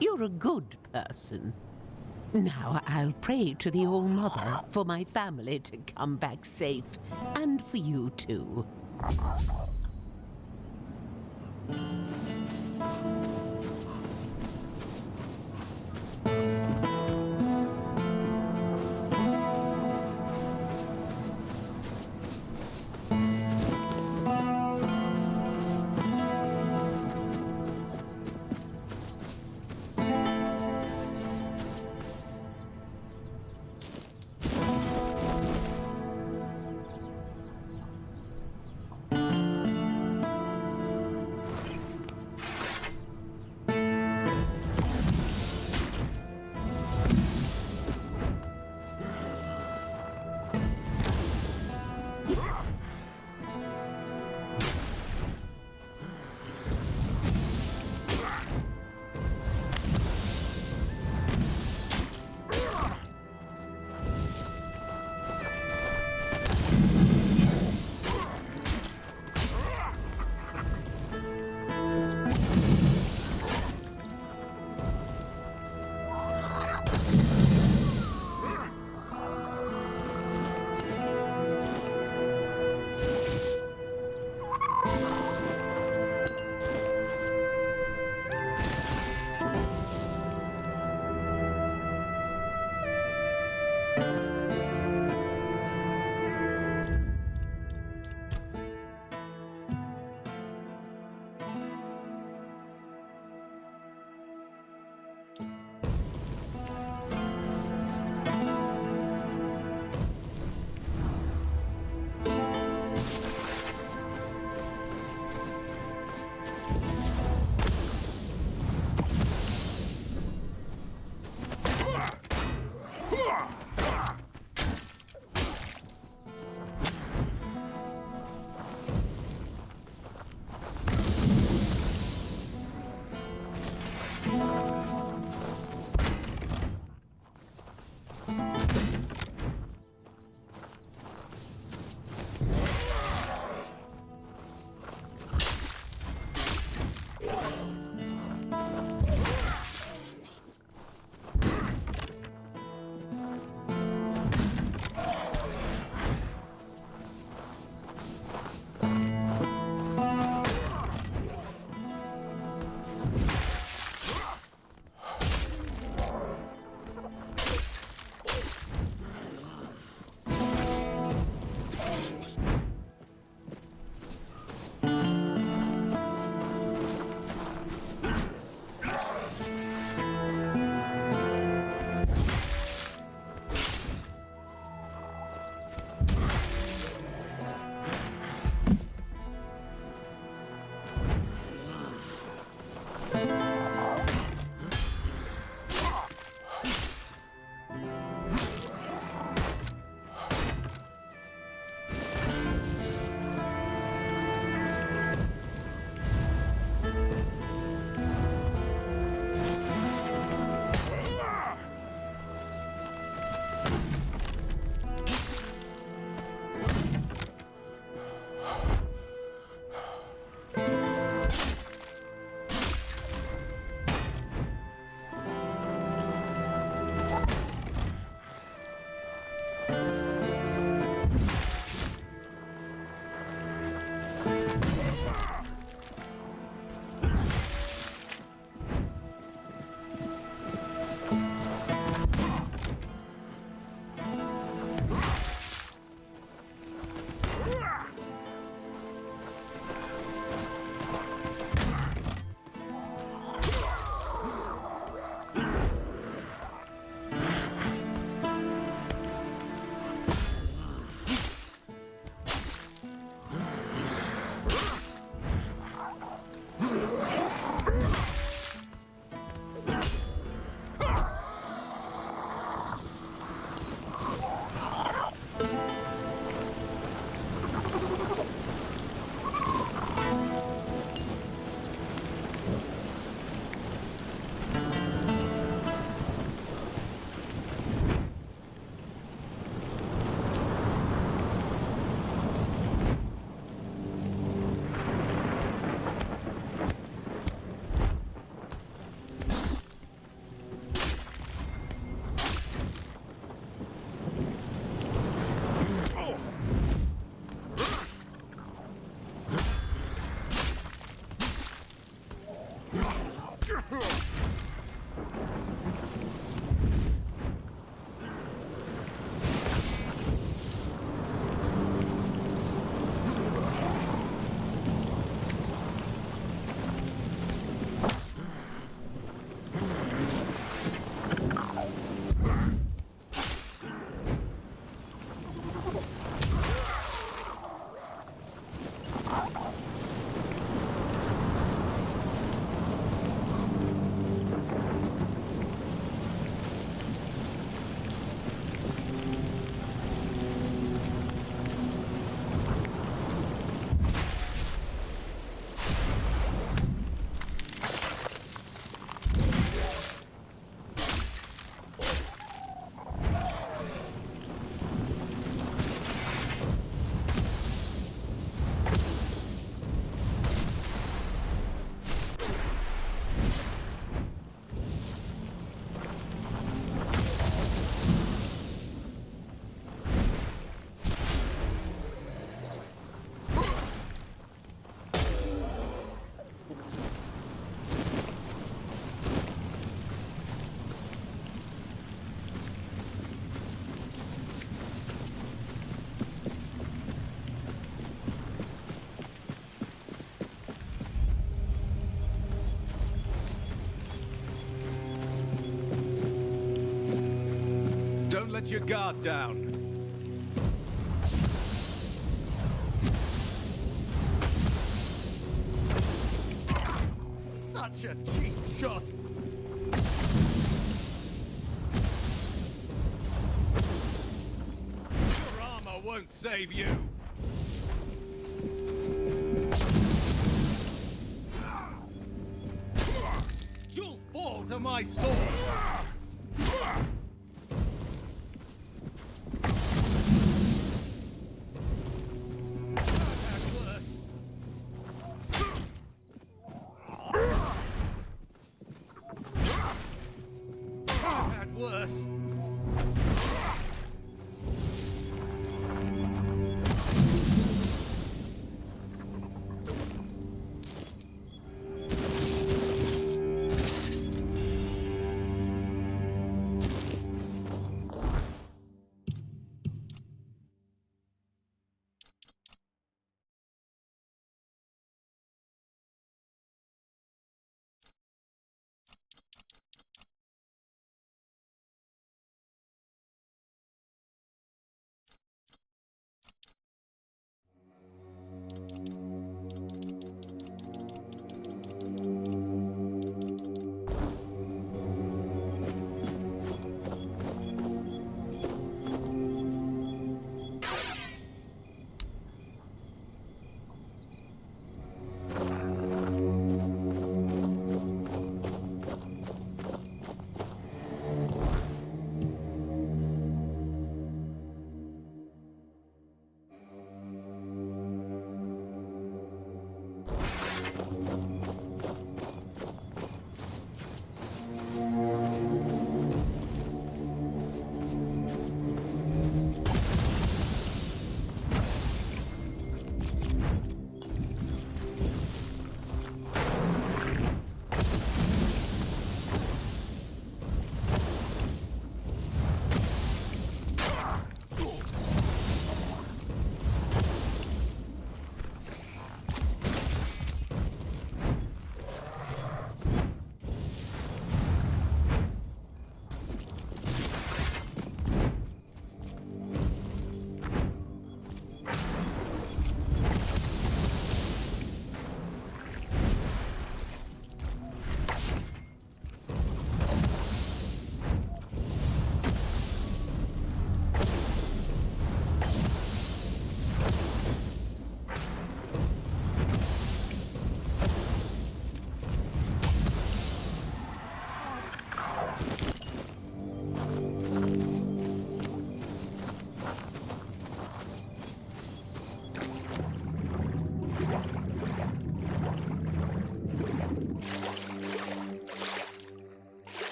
You're a good person. Now I'll pray to the All-Mother for my family to come back safe, and for you too. let your guard down. Such a cheap shot! Your armor won't save you! You'll fall to my sword! Worse.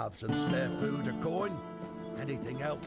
Have some spare food or coin? Anything else?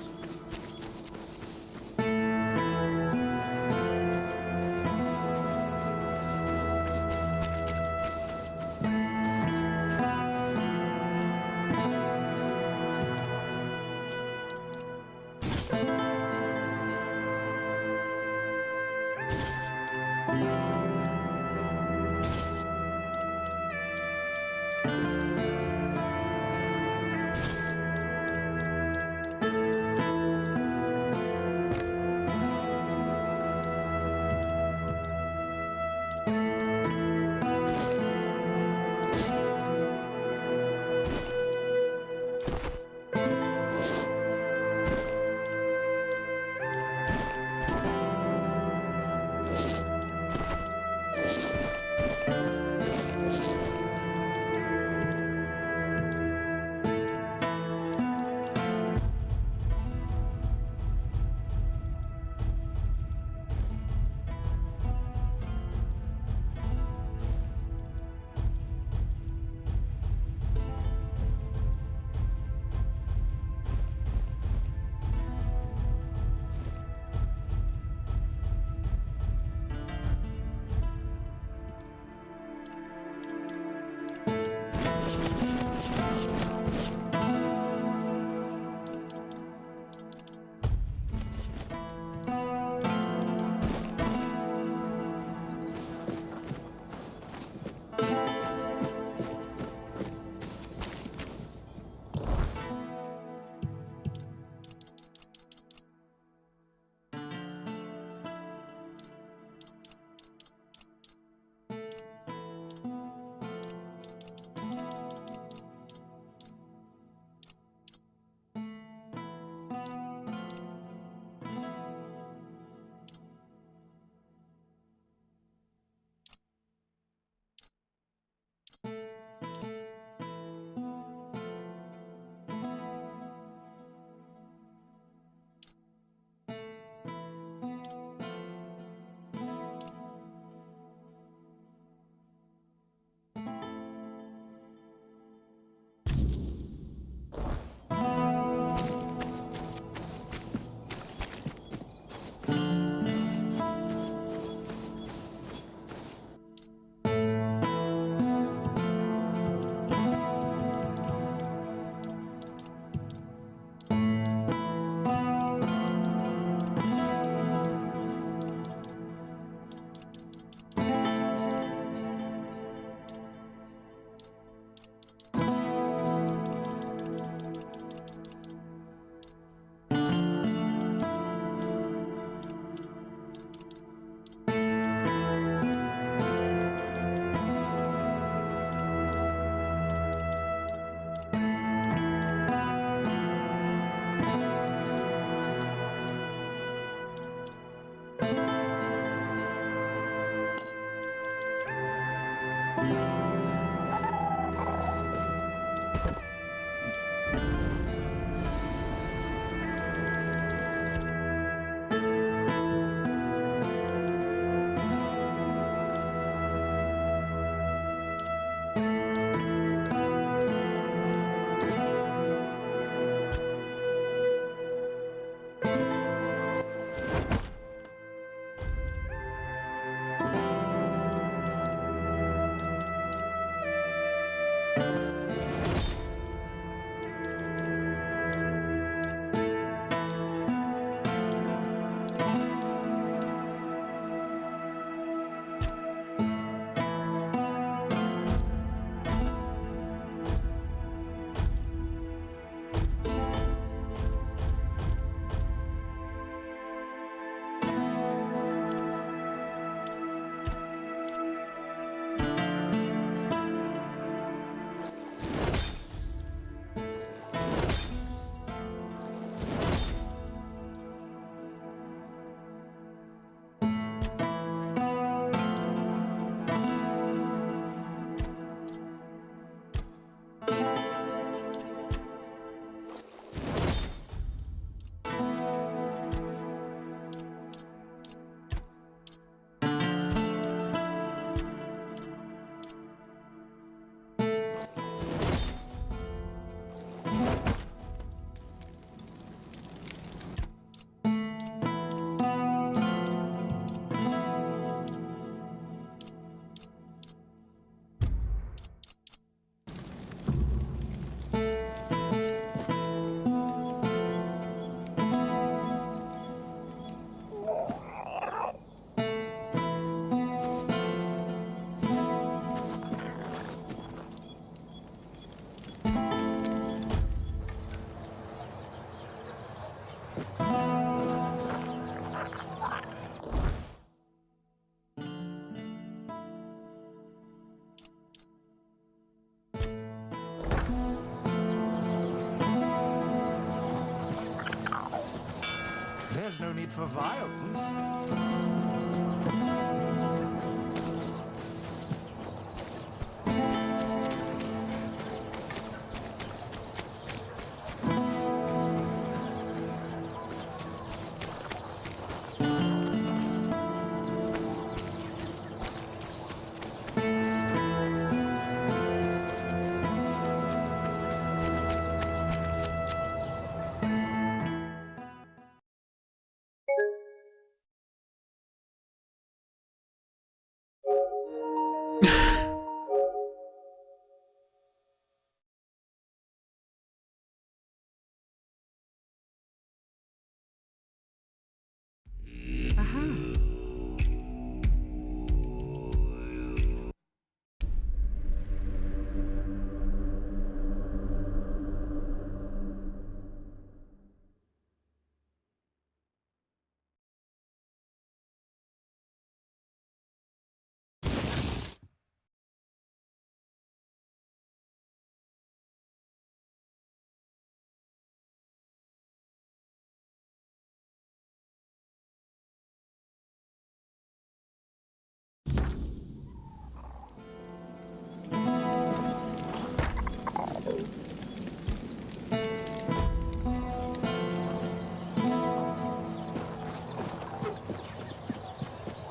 for violence.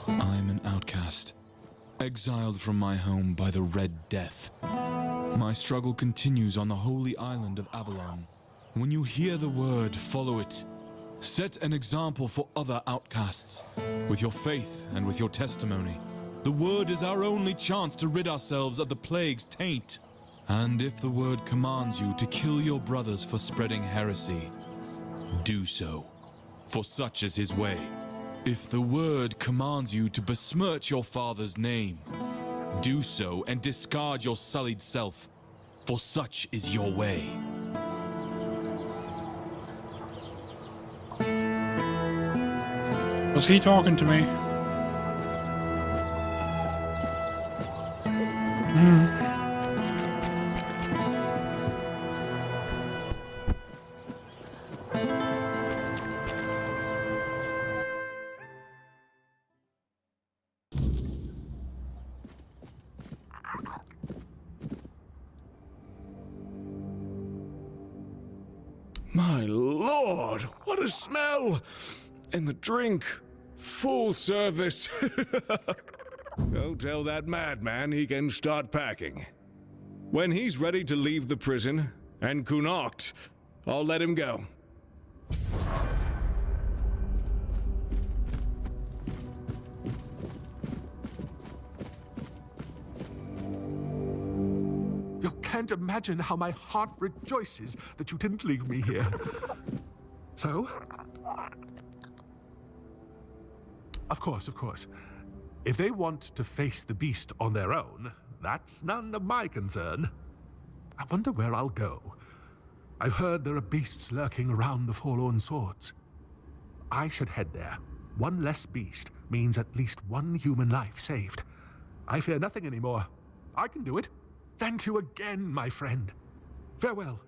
I'm an outcast, exiled from my home by the Red Death. My struggle continues on the holy island of Avalon. When you hear the word, follow it. Set an example for other outcasts, with your faith and with your testimony. The word is our only chance to rid ourselves of the plague's taint. And if the word commands you to kill your brothers for spreading heresy, do so, for such is his way. If the word commands you to besmirch your father's name, do so and discard your sullied self, for such is your way. Was he talking to me? My lord, what a smell! And the drink, full service. Go tell that madman he can start packing. When he's ready to leave the prison and Connacht, I'll let him go. You can't imagine how my heart rejoices that you didn't leave me here. So? Of course. If they want to face the beast on their own, that's none of my concern. I wonder where I'll go. I've heard there are beasts lurking around the Forlorn Swords. I should head there. One less beast means at least one human life saved. I fear nothing anymore. I can do it. Thank you again, my friend. Farewell.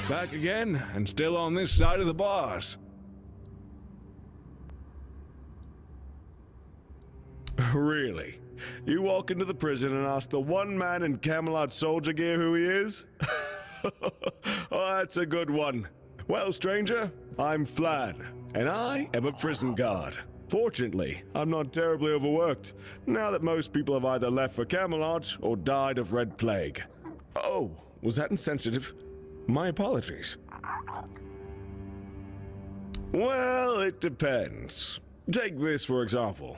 Back again, and still on this side of the bars. Really? You walk into the prison and ask the one man in Camelot soldier gear who he is? Oh, that's a good one. Well, stranger, I'm Flad, and I am a prison guard. Fortunately, I'm not terribly overworked, now that most people have either left for Camelot or died of Red Plague. Oh, was that insensitive? My apologies. Well, it depends. Take this for example.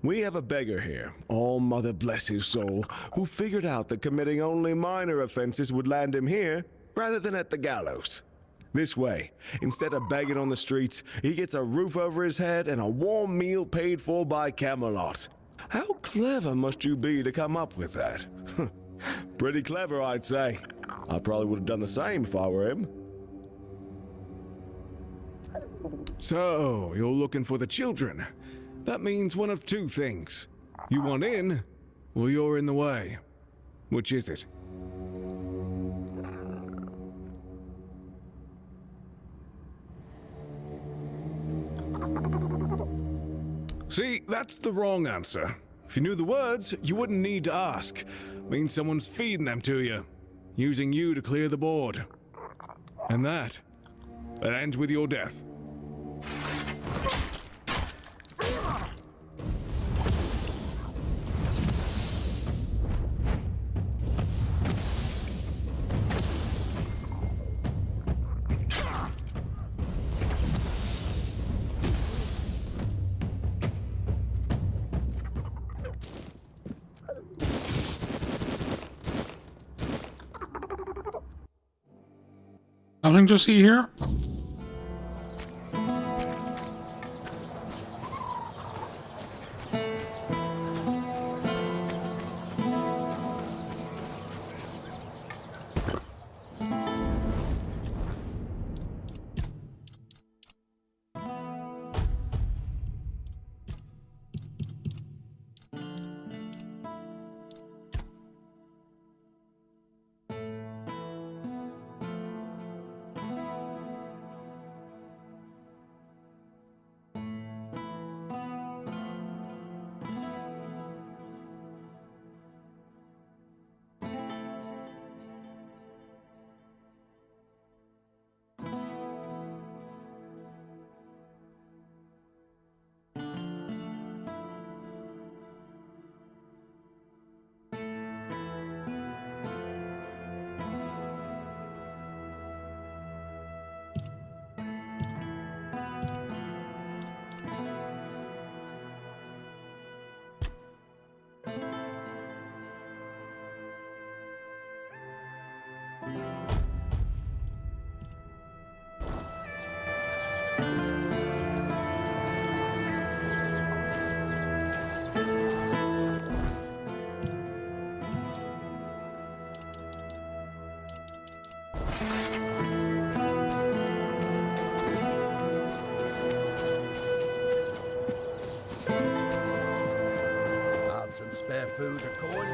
We have a beggar here, all mother bless his soul, who figured out that committing only minor offenses would land him here rather than at the gallows. This way, instead of begging on the streets, he gets a roof over his head and a warm meal paid for by Camelot. How clever must you be to come up with that? Pretty clever, I'd say. I probably would have done the same if I were him. So, you're looking for the children. That means one of two things. You want in, or you're in the way. Which is it? See, that's the wrong answer. If you knew the words, you wouldn't need to ask. Means someone's feeding them to you, using you to clear the board. And that ends with your death. Nothing to see here? Have some spare food or coin?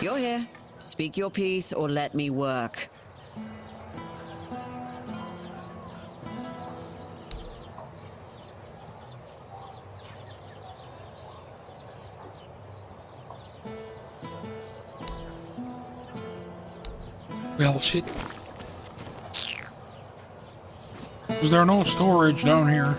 You're here. Speak your piece or let me work. Well, shit. Is there no storage down here?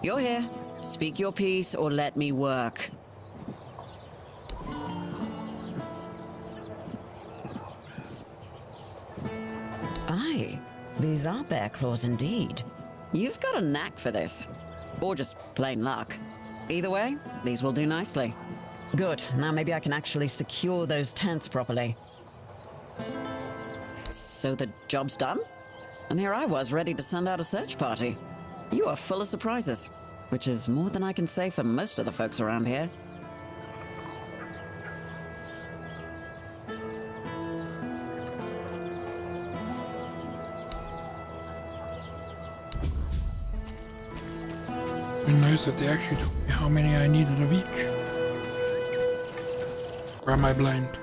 You're here. Speak your piece or let me work. Aye, these are bear claws indeed. You've got a knack for this. Or just plain luck. Either way, these will do nicely. Good, now maybe I can actually secure those tents properly. So the job's done? And here I was, ready to send out a search party. You are full of surprises, which is more than I can say for most of the folks around here. It's nice that they actually told me how many I needed of each. Or am I blind?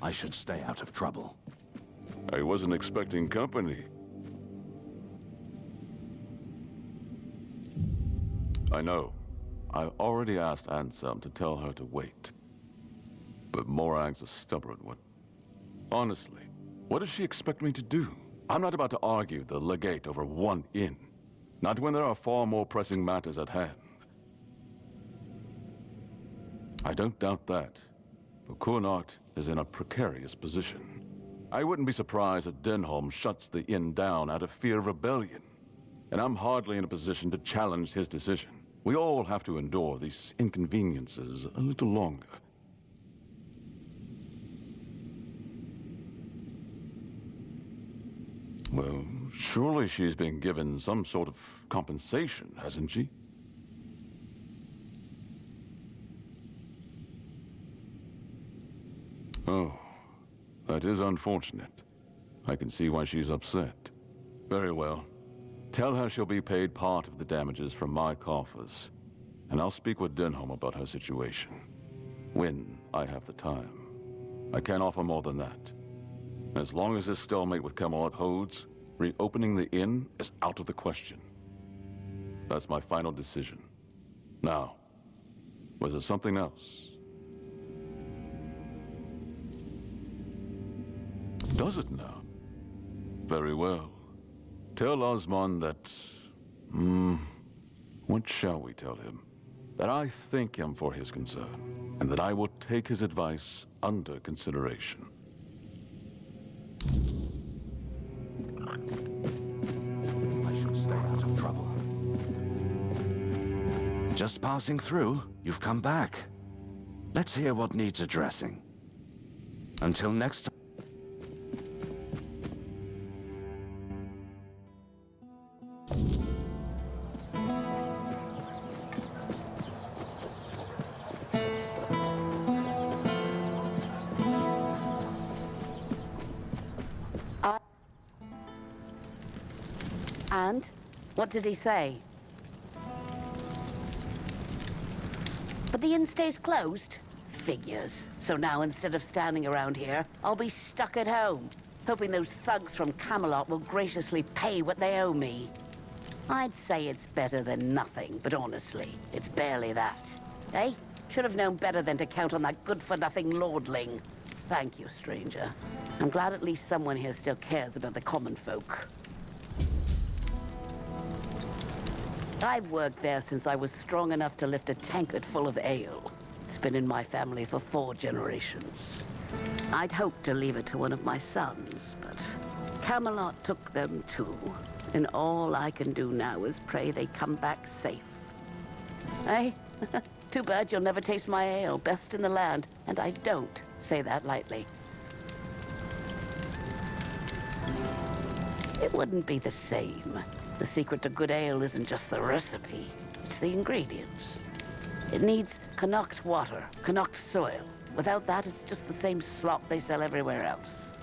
I should stay out of trouble. I wasn't expecting company. I know. I already asked Anselm to tell her to wait. But Morag's a stubborn one. Honestly, what does she expect me to do? I'm not about to argue the legate over one inn. Not when there are far more pressing matters at hand. I don't doubt that. But Kunart is in a precarious position. I wouldn't be surprised if Denholm shuts the inn down out of fear of rebellion. And I'm hardly in a position to challenge his decision. We all have to endure these inconveniences a little longer. Well, surely she's been given some sort of compensation, hasn't she? Oh, that is unfortunate. I can see why she's upset. Very well. Tell her she'll be paid part of the damages from my coffers. And I'll speak with Denholm about her situation. When I have the time. I can't offer more than that. As long as this stalemate with Camelot holds, reopening the inn is out of the question. That's my final decision. Now, was there something else? Does it now? Very well. Tell Osman that... what shall we tell him? That I thank him for his concern, and that I will take his advice under consideration. I shall stay Just passing through, you've come back. Let's hear what needs addressing. Until next time. And? What did he say? But the inn stays closed? Figures. So now instead of standing around here, I'll be stuck at home, hoping those thugs from Camelot will graciously pay what they owe me. I'd say it's better than nothing, but honestly, it's barely that. Eh? Should have known better than to count on that good-for-nothing lordling. Thank you, stranger. I'm glad at least someone here still cares about the common folk. I've worked there since I was strong enough to lift a tankard full of ale. It's been in my family for 4 generations. I'd hoped to leave it to one of my sons, but Camelot took them too. And all I can do now is pray they come back safe. Eh? Too bad you'll never taste my ale, best in the land, and I don't say that lightly. It wouldn't be the same. The secret to good ale isn't just the recipe, it's the ingredients. It needs Connacht water, Connacht soil. Without that, it's just the same slop they sell everywhere else.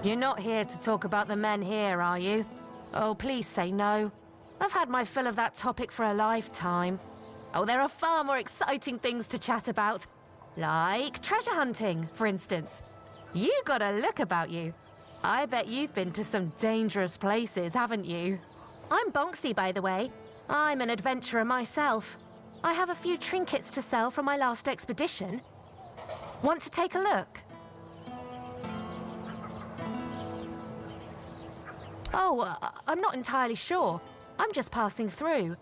You're not here to talk about the men here, are you? Oh, please say no. I've had my fill of that topic for a lifetime. Oh, there are far more exciting things to chat about. Like treasure hunting, for instance. You got a look about you. I bet you've been to some dangerous places, haven't you? I'm Bonksy, by the way. I'm an adventurer myself. I have a few trinkets to sell from my last expedition. Want to take a look? Oh, I'm not entirely sure. I'm just passing through.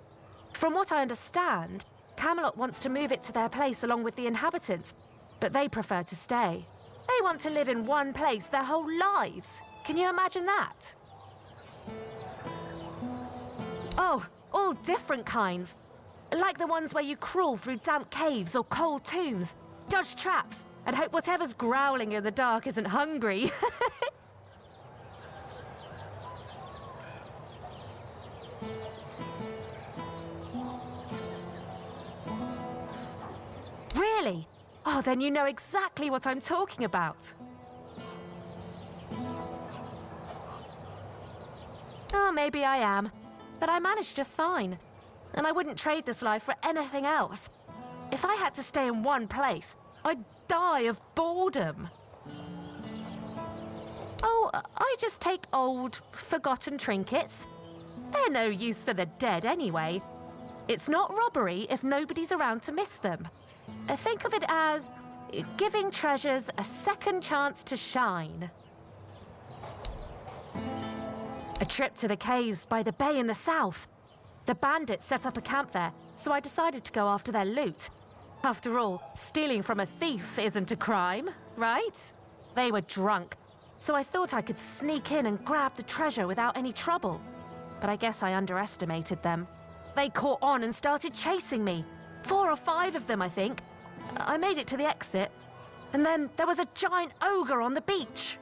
From what I understand, Camelot wants to move it to their place along with the inhabitants, but they prefer to stay. They want to live in one place their whole lives. Can you imagine that? Oh, all different kinds. Like the ones where you crawl through damp caves or cold tombs, dodge traps, and hope whatever's growling in the dark isn't hungry. Really? Oh, then you know exactly what I'm talking about. Oh, maybe I am. But I managed just fine. And I wouldn't trade this life for anything else. If I had to stay in one place, I'd die of boredom. Oh, I just take old, forgotten trinkets. They're no use for the dead anyway. It's not robbery if nobody's around to miss them. Think of it as giving treasures a second chance to shine. A trip to the caves by the bay in the south. The bandits set up a camp there, so I decided to go after their loot. After all, stealing from a thief isn't a crime, right? They were drunk, so I thought I could sneak in and grab the treasure without any trouble. But I guess I underestimated them. They caught on and started chasing me. 4 or 5 of them, I think. I made it to the exit, and then there was a giant ogre on the beach.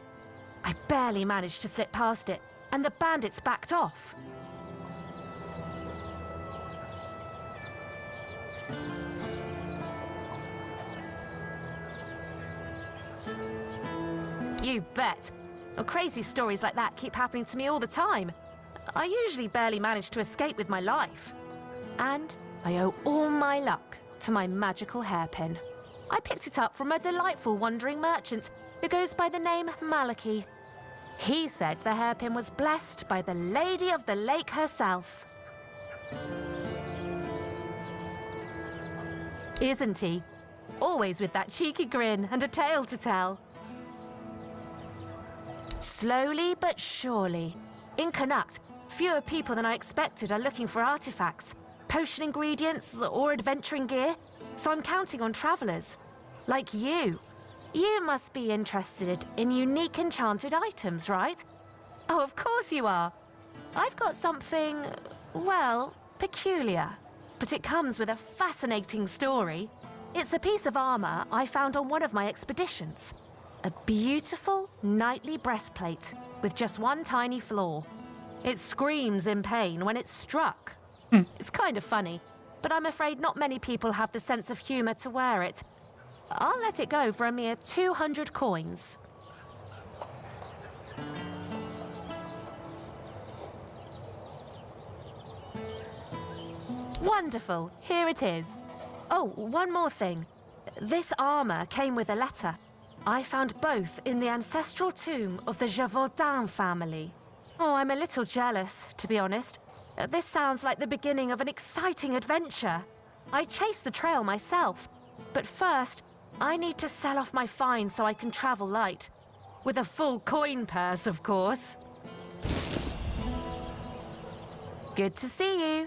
I barely managed to slip past it, and the bandits backed off. You bet. Well, crazy stories like that keep happening to me all the time. I usually barely manage to escape with my life. And I owe all my luck to my magical hairpin. I picked it up from a delightful wandering merchant who goes by the name Malachi. He said the hairpin was blessed by the Lady of the Lake herself. Isn't he? Always with that cheeky grin and a tale to tell. Slowly but surely. In Connacht, fewer people than I expected are looking for artifacts, potion ingredients, or adventuring gear, so I'm counting on travelers. Like you. You must be interested in unique enchanted items, right? Oh, of course you are. I've got something, well, peculiar. But it comes with a fascinating story. It's a piece of armor I found on one of my expeditions. A beautiful, knightly breastplate with just one tiny flaw. It screams in pain when it's struck. It's kind of funny, but I'm afraid not many people have the sense of humor to wear it. I'll let it go for a mere 200 coins. Wonderful, here it is. Oh, one more thing. This armor came with a letter. I found both in the ancestral tomb of the Gévaudan family. Oh, I'm a little jealous, to be honest. This sounds like the beginning of an exciting adventure. I chased the trail myself, but first, I need to sell off my finds so I can travel light. With a full coin purse, of course. Good to see you.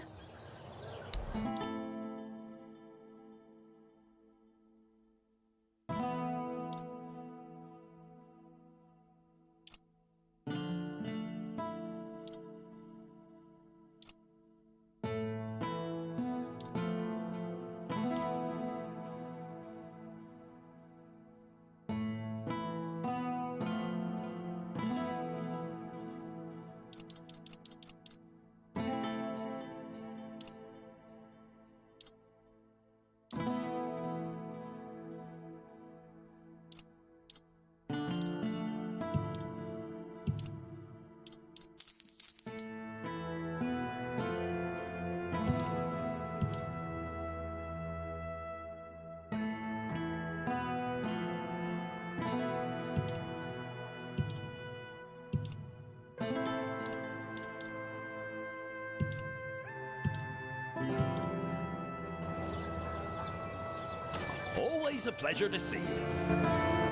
Always a pleasure to see you.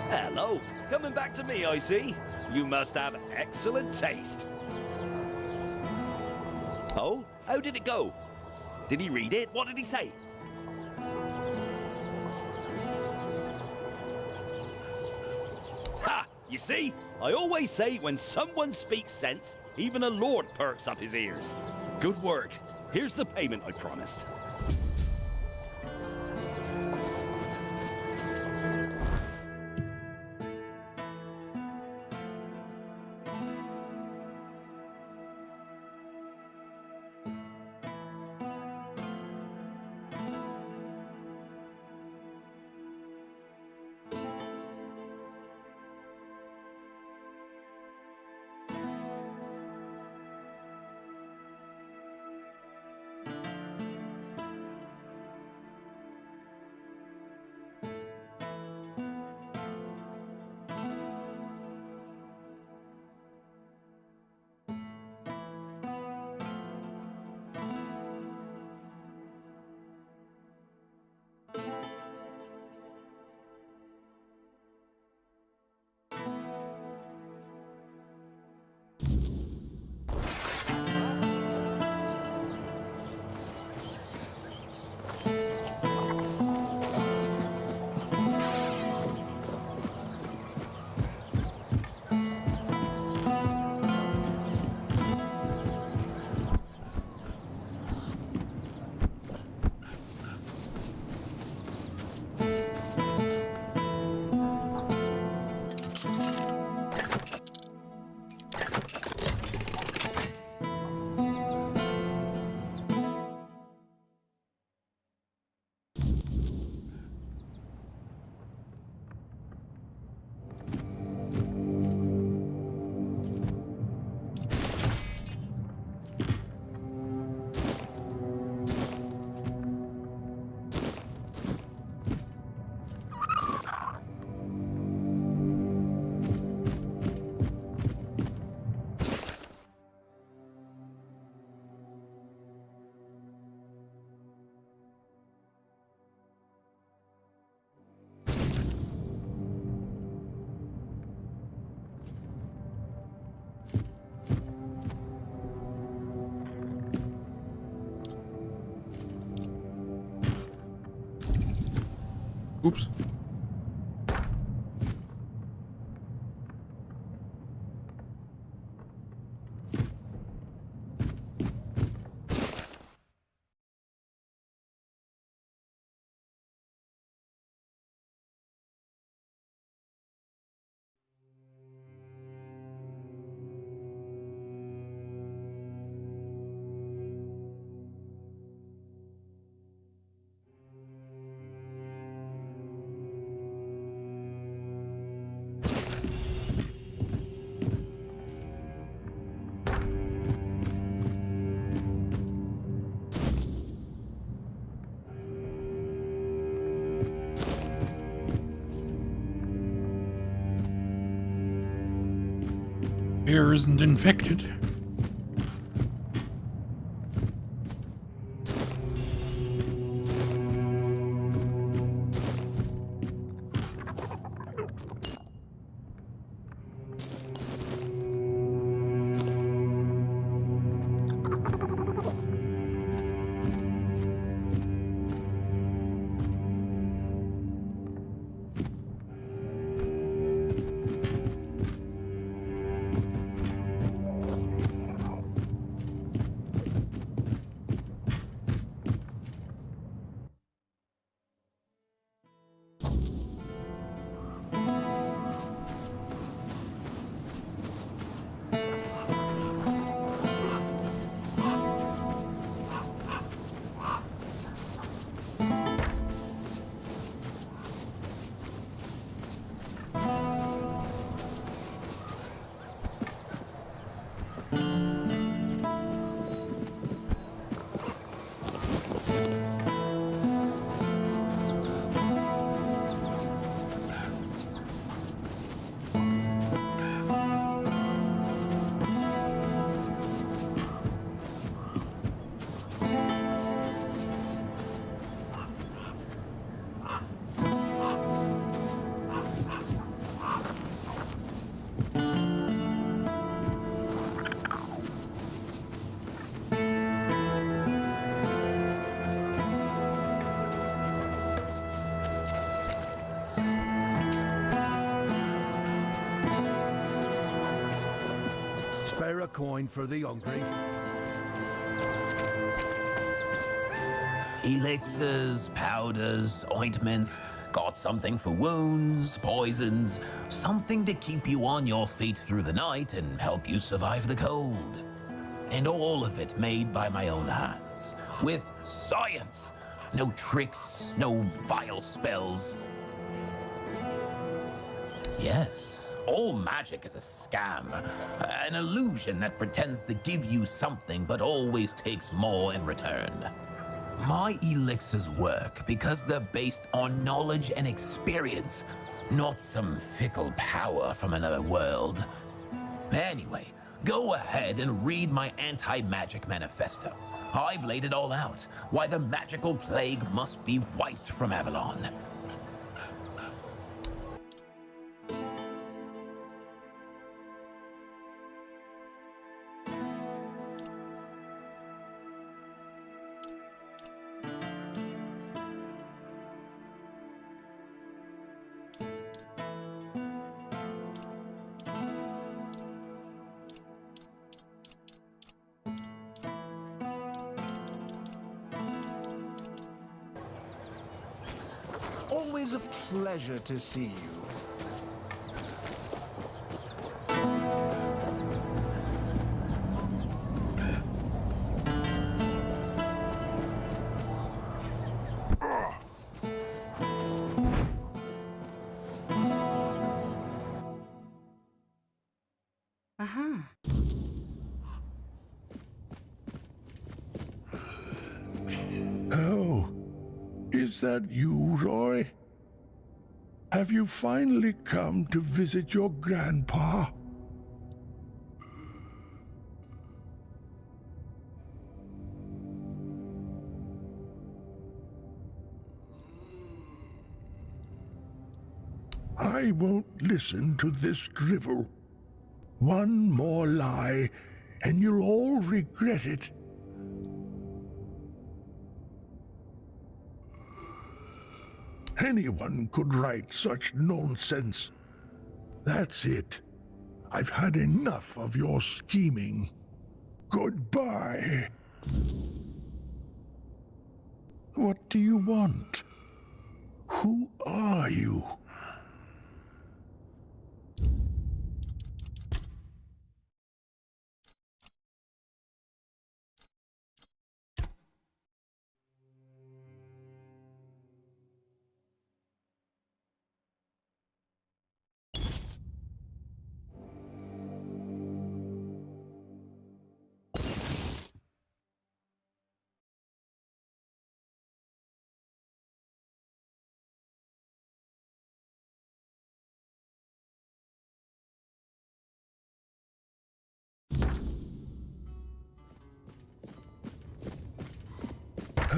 Hello, coming back to me, I see. You must have excellent taste. Oh, how did it go? Did he read it? What did he say? Ha! You see? I always say when someone speaks sense, even a lord perks up his ears. Good work. Here's the payment I promised. Oops. Bear isn't infected. Spare a coin for the hungry. Elixirs, powders, ointments, got something for wounds, poisons, something to keep you on your feet through the night and help you survive the cold. And all of it made by my own hands, with science. No tricks, no vile spells. Yes, all magic is a scam, an illusion that pretends to give you something but always takes more in return. My elixirs work because they're based on knowledge and experience, not some fickle power from another world. Anyway, go ahead and read my anti-magic manifesto. I've laid it all out, why the magical plague must be wiped from Avalon. Always a pleasure to see you. Oh, is that you, Roy? Have you finally come to visit your grandpa? I won't listen to this drivel. One more lie, and you'll all regret it. Anyone could write such nonsense. That's it. I've had enough of your scheming. Goodbye. What do you want? Who are you?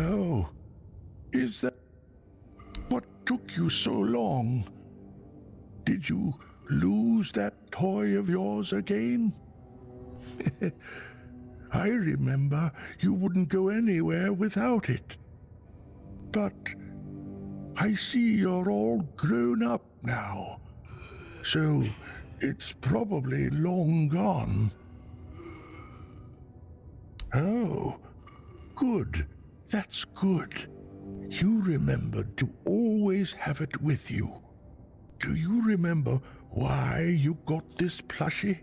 Oh, is that what took you so long? Did you lose that toy of yours again? I remember you wouldn't go anywhere without it. But I see you're all grown up now, so it's probably long gone. Oh, good. That's good. You remembered to always have it with you. Do you remember why you got this plushie?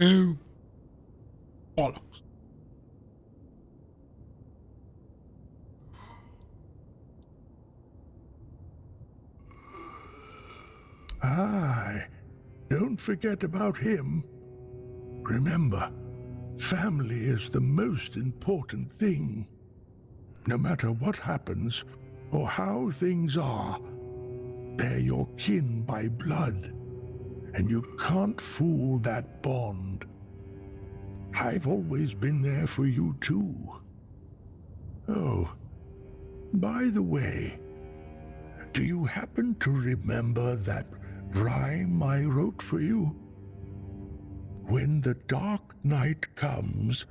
Oh, bollocks. Aye, don't forget about him. Remember, family is the most important thing. No matter what happens or how things are, they're your kin by blood, and you can't fool that bond. I've always been there for you too. Oh, by the way, do you happen to remember that rhyme I wrote for you? When the dark night comes,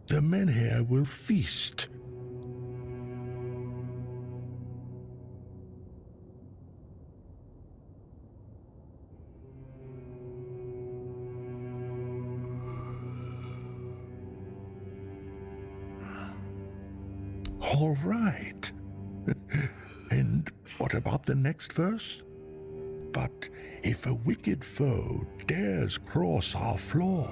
the men here will feast. All right. And what about the next verse? But if a wicked foe dares cross our floor,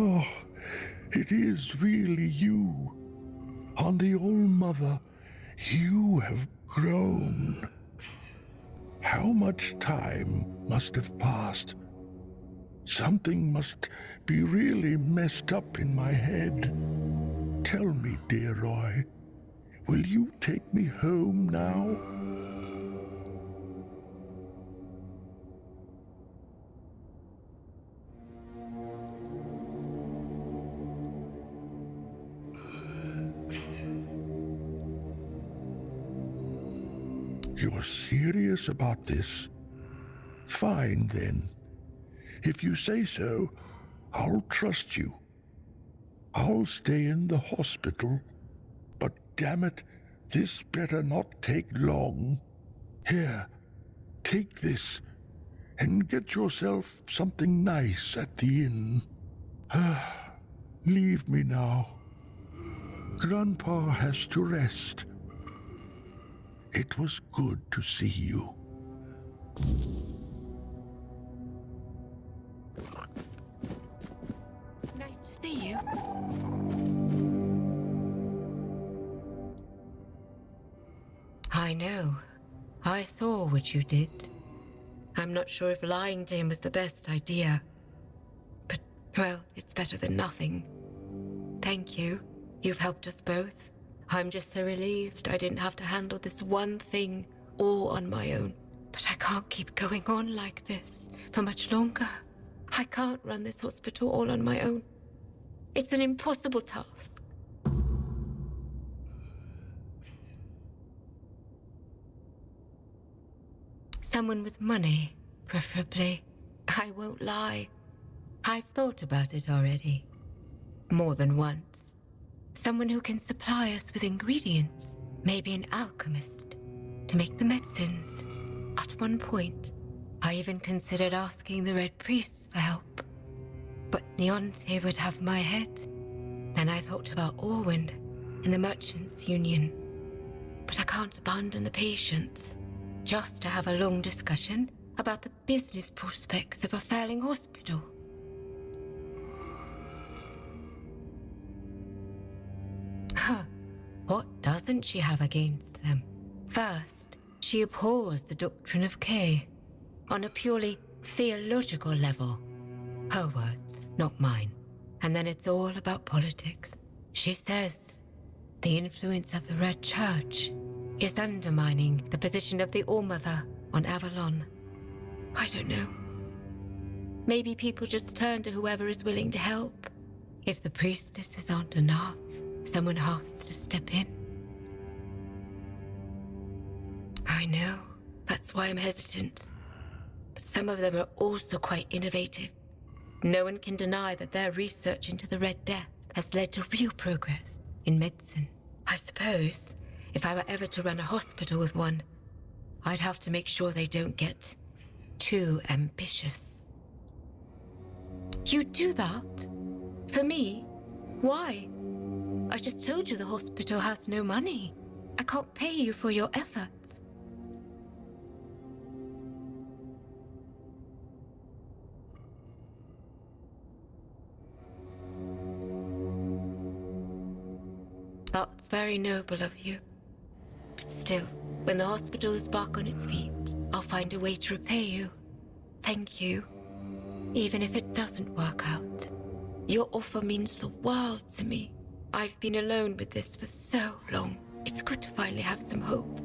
oh, it is really you. On the All-Mother, you have grown. How much time must have passed? Something must be really messed up in my head. Tell me, dear Roy, will you take me home now? You're serious about this? Fine, then. If you say so, I'll trust you. I'll stay in the hospital, but damn it, this better not take long. Here, take this, and get yourself something nice at the inn. Leave me now. Grandpa has to rest. It was good to see you. Nice to see you. I know. I saw what you did. I'm not sure if lying to him was the best idea. But, well, it's better than nothing. Thank you. You've helped us both. I'm just so relieved I didn't have to handle this one thing all on my own. But I can't keep going on like this for much longer. I can't run this hospital all on my own. It's an impossible task. Someone with money, preferably. I won't lie. I've thought about it already. More than once. Someone who can supply us with ingredients. Maybe an alchemist. To make the medicines. At one point, I even considered asking the Red Priests for help. But Neonte would have my head. Then I thought about Orwin and the Merchants' Union. But I can't abandon the patients. Just to have a long discussion about the business prospects of a failing hospital. Huh. What doesn't she have against them? First, she abhors the doctrine of K. On a purely theological level. Her words, not mine. And then it's all about politics. She says the influence of the Red Church is undermining the position of the All-Mother on Avalon. I don't know. Maybe people just turn to whoever is willing to help. If the priestesses aren't enough, someone has to step in. I know. That's why I'm hesitant. But some of them are also quite innovative. No one can deny that their research into the Red Death has led to real progress in medicine. I suppose if I were ever to run a hospital with one, I'd have to make sure they don't get too ambitious. You'd do that? For me? Why? I just told you the hospital has no money. I can't pay you for your efforts. That's very noble of you. But still, when the hospital is back on its feet, I'll find a way to repay you. Thank you. Even if it doesn't work out. Your offer means the world to me. I've been alone with this for so long. It's good to finally have some hope.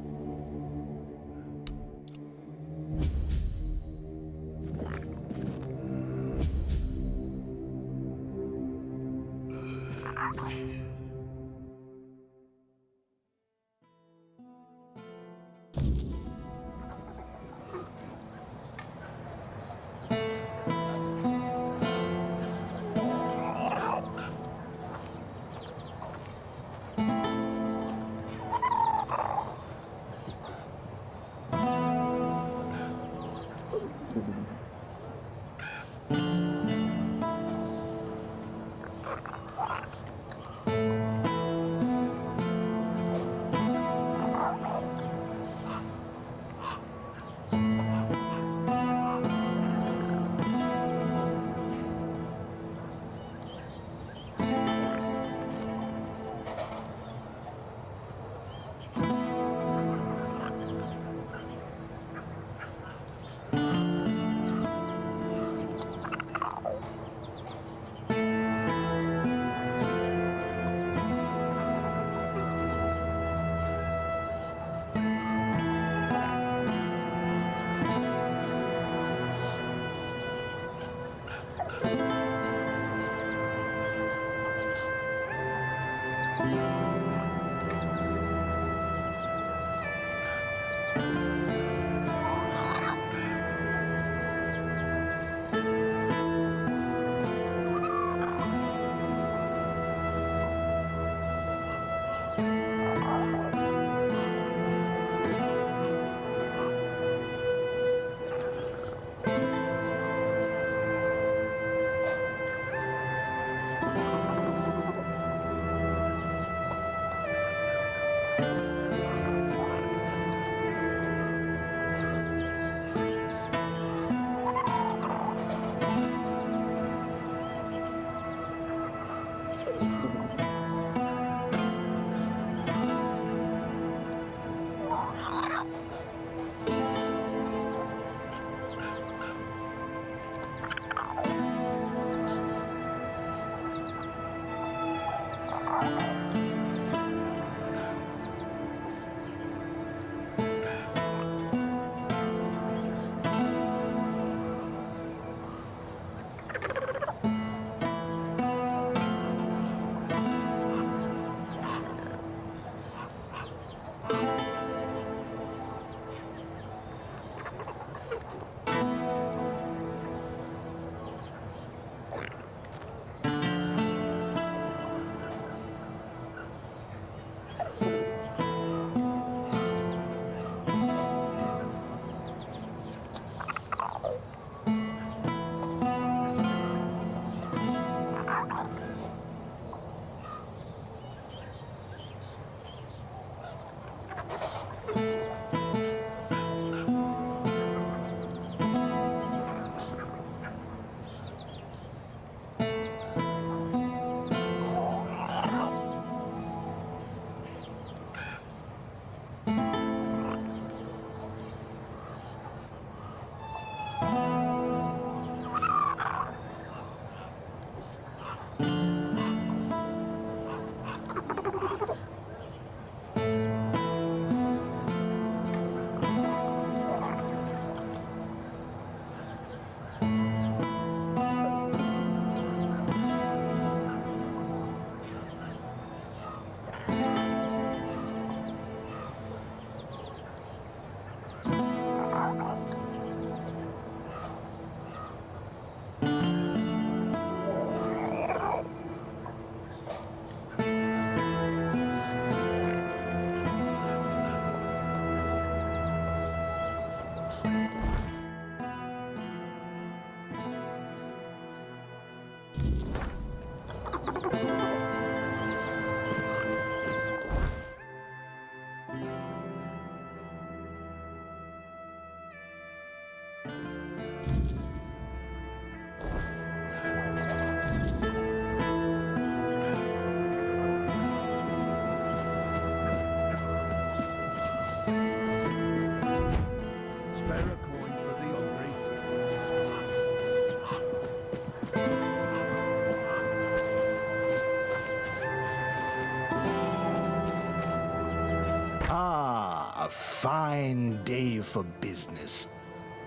fine day for business.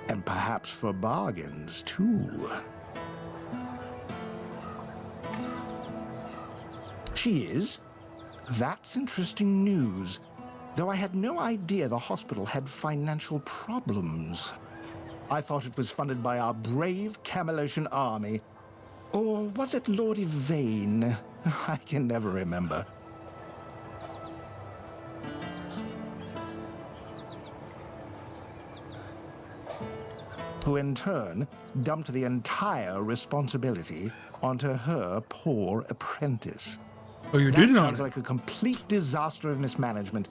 And perhaps for bargains, too. She is. That's interesting news. Though I had no idea the hospital had financial problems. I thought it was funded by our brave Camelosian army. Or was it Lord Yvain? I can never remember. Who in turn dumped the entire responsibility onto her poor apprentice. Oh, you That did know sounds that? like a complete disaster of mismanagement.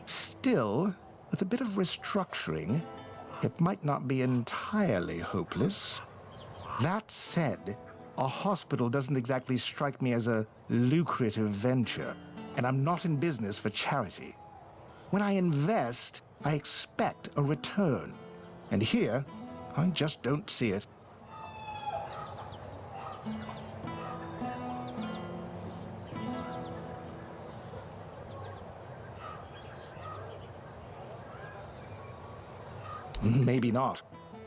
Still, with a bit of restructuring, it might not be entirely hopeless. That said, a hospital doesn't exactly strike me as a lucrative venture, and I'm not in business for charity. When I invest, I expect a return. And here, I just don't see it. Maybe not.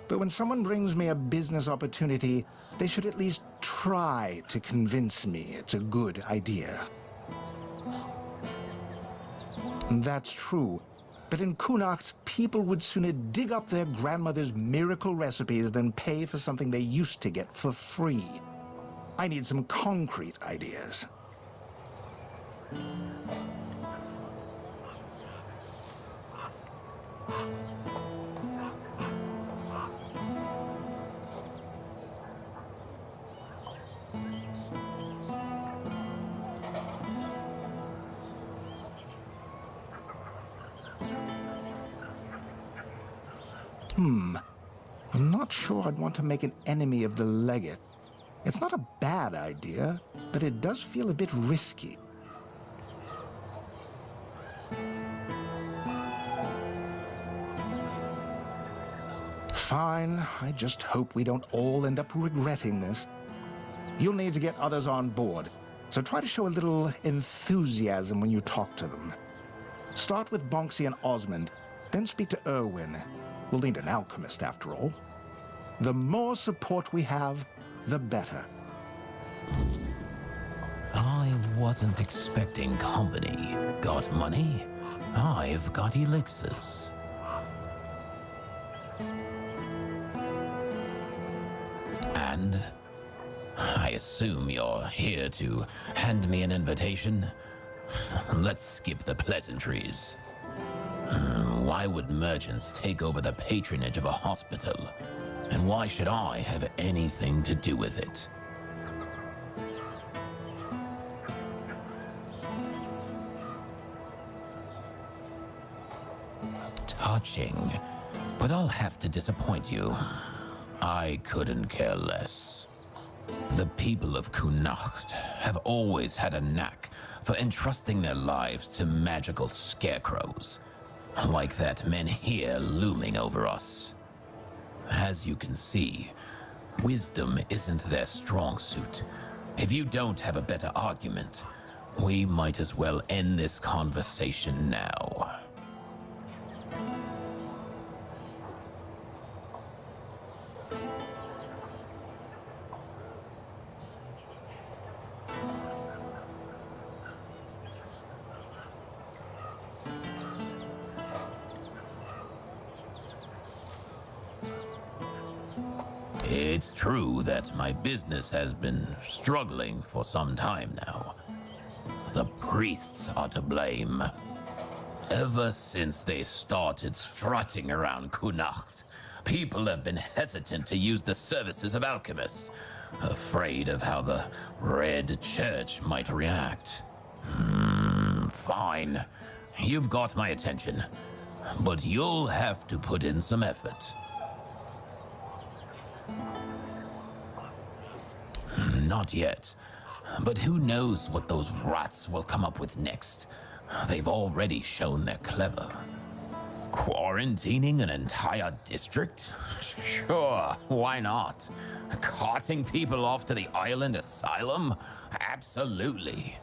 But when someone brings me a business opportunity, they should at least try to convince me it's a good idea. That's true. But in Connacht, people would sooner dig up their grandmother's miracle recipes than pay for something they used to get for free. I need some concrete ideas. I'm not sure I'd want to make an enemy of the legate. It's not a bad idea, but it does feel a bit risky. Fine, I just hope we don't all end up regretting this. You'll need to get others on board, so try to show a little enthusiasm when you talk to them. Start with Bonksy and Osmond, then speak to Erwin. We'll need an alchemist, after all. The more support we have, the better. I wasn't expecting company. Got money? I've got elixirs. And I assume you're here to hand me an invitation? Let's skip the pleasantries. Why would merchants take over the patronage of a hospital? And why should I have anything to do with it? Touching, but I'll have to disappoint you. I couldn't care less. The people of Connacht have always had a knack for entrusting their lives to magical scarecrows, like that men here looming over us. As you can see, wisdom isn't their strong suit. If you don't have a better argument, we might as well end this conversation now. It's true that my business has been struggling for some time now. The priests are to blame. Ever since they started strutting around Connacht, people have been hesitant to use the services of alchemists, afraid of how the Red Church might react. Fine. You've got my attention, but you'll have to put in some effort. Not yet. But who knows what those rats will come up with next? They've already shown they're clever. Quarantining an entire district? Sure, why not? Carting people off to the island asylum? Absolutely.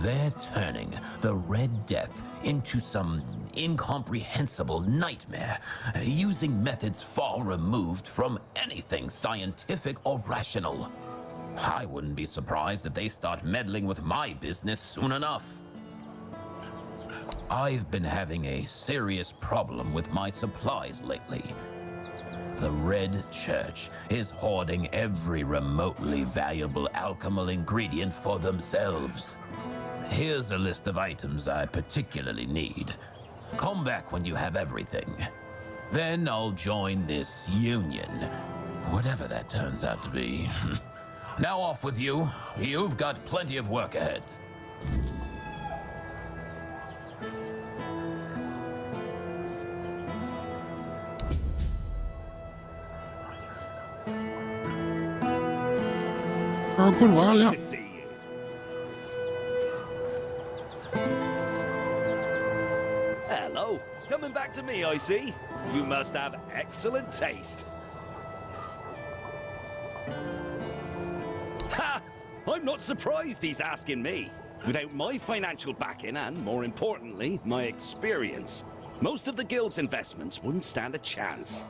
They're turning the Red Death into some incomprehensible nightmare, using methods far removed from anything scientific or rational. I wouldn't be surprised if they start meddling with my business soon enough. I've been having a serious problem with my supplies lately. The Red Church is hoarding every remotely valuable alchemical ingredient for themselves. Here's a list of items I particularly need. Come back when you have everything. Then I'll join this union, whatever that turns out to be. Now off with you. You've got plenty of work ahead. For a good while, yeah. To see you. Hello. Coming back to me, I see. You must have excellent taste. Ha! I'm not surprised he's asking me. Without my financial backing and, more importantly, my experience, most of the guild's investments wouldn't stand a chance.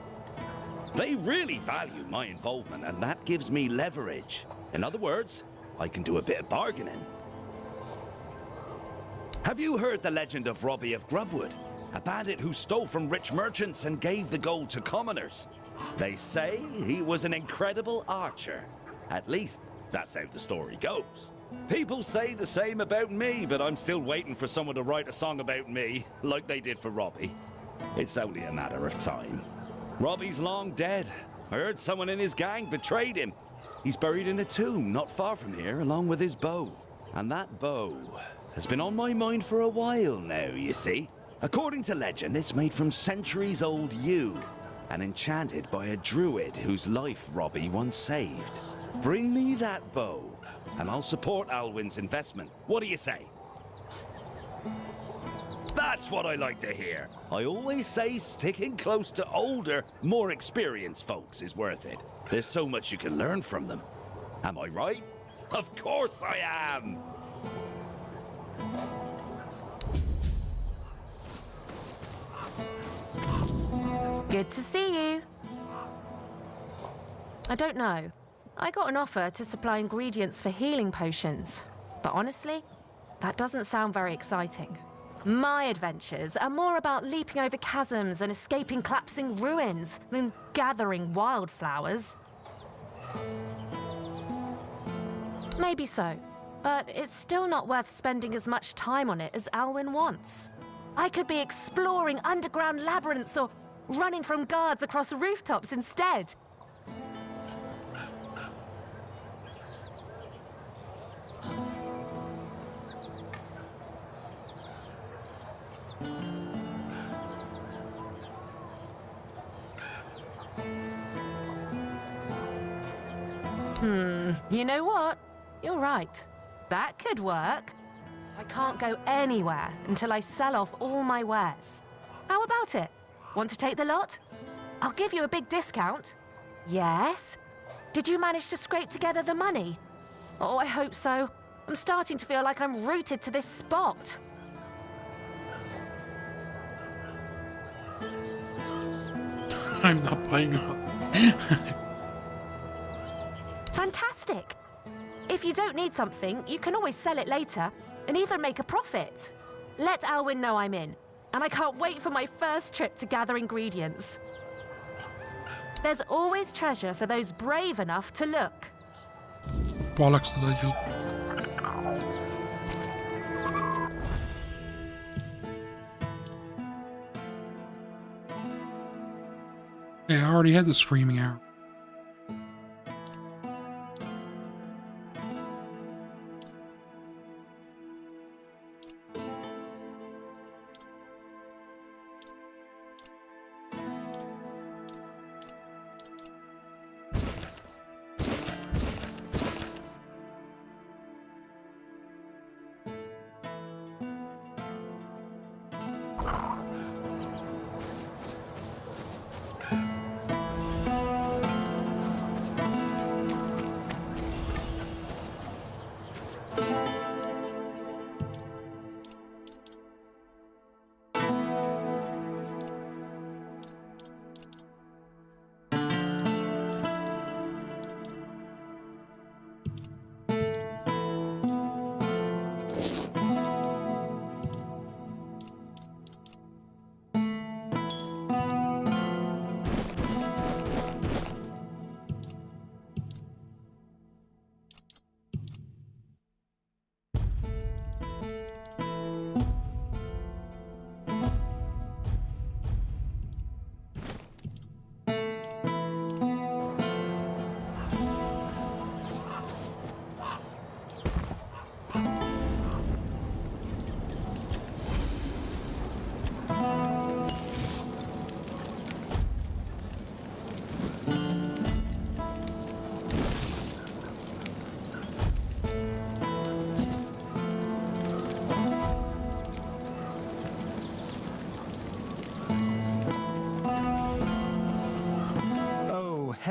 They really value my involvement, and that gives me leverage. In other words, I can do a bit of bargaining. Have you heard the legend of Robbie of Grubwood? A bandit who stole from rich merchants and gave the gold to commoners. They say he was an incredible archer. At least, that's how the story goes. People say the same about me, but I'm still waiting for someone to write a song about me, like they did for Robbie. It's only a matter of time. Robbie's long dead. I heard someone in his gang betrayed him. He's buried in a tomb not far from here, along with his bow. And that bow has been on my mind for a while now, you see. According to legend, it's made from centuries-old yew, and enchanted by a druid whose life Robbie once saved. Bring me that bow, and I'll support Alwyn's investment. What do you say? That's what I like to hear. I always say sticking close to older, more experienced folks is worth it. There's so much you can learn from them. Am I right? Of course I am! Good to see you. I don't know. I got an offer to supply ingredients for healing potions. But honestly, that doesn't sound very exciting. My adventures are more about leaping over chasms and escaping collapsing ruins than gathering wildflowers. Maybe so, but it's still not worth spending as much time on it as Alwyn wants. I could be exploring underground labyrinths or running from guards across rooftops instead. You know what? You're right. That could work. But I can't go anywhere until I sell off all my wares. How about it? Want to take the lot? I'll give you a big discount. Yes? Did you manage to scrape together the money? Oh, I hope so. I'm starting to feel like I'm rooted to this spot. I'm not buying that. Fantastic! If you don't need something, you can always sell it later and even make a profit. Let Alwyn know I'm in, and I can't wait for my first trip to gather ingredients. There's always treasure for those brave enough to look. Bollocks did I just... Yeah, I already had the screaming arrow.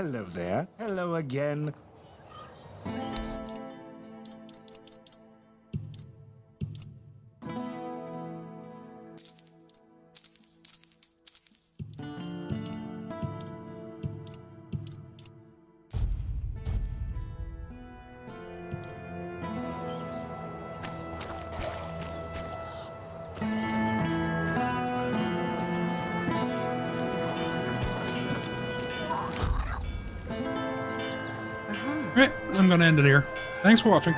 Hello there. Hello again. Right, I'm gonna end it here. Thanks for watching.